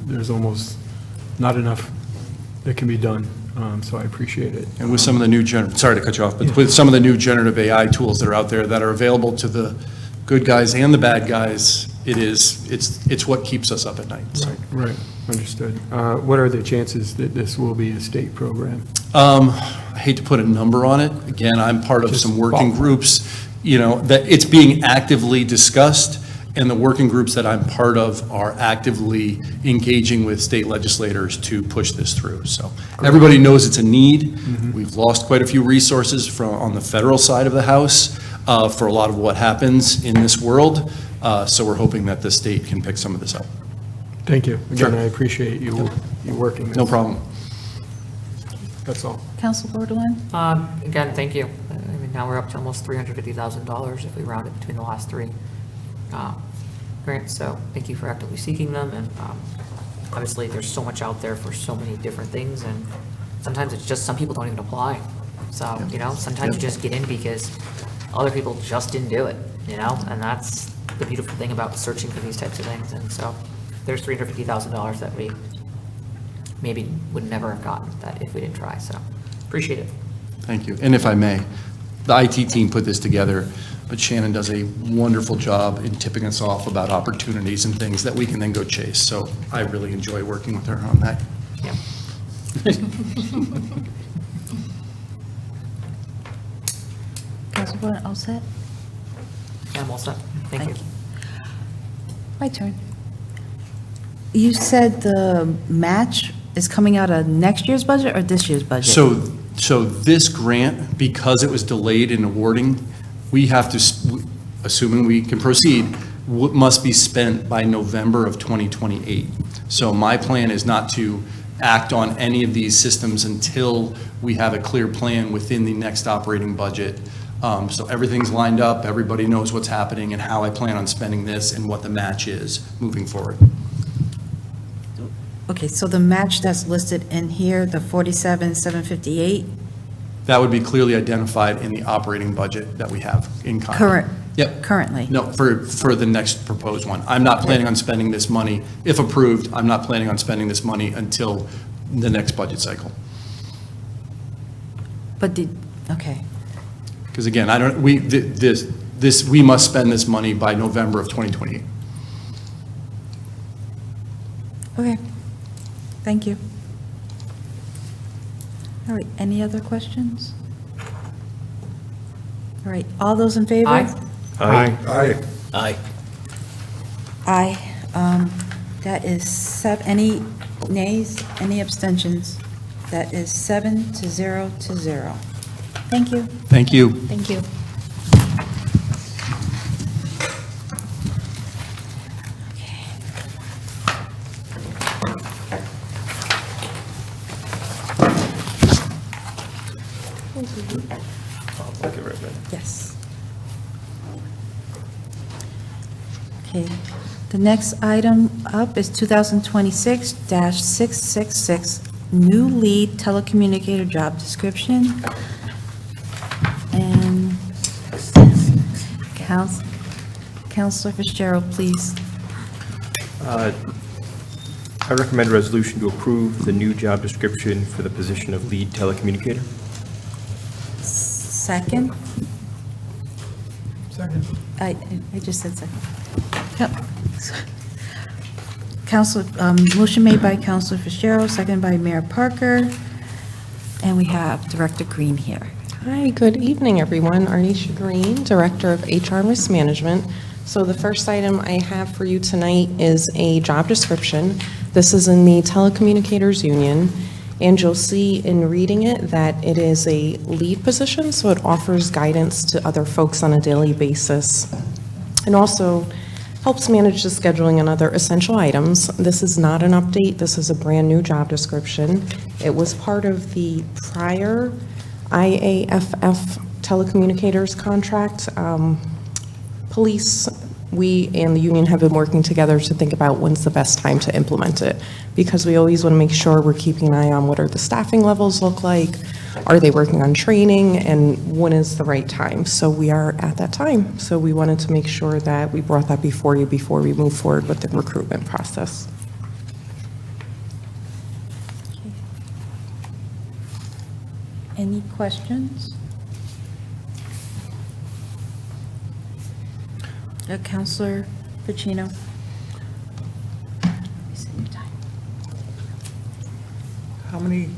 there's almost not enough that can be done. So I appreciate it. And with some of the new, sorry to cut you off, but with some of the new generative AI tools that are out there that are available to the good guys and the bad guys, it's what keeps us up at night. So. Right, understood. What are the chances that this will be a state program? I hate to put a number on it. Again, I'm part of some working groups, that it's being actively discussed, and the working groups that I'm part of are actively engaging with state legislators to push this through. So everybody knows it's a need. Mm-hmm. We've lost quite a few resources on the federal side of the House for a lot of what happens in this world. So we're hoping that the state can pick some of this up. Thank you. Again, Sure. I appreciate you working this. No problem. That's all. Councilor Bordelon? Again, thank you. I mean, now we're up to almost $350,000 if we round it between the last three grants. So thank you for actively seeking them. And obviously, there's so much out there for so many different things. And sometimes it's just some people don't even apply. So, sometimes you just get in because other people just didn't do it, and that's the beautiful thing about searching for these types of things. And so there's $350,000 that we maybe would never have gotten that if we didn't try. So appreciate it. Thank you. And if I may, the IT team put this together, but Shannon does a wonderful job in tipping us off about opportunities and things that we can then go chase. So I really enjoy working with her on that. Yeah. Councilor Bordelon, all set? I'm all set. Thank you. My turn. You said the match is coming out of next year's budget or this year's budget? So this grant, because it was delayed in awarding, we have to, assuming we can proceed, must be spent by November of 2028. So my plan is not to act on any of these systems until we have a clear plan within the next operating budget. So everything's lined up, everybody knows what's happening and how I plan on spending this and what the match is moving forward. Okay, so the match that's listed in here, the 47,758, That would be clearly identified in the operating budget that we have in contract. Current, Yep. currently? No, for the next proposed one. I'm not planning on spending this money, if approved, I'm not planning on spending this money until the next budget cycle. But okay. Because again, I don't, we, this, we must spend this money by November of 2028. Okay, thank you. All right, any other questions? All right, all those in favor? Aye. Aye. Aye. Aye. That is any nays, any abstentions? That is 7 to 0 to 0. Thank you. Thank you. Thank you. Yes. Okay, the next item up is 2026-666, new lead telecommunicator job description. And Counselor Fitzgerald, please. I recommend a resolution to approve the new job description for the position of lead telecommunicator. Second? Second. I just said second. Council, motion made by Counselor Fitzgerald, seconded by Mayor Parker, and we have Director Green here. Hi, good evening, everyone. Arnisha Green, Director of HR and Risk Management. So the first item I have for you tonight is a job description. This is in the Telecommunicators Union, and you'll see in reading it that it is a lead position, so it offers guidance to other folks on a daily basis, and also helps manage the scheduling and other essential items. This is not an update. This is a brand-new job description. It was part of the prior IAFF telecommunicators contract. Police, we and the union have been working together to think about when's the best time to implement it, because we always want to make sure we're keeping an eye on what are the staffing levels look like, are they working on training, and when is the right time. So we are at that time. So we wanted to make sure that we brought that before you before we move forward with the recruitment process. Any questions? Counselor Pacino? How many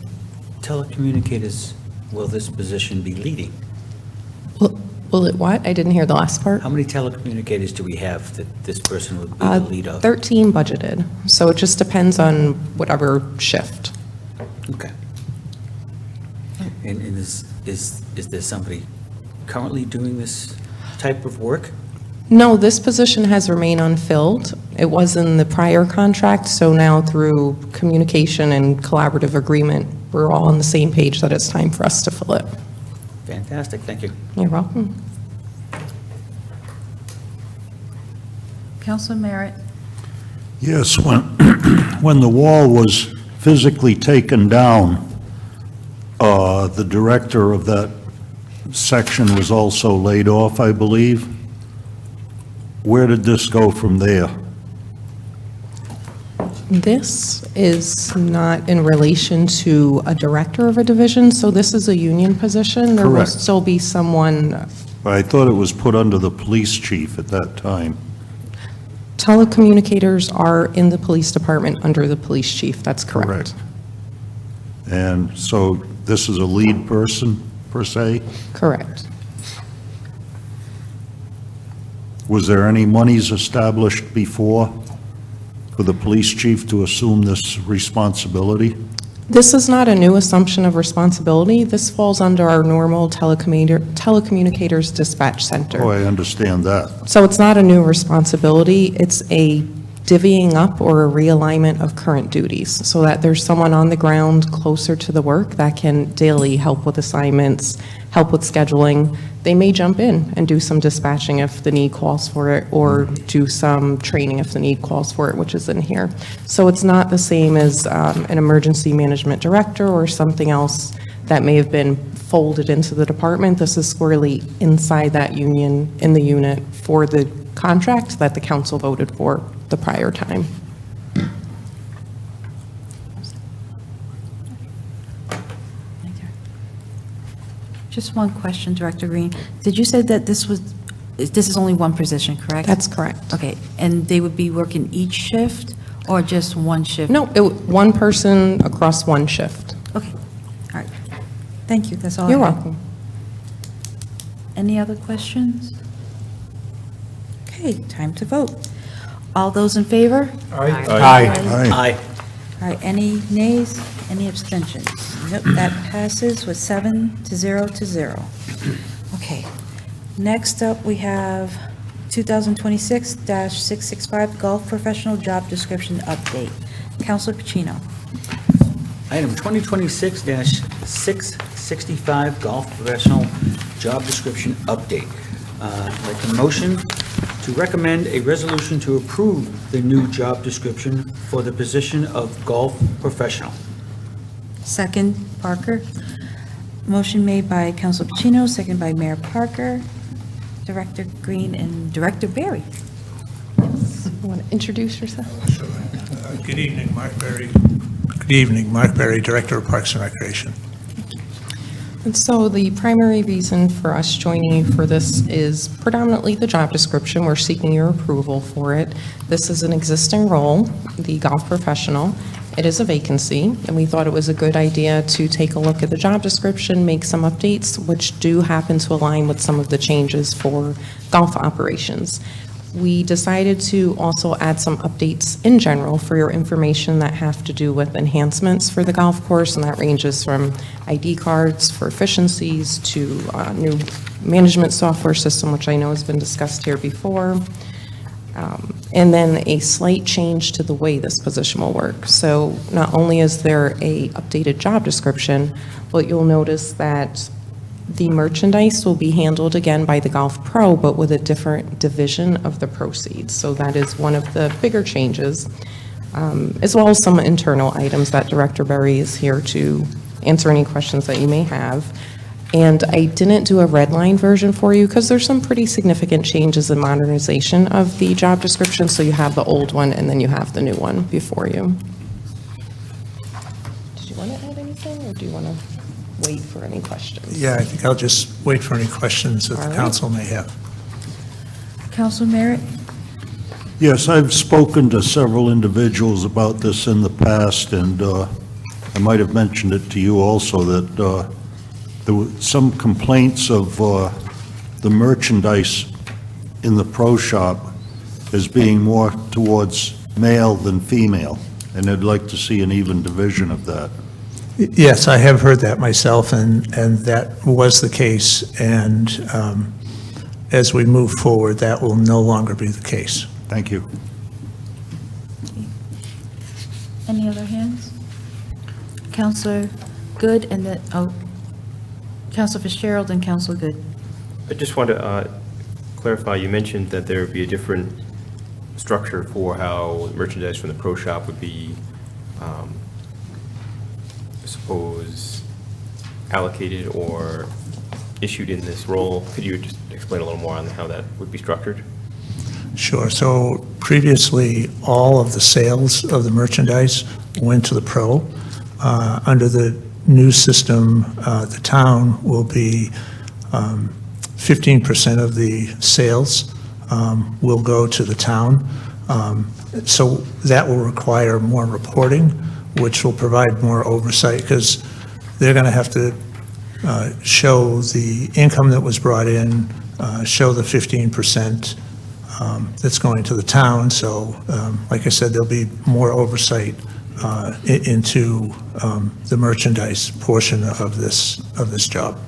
telecommunicators will this position be leading? Will it what? I didn't hear the last part. How many telecommunicators do we have that this person would be the lead of? 13 budgeted, so it just depends on whatever shift. Okay. And is there somebody currently doing this type of work? No, this position has remained unfilled. It was in the prior contract, so now through communication and collaborative agreement, we're all on the same page that it's time for us to fill it. Fantastic, thank you. You're welcome. Counselor Merritt? Yes, when the wall was physically taken down, the director of that section was also laid off, I believe. Where did this go from there? This is not in relation to a director of a division, so this is a union position. There will Correct. still be someone. I thought it was put under the police chief at that time. Telecommunicators are in the police department under the police chief, that's correct. And so this is a lead person, per se? Correct. Was there any monies established before for the police chief to assume this responsibility? This is not a new assumption of responsibility. This falls under our normal telecommunicators dispatch center. Oh, I understand that. So it's not a new responsibility, it's a divvying up or a realignment of current duties, so that there's someone on the ground closer to the work that can daily help with assignments, help with scheduling. They may jump in and do some dispatching if the need calls for it, or do some training if the need calls for it, which is in here. So it's not the same as an emergency management director or something else that may have been folded into the department. This is squarely inside that union, in the unit for the contract that the council voted for the prior time. Just one question, Director Green. Did you say that this is only one position, correct? That's correct. Okay, and they would be working each shift or just one shift? No, one person across one shift. Okay, all right. Thank you, that's all I You're have. welcome. Any other questions? Okay, time to vote. All those in favor? Aye. Aye. All right, any nays, any abstentions? Nope, that passes with 7-0. Okay, next up, we have 2026-665 Golf Professional Job Description Update. Counselor Pacino. Item 2026-665 Golf Professional Job Description Update. I'd like a motion to recommend a resolution to approve the new job description for the position of golf professional. Second, Parker. Motion made by Counselor Pacino, second by Mayor Parker. Director Green and Director Barry. You want to introduce yourself? Good evening, Mark Berry. Good evening, Mark Berry, Director of Parks and Recreation. And so the primary reason for us joining you for this is predominantly the job description. We're seeking your approval for it. This is an existing role, the golf professional. It is a vacancy, and we thought it was a good idea to take a look at the job description, make some updates, which do happen to align with some of the changes for golf operations. We decided to also add some updates in general for your information that have to do with enhancements for the golf course, and that ranges from ID cards for efficiencies to new management software system, which I know has been discussed here before, and then a slight change to the way this position will work. So not only is there a updated job description, but you'll notice that the merchandise will be handled again by the golf pro, but with a different division of the proceeds. So that is one of the bigger changes, as well as some internal items that Director Berry is here to answer any questions that you may have. And I didn't do a red line version for you because there's some pretty significant changes in modernization of the job description. So you have the old one and then you have the new one before you. Did you want to add anything, or do you want to wait for any questions? Yeah, I think I'll just wait for any questions that All the right. council may have. Counselor Merritt? Yes, I've spoken to several individuals about this in the past, and I might have mentioned it to you also, that there were some complaints of the merchandise in the pro shop as being more towards male than female, and I'd like to see an even division of that. Yes, I have heard that myself, and that was the case, and as we move forward, that will no longer be the case. Thank you. Any other hands? Counselor Good and then, Counselor Fitzgerald and Counselor Good. I just want to clarify, you mentioned that there would be a different structure for how merchandise from the pro shop would be, I suppose, allocated or issued in this role. Could you just explain a little more on how that would be structured? Sure. So previously, all of the sales of the merchandise went to the pro. Under the new system, the town will be 15% of the sales will go to the town. So that will require more reporting, which will provide more oversight, because they're going to have to show the income that was brought in, show the 15% that's going to the town. So, like I said, there'll be more oversight into the merchandise portion of this job.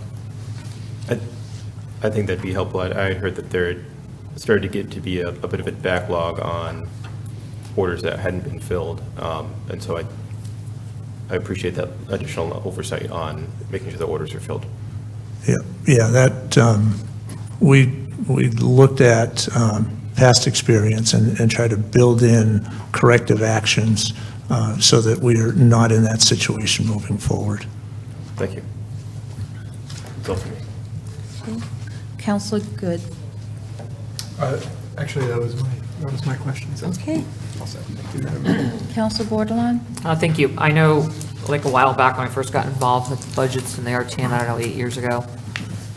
I think that'd be helpful. I heard that there started to get to be a bit of a backlog on orders that hadn't been filled, and so I appreciate that additional oversight on making sure the orders are filled. Yeah, that we looked at past experience and try to build in corrective actions so that we are not in that situation moving forward. Thank you. That's all for me. Counselor Good. Actually, that was my question. So. Okay. All set. Thank you, Madam Mayor. Counselor Bordelon? Thank you. I know, like a while back when I first got involved with budgets and the RTM, I don't know, 8 years ago,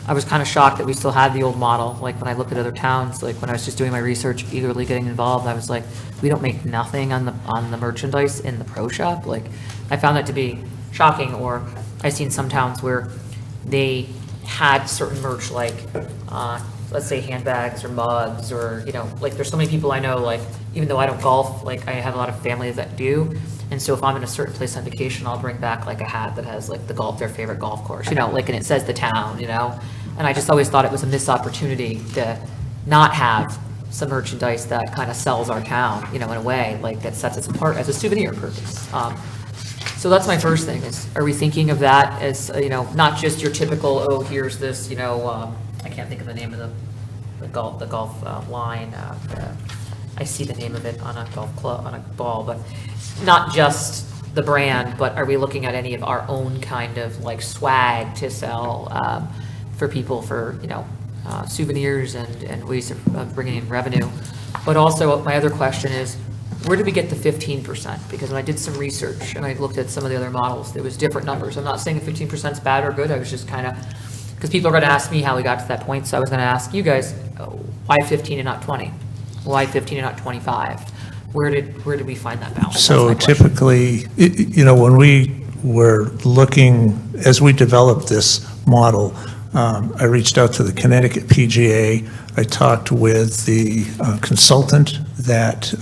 I was kind of shocked that we still had the old model. Like when I looked at other towns, like when I was just doing my research, eagerly getting involved, I was like, we don't make nothing on the merchandise in the pro shop. Like I found that to be shocking. Or I've seen some towns where they had certain merch, like let's say handbags or mugs, or like there's so many people I know, like even though I don't golf, like I have a lot of families that do. And so if I'm in a certain place on vacation, I'll bring back like a hat that has like their favorite golf course, like, and it says the town, and I just always thought it was a missed opportunity to not have some merchandise that kind of sells our town, in a way, like that sets us apart as a souvenir purpose. So that's my first thing is, are we thinking of that as, not just your typical, oh, here's this, I can't think of the name of the golf line. I see the name of it on a golf club, on a ball, but not just the brand, but are we looking at any of our own kind of like swag to sell for people for, souvenirs and ways of bringing in revenue? But also my other question is, where did we get the 15%? Because when I did some research and I looked at some of the other models, there was different numbers. I'm not saying 15% is bad or good. I was just kind of, because people are going to ask me how we got to that point. So I was going to ask you guys, why 15 and not 20? Why 15 and not 25? Where did we find that balance? So typically, when we were looking, as we developed this model, I reached out to the Connecticut PGA. I talked with the consultant that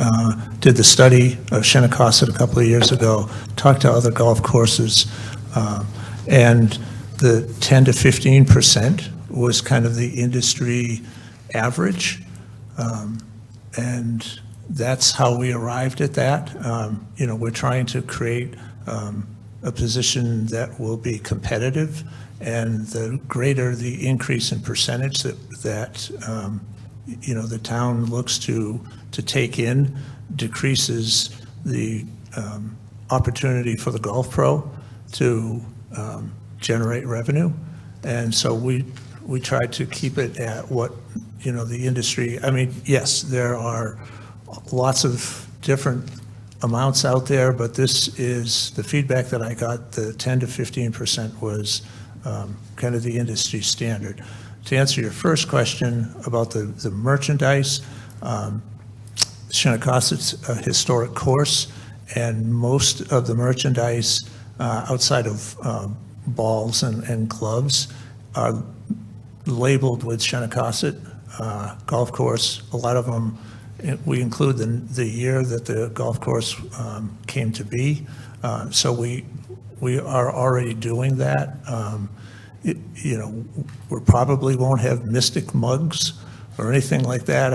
did the study of Shinnecock a couple of years ago, talked to other golf courses, and the 10 to 15% was kind of the industry average. And that's how we arrived at that. We're trying to create a position that will be competitive, and the greater the increase in percentage that the town looks to take in decreases the opportunity for the golf pro to generate revenue. And so we try to keep it at what the industry, yes, there are lots of different amounts out there, but this is the feedback that I got. The 10 to 15% was kind of the industry standard. To answer your first question about the merchandise, Shinnecock's a historic course, and most of the merchandise outside of balls and gloves are labeled with Shinnecock golf course. A lot of them, we include the year that the golf course came to be. So we are already doing that. We probably won't have Mystic mugs or anything like that.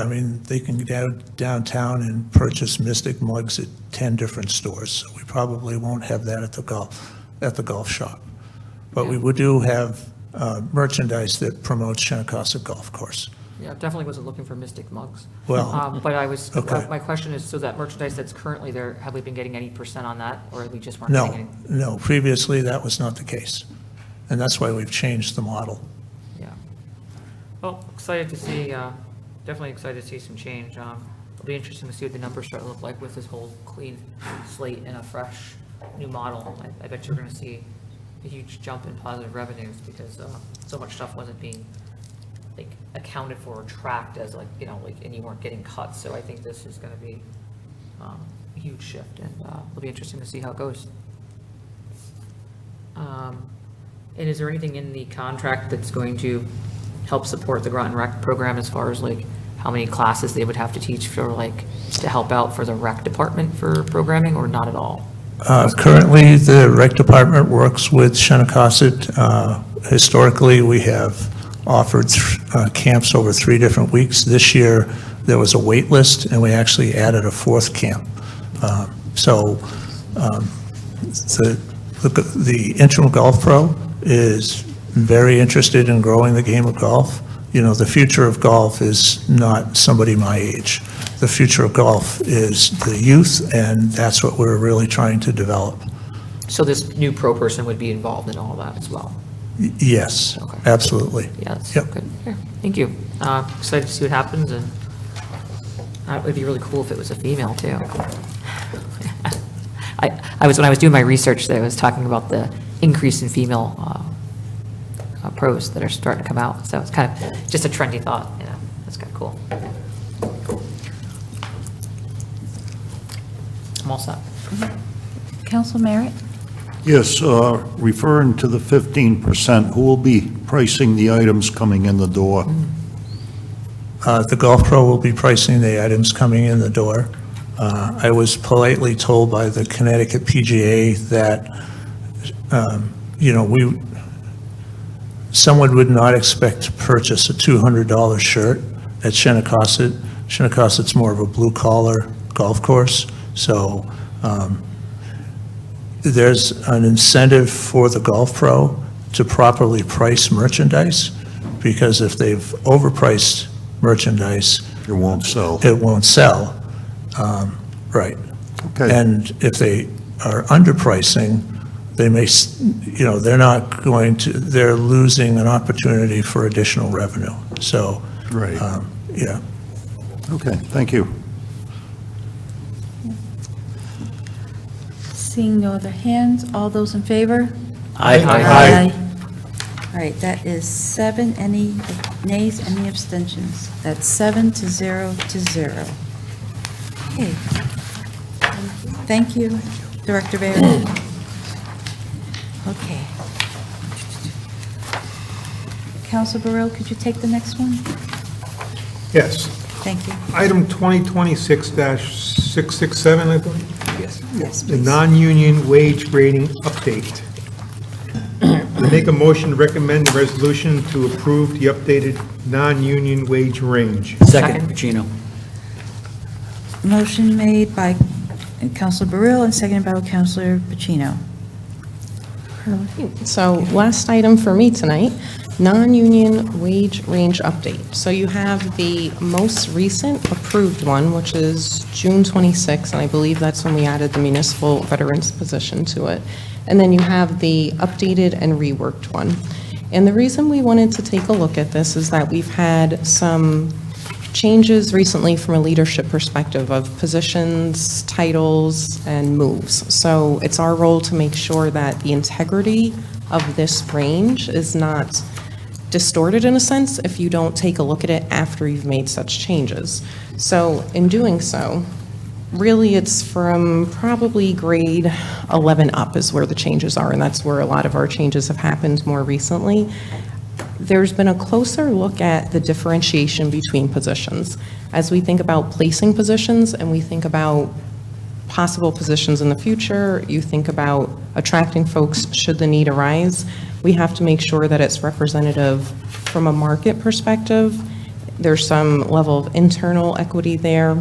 They can go downtown and purchase Mystic mugs at 10 different stores. So we probably won't have that at the golf shop. But we do have merchandise that promotes Shinnecock Golf Course. Yeah, definitely wasn't looking for Mystic mugs. Well, but I was, okay. My question is, so that merchandise that's currently there, have we been getting any percent on that, or we just weren't getting any? No, previously that was not the case. And that's why we've changed the model. Yeah. Well, excited to see, definitely excited to see some change. It'll be interesting to see what the numbers start to look like with this whole clean slate and a fresh new model. I bet you're going to see a huge jump in positive revenues because so much stuff wasn't being accounted for or tracked as and you weren't getting cuts. So I think this is going to be a huge shift, and it'll be interesting to see how it goes. And is there anything in the contract that's going to help support the Groton Rec program as far as how many classes they would have to teach for to help out for the rec department for programming, or not at all? Currently, the rec department works with Shinnecock. Historically, we have offered camps over 3 different weeks. This year, there was a wait list, and we actually added a 4th camp. The interim golf pro is very interested in growing the game of golf. The future of golf is not somebody my age. The future of golf is the youth, and that's what we're really trying to develop. So this new pro person would be involved in all that as well? Yes, absolutely. Yeah, that's Yep. good. Yeah, thank you. Excited to see what happens, and it would be really cool if it was a female, too. When I was doing my research, I was talking about the increase in female pros that are starting to come out, so it's kind of just a trendy thought, you know, that's kind of cool. I'm all set. Council Merritt? Yes, referring to the 15%, who will be pricing the items coming in the door? The Golf Pro will be pricing the items coming in the door. I was politely told by the Connecticut PGA that, someone would not expect to purchase a $200 shirt at Shinnecossett. Shinnecossett more of a blue-collar golf course, so there's an incentive for the Golf Pro to properly price merchandise, because if they've overpriced merchandise, It won't sell. it won't sell. Right. Okay. And if they are underpricing, they may, they're not going to, they're losing an opportunity for additional revenue. So, Right. yeah. Okay, thank you. Seeing no other hands, all those in favor? Aye. All right, that is 7. Any nays, any abstentions? That's 7 to 0 to 0. Okay. Thank you, Director Baird. Okay. Council Burrell, could you take the next one? Yes. Thank you. Item 2026-667, I believe. Yes. Yes, The please. non-union wage grading update. I make a motion to recommend the resolution to approve the updated non-union wage range. Second, Pacino. Motion made by Councilor Burrell and seconded by Councilor Pacino. So last item for me tonight, non-union wage range update. So you have the most recent approved one, which is June 26, and I believe that's when we added the municipal veterans position to it. And then you have the updated and reworked one. And the reason we wanted to take a look at this is that we've had some changes recently from a leadership perspective of positions, titles, and moves. So it's our role to make sure that the integrity of this range is not distorted in a sense if you don't take a look at it after you've made such changes. So in doing so, really it's from probably grade 11 up is where the changes are, and that's where a lot of our changes have happened more recently. There's been a closer look at the differentiation between positions. As we think about placing positions and we think about possible positions in the future, you think about attracting folks should the need arise, we have to make sure that it's representative from a market perspective. There's some level of internal equity there,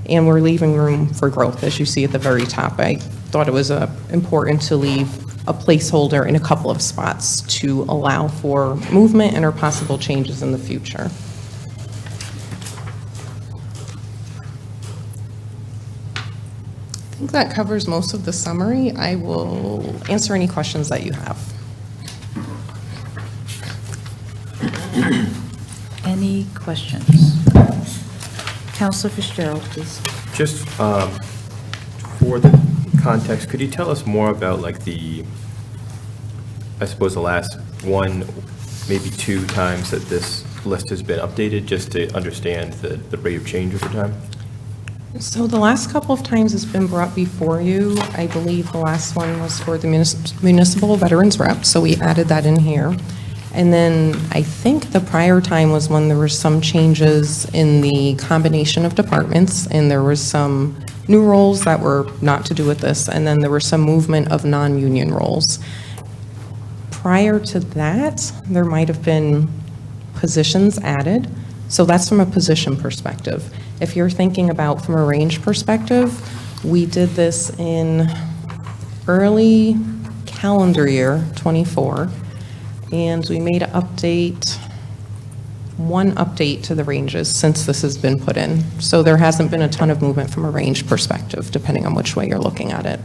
and we're leaving room for growth, as you see at the very top. I thought it was important to leave a placeholder in a couple of spots to allow for movement and or possible changes in the future. I think that covers most of the summary. I will answer any questions that you have. Any questions? Councilor Fitzgerald, please. Just for the context, could you tell us more about like I suppose the last one, maybe 2 times that this list has been updated, just to understand the rate of change over time? So the last couple of times it's been brought before you. I believe the last one was for the municipal veterans rep, so we added that in here. And then I think the prior time was when there were some changes in the combination of departments, and there was some new roles that were not to do with this, and then there was some movement of non-union roles. Prior to that, there might have been positions added, so that's from a position perspective. If you're thinking about from a range perspective, we did this in early calendar year 24, and we made one update to the ranges since this has been put in. So there hasn't been a ton of movement from a range perspective, depending on which way you're looking at it.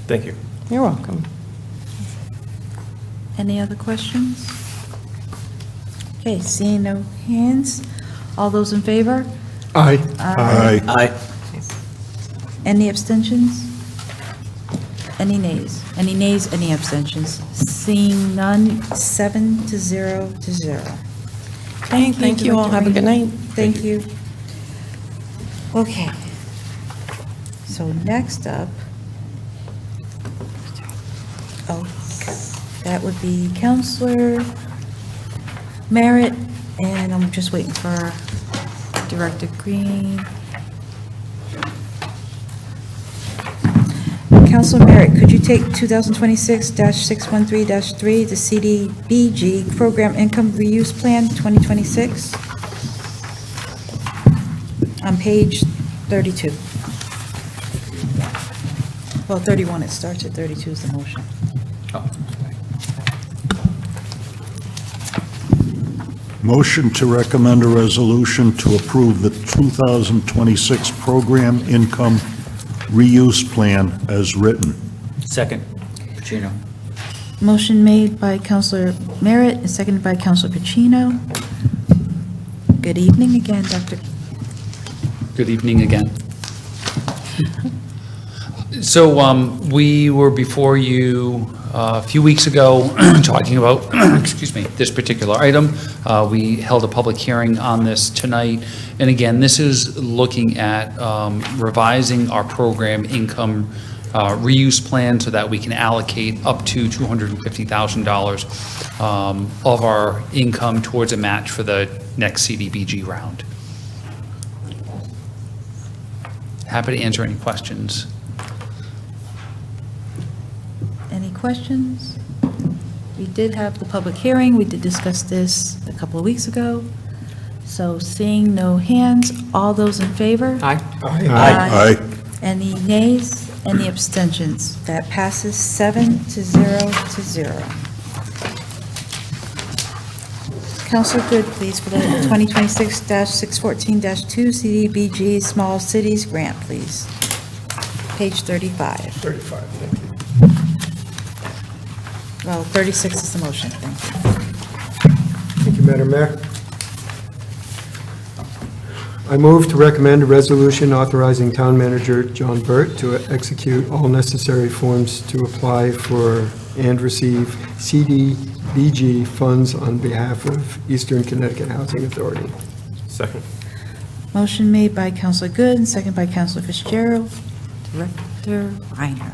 Thank you. You're welcome. Any other questions? Okay, seeing no hands, all those in favor? Aye. Aye. Any abstentions? Any nays? Any nays, any abstentions? Seeing none, 7 to 0 to 0. Thank you all. Director Have a good Rainey. night. Thank you. Okay. So next up, oh, that would be Counselor Merritt, and I'm just waiting for Director Green. Counselor Merritt, could you take 2026-613-3, the CDBG Program Income Reuse Plan 2026? On page 32. Well, 31, it starts at 32 is the motion. Motion to recommend a resolution to approve the 2026 Program Income Reuse Plan as written. Second, Pacino. Motion made by Counselor Merritt and seconded by Counselor Pacino. Good evening again, Dr. Good evening again. So we were before you a few weeks ago talking about, excuse me, this particular item. We held a public hearing on this tonight. And again, this is looking at revising our program income reuse plan so that we can allocate up to $250,000 of our income towards a match for the next CDBG round. Happy to answer any questions. Any questions? We did have the public hearing. We did discuss this a couple of weeks ago. So seeing no hands, all those in favor? Aye. Aye. Any nays? Any abstentions? That passes 7 to 0 to 0. Counselor Good, please, for the 2026-614-2 CDBG Small Cities Grant, please. Page 35. 35, thank you. Well, 36 is the motion, thank you. Thank you, Madam Mayor. I move to recommend a resolution authorizing Town Manager John Burt to execute all necessary forms to apply for and receive CDBG funds on behalf of Eastern Connecticut Housing Authority. Second. Motion made by Counselor Good and second by Counselor Fitzgerald. Director Reiner.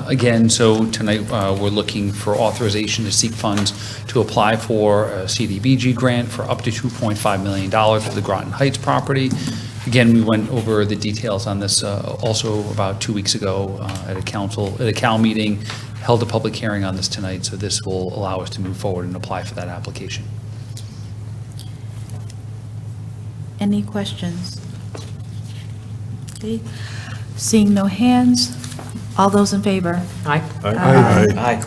Again, so tonight we're looking for authorization to seek funds to apply for a CDBG grant for up to $2.5 million for the Groton Heights property. Again, we went over the details on this also about 2 weeks ago at a Cal meeting, held a public hearing on this tonight, so this will allow us to move forward and apply for that application. Any questions? Okay. Seeing no hands, all those in favor? Aye. Aye.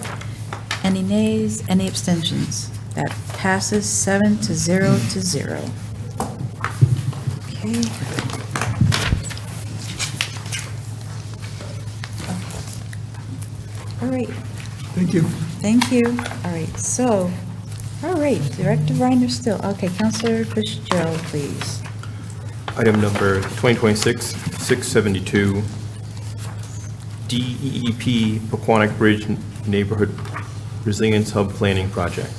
Any nays, any abstentions? That passes 7 to 0 to 0. Okay. All right, Thank you. thank you. All right, so, all right, Director Reiner still. Okay, Counselor Fitzgerald, please. Item number 2026-672, DEEP Pequannock Bridge Neighborhood Resilience Hub Planning Project.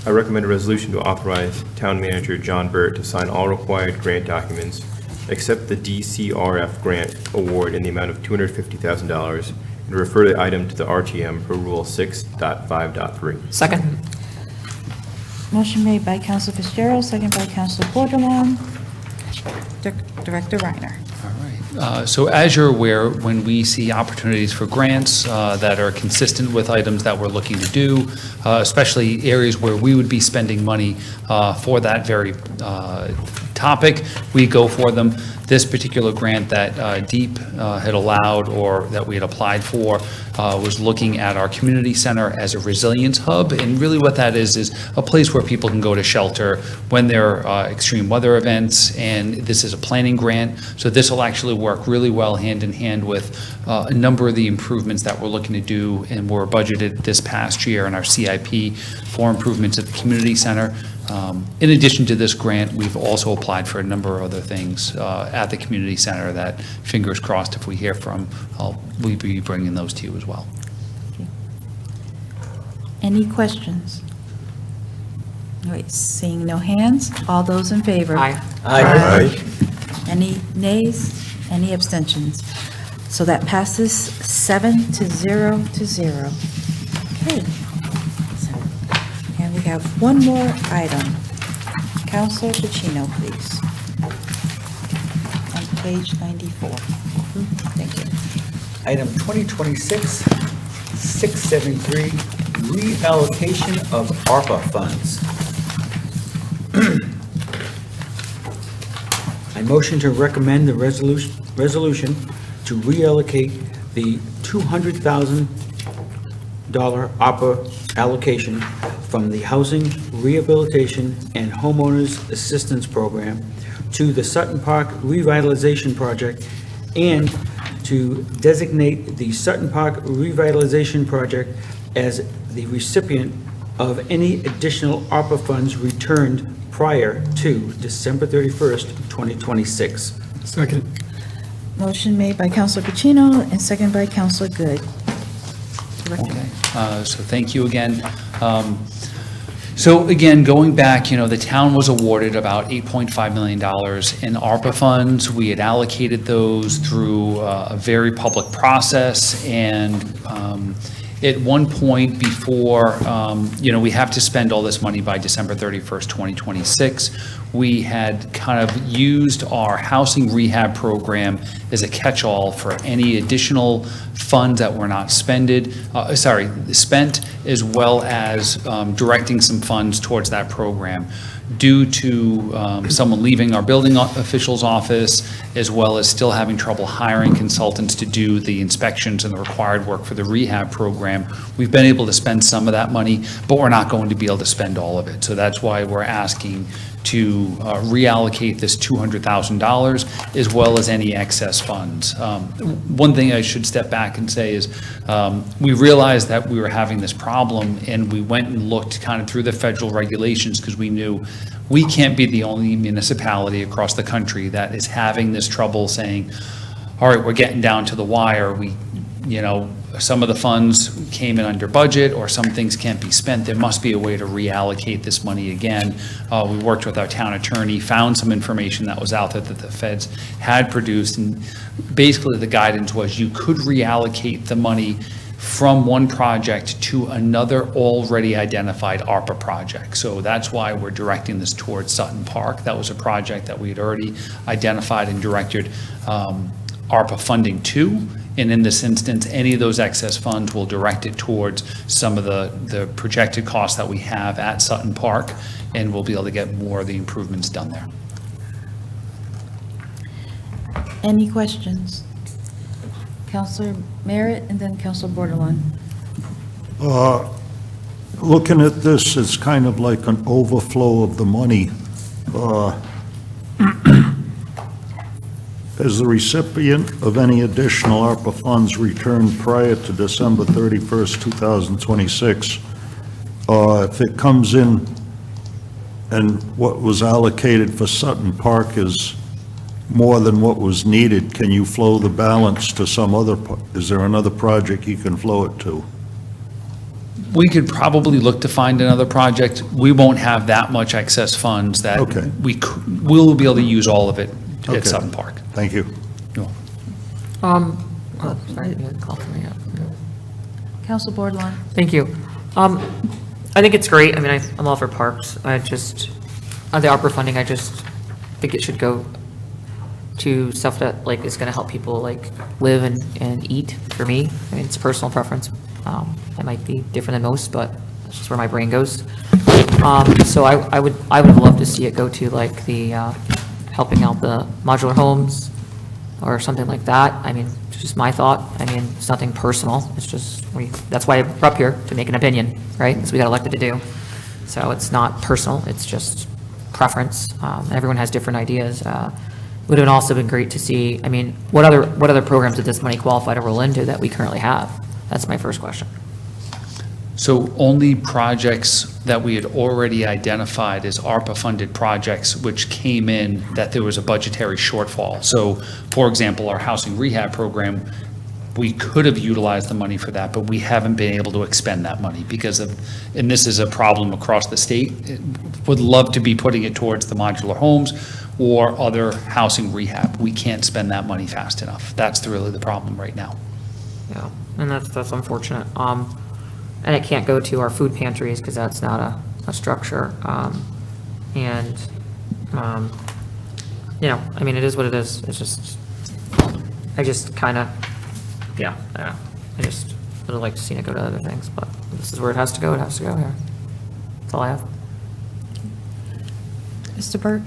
I recommend a resolution to authorize Town Manager John Burt to sign all required grant documents except the DCRF grant award in the amount of $250,000 and refer the item to the RTM per Rule 6.5.3. Second. Motion made by Counselor Fitzgerald, second by Counselor Bordelon. Director Reiner. All right. So as you're aware, when we see opportunities for grants that are consistent with items that we're looking to do, especially areas where we would be spending money for that very topic, we go for them. This particular grant that DEEP had allowed, or that we had applied for, was looking at our community center as a resilience hub. And really what that is a place where people can go to shelter when there are extreme weather events. And this is a planning grant. So this will actually work really well hand in hand with a number of the improvements that we're looking to do and were budgeted this past year in our CIP for improvements at the community center. In addition to this grant, we've also applied for a number of other things at the community center that, fingers crossed, if we hear from, we'll be bringing those to you as well. Any questions? All right, seeing no hands, all those in favor? Aye. Aye. Any nays? Any abstentions? So that passes 7-0. Okay. And we have one more item. Councilor Ticino, please. On page 94. Thank you. Item 2026-673, reallocation of ARPA funds. I motion to recommend the resolution to reallocate the $200,000 ARPA allocation from the Housing Rehabilitation and Homeowners Assistance Program to the Sutton Park Revitalization Project, and to designate the Sutton Park Revitalization Project as the recipient of any additional ARPA funds returned prior to December 31st, 2026. Second. Motion made by Councilor Pacino and seconded by Councilor Good. Okay, so thank you again. So again, going back, the town was awarded about $8.5 million in ARPA funds. We had allocated those through a very public process, and at one point before, we have to spend all this money by December 31st, 2026. We had kind of used our housing rehab program as a catch-all for any additional funds that were not spent, as well as directing some funds towards that program. Due to someone leaving our building official's office, as well as still having trouble hiring consultants to do the inspections and the required work for the rehab program, we've been able to spend some of that money, but we're not going to be able to spend all of it. So that's why we're asking to reallocate this $200,000, as well as any excess funds. One thing I should step back and say is we realized that we were having this problem, and we went and looked kind of through the federal regulations, because we knew we can't be the only municipality across the country that is having this trouble saying, all right, we're getting down to the wire. Some of the funds came in under budget, or some things can't be spent. There must be a way to reallocate this money again. We worked with our town attorney, found some information that was out there that the feds had produced, and basically the guidance was you could reallocate the money from one project to another already identified ARPA project. So that's why we're directing this towards Sutton Park. That was a project that we had already identified and directed ARPA funding to. And in this instance, any of those excess funds will direct it towards some of the projected costs that we have at Sutton Park, and we'll be able to get more of the improvements done there. Any questions? Councilor Merritt and then Councilor Bordelon. Looking at this, it's kind of like an overflow of the money. As the recipient of any additional ARPA funds returned prior to December 31st, 2026, if it comes in and what was allocated for Sutton Park is more than what was needed, can you flow the balance to some other, is there another project you can flow it to? We could probably look to find another project. We won't have that much excess funds that Okay. we'll be able to use all of it Okay. at Sutton Park. Thank you. Sorry, you had a call for me. Councilor Bordelon. Thank you. I think it's great. I mean, I'm all for parks. On the ARPA funding, I just think it should go to stuff that is going to help people live and eat. For me, I mean, it's a personal preference. It might be different than most, but that's just where my brain goes. So I would love to see it go to the helping out the modular homes or something like that. I mean, it's just my thought. I mean, it's nothing personal. It's just, that's why we're up here, to make an opinion, right? That's what we got elected to do. So it's not personal, it's just preference. Everyone has different ideas. Would have also been great to see, I mean, what other programs did this money qualify to roll into that we currently have? That's my first question. So only projects that we had already identified as ARPA-funded projects, which came in that there was a budgetary shortfall. So, for example, our housing rehab program, we could have utilized the money for that, but we haven't been able to expend that money because of, and this is a problem across the state, would love to be putting it towards the modular homes or other housing rehab. We can't spend that money fast enough. That's really the problem right now. Yeah, and that's unfortunate. And it can't go to our food pantries because that's not a structure. You know, I mean, it is what it is. It's just, I just kind of, yeah, I just would have liked to see it go to other things, but this is where it has to go. It has to go here. That's all I have. Mr. Burt?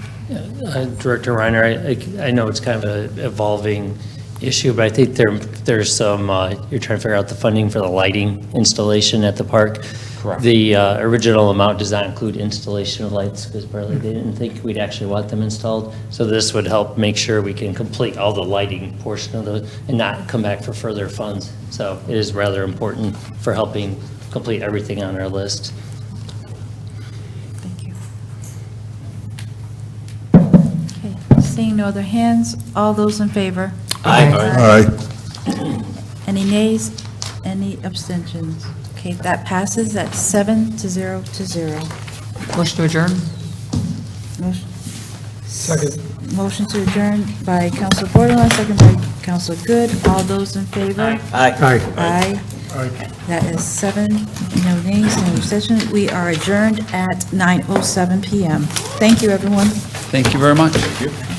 Director Reiner, I know it's kind of an evolving issue, but I think there's some, you're trying to figure out the funding for the lighting installation at the park. Correct. The original amount does not include installation of lights because apparently they didn't think we'd actually want them installed. So this would help make sure we can complete all the lighting portion of those and not come back for further funds. So it is rather important for helping complete everything on our list. Thank you. Okay, seeing no other hands, all those in favor? Aye. Any nays? Any abstentions? Okay, that passes at 7 to 0 to 0. Motion to adjourn? Motion- Second. Motion to adjourn by Council Borderline, second by Council Good. All those in favor? Aye. Aye. That is 7, no nays, no abstentions. We are adjourned at 9:07 PM. Thank you, everyone. Thank you very much. Thank you.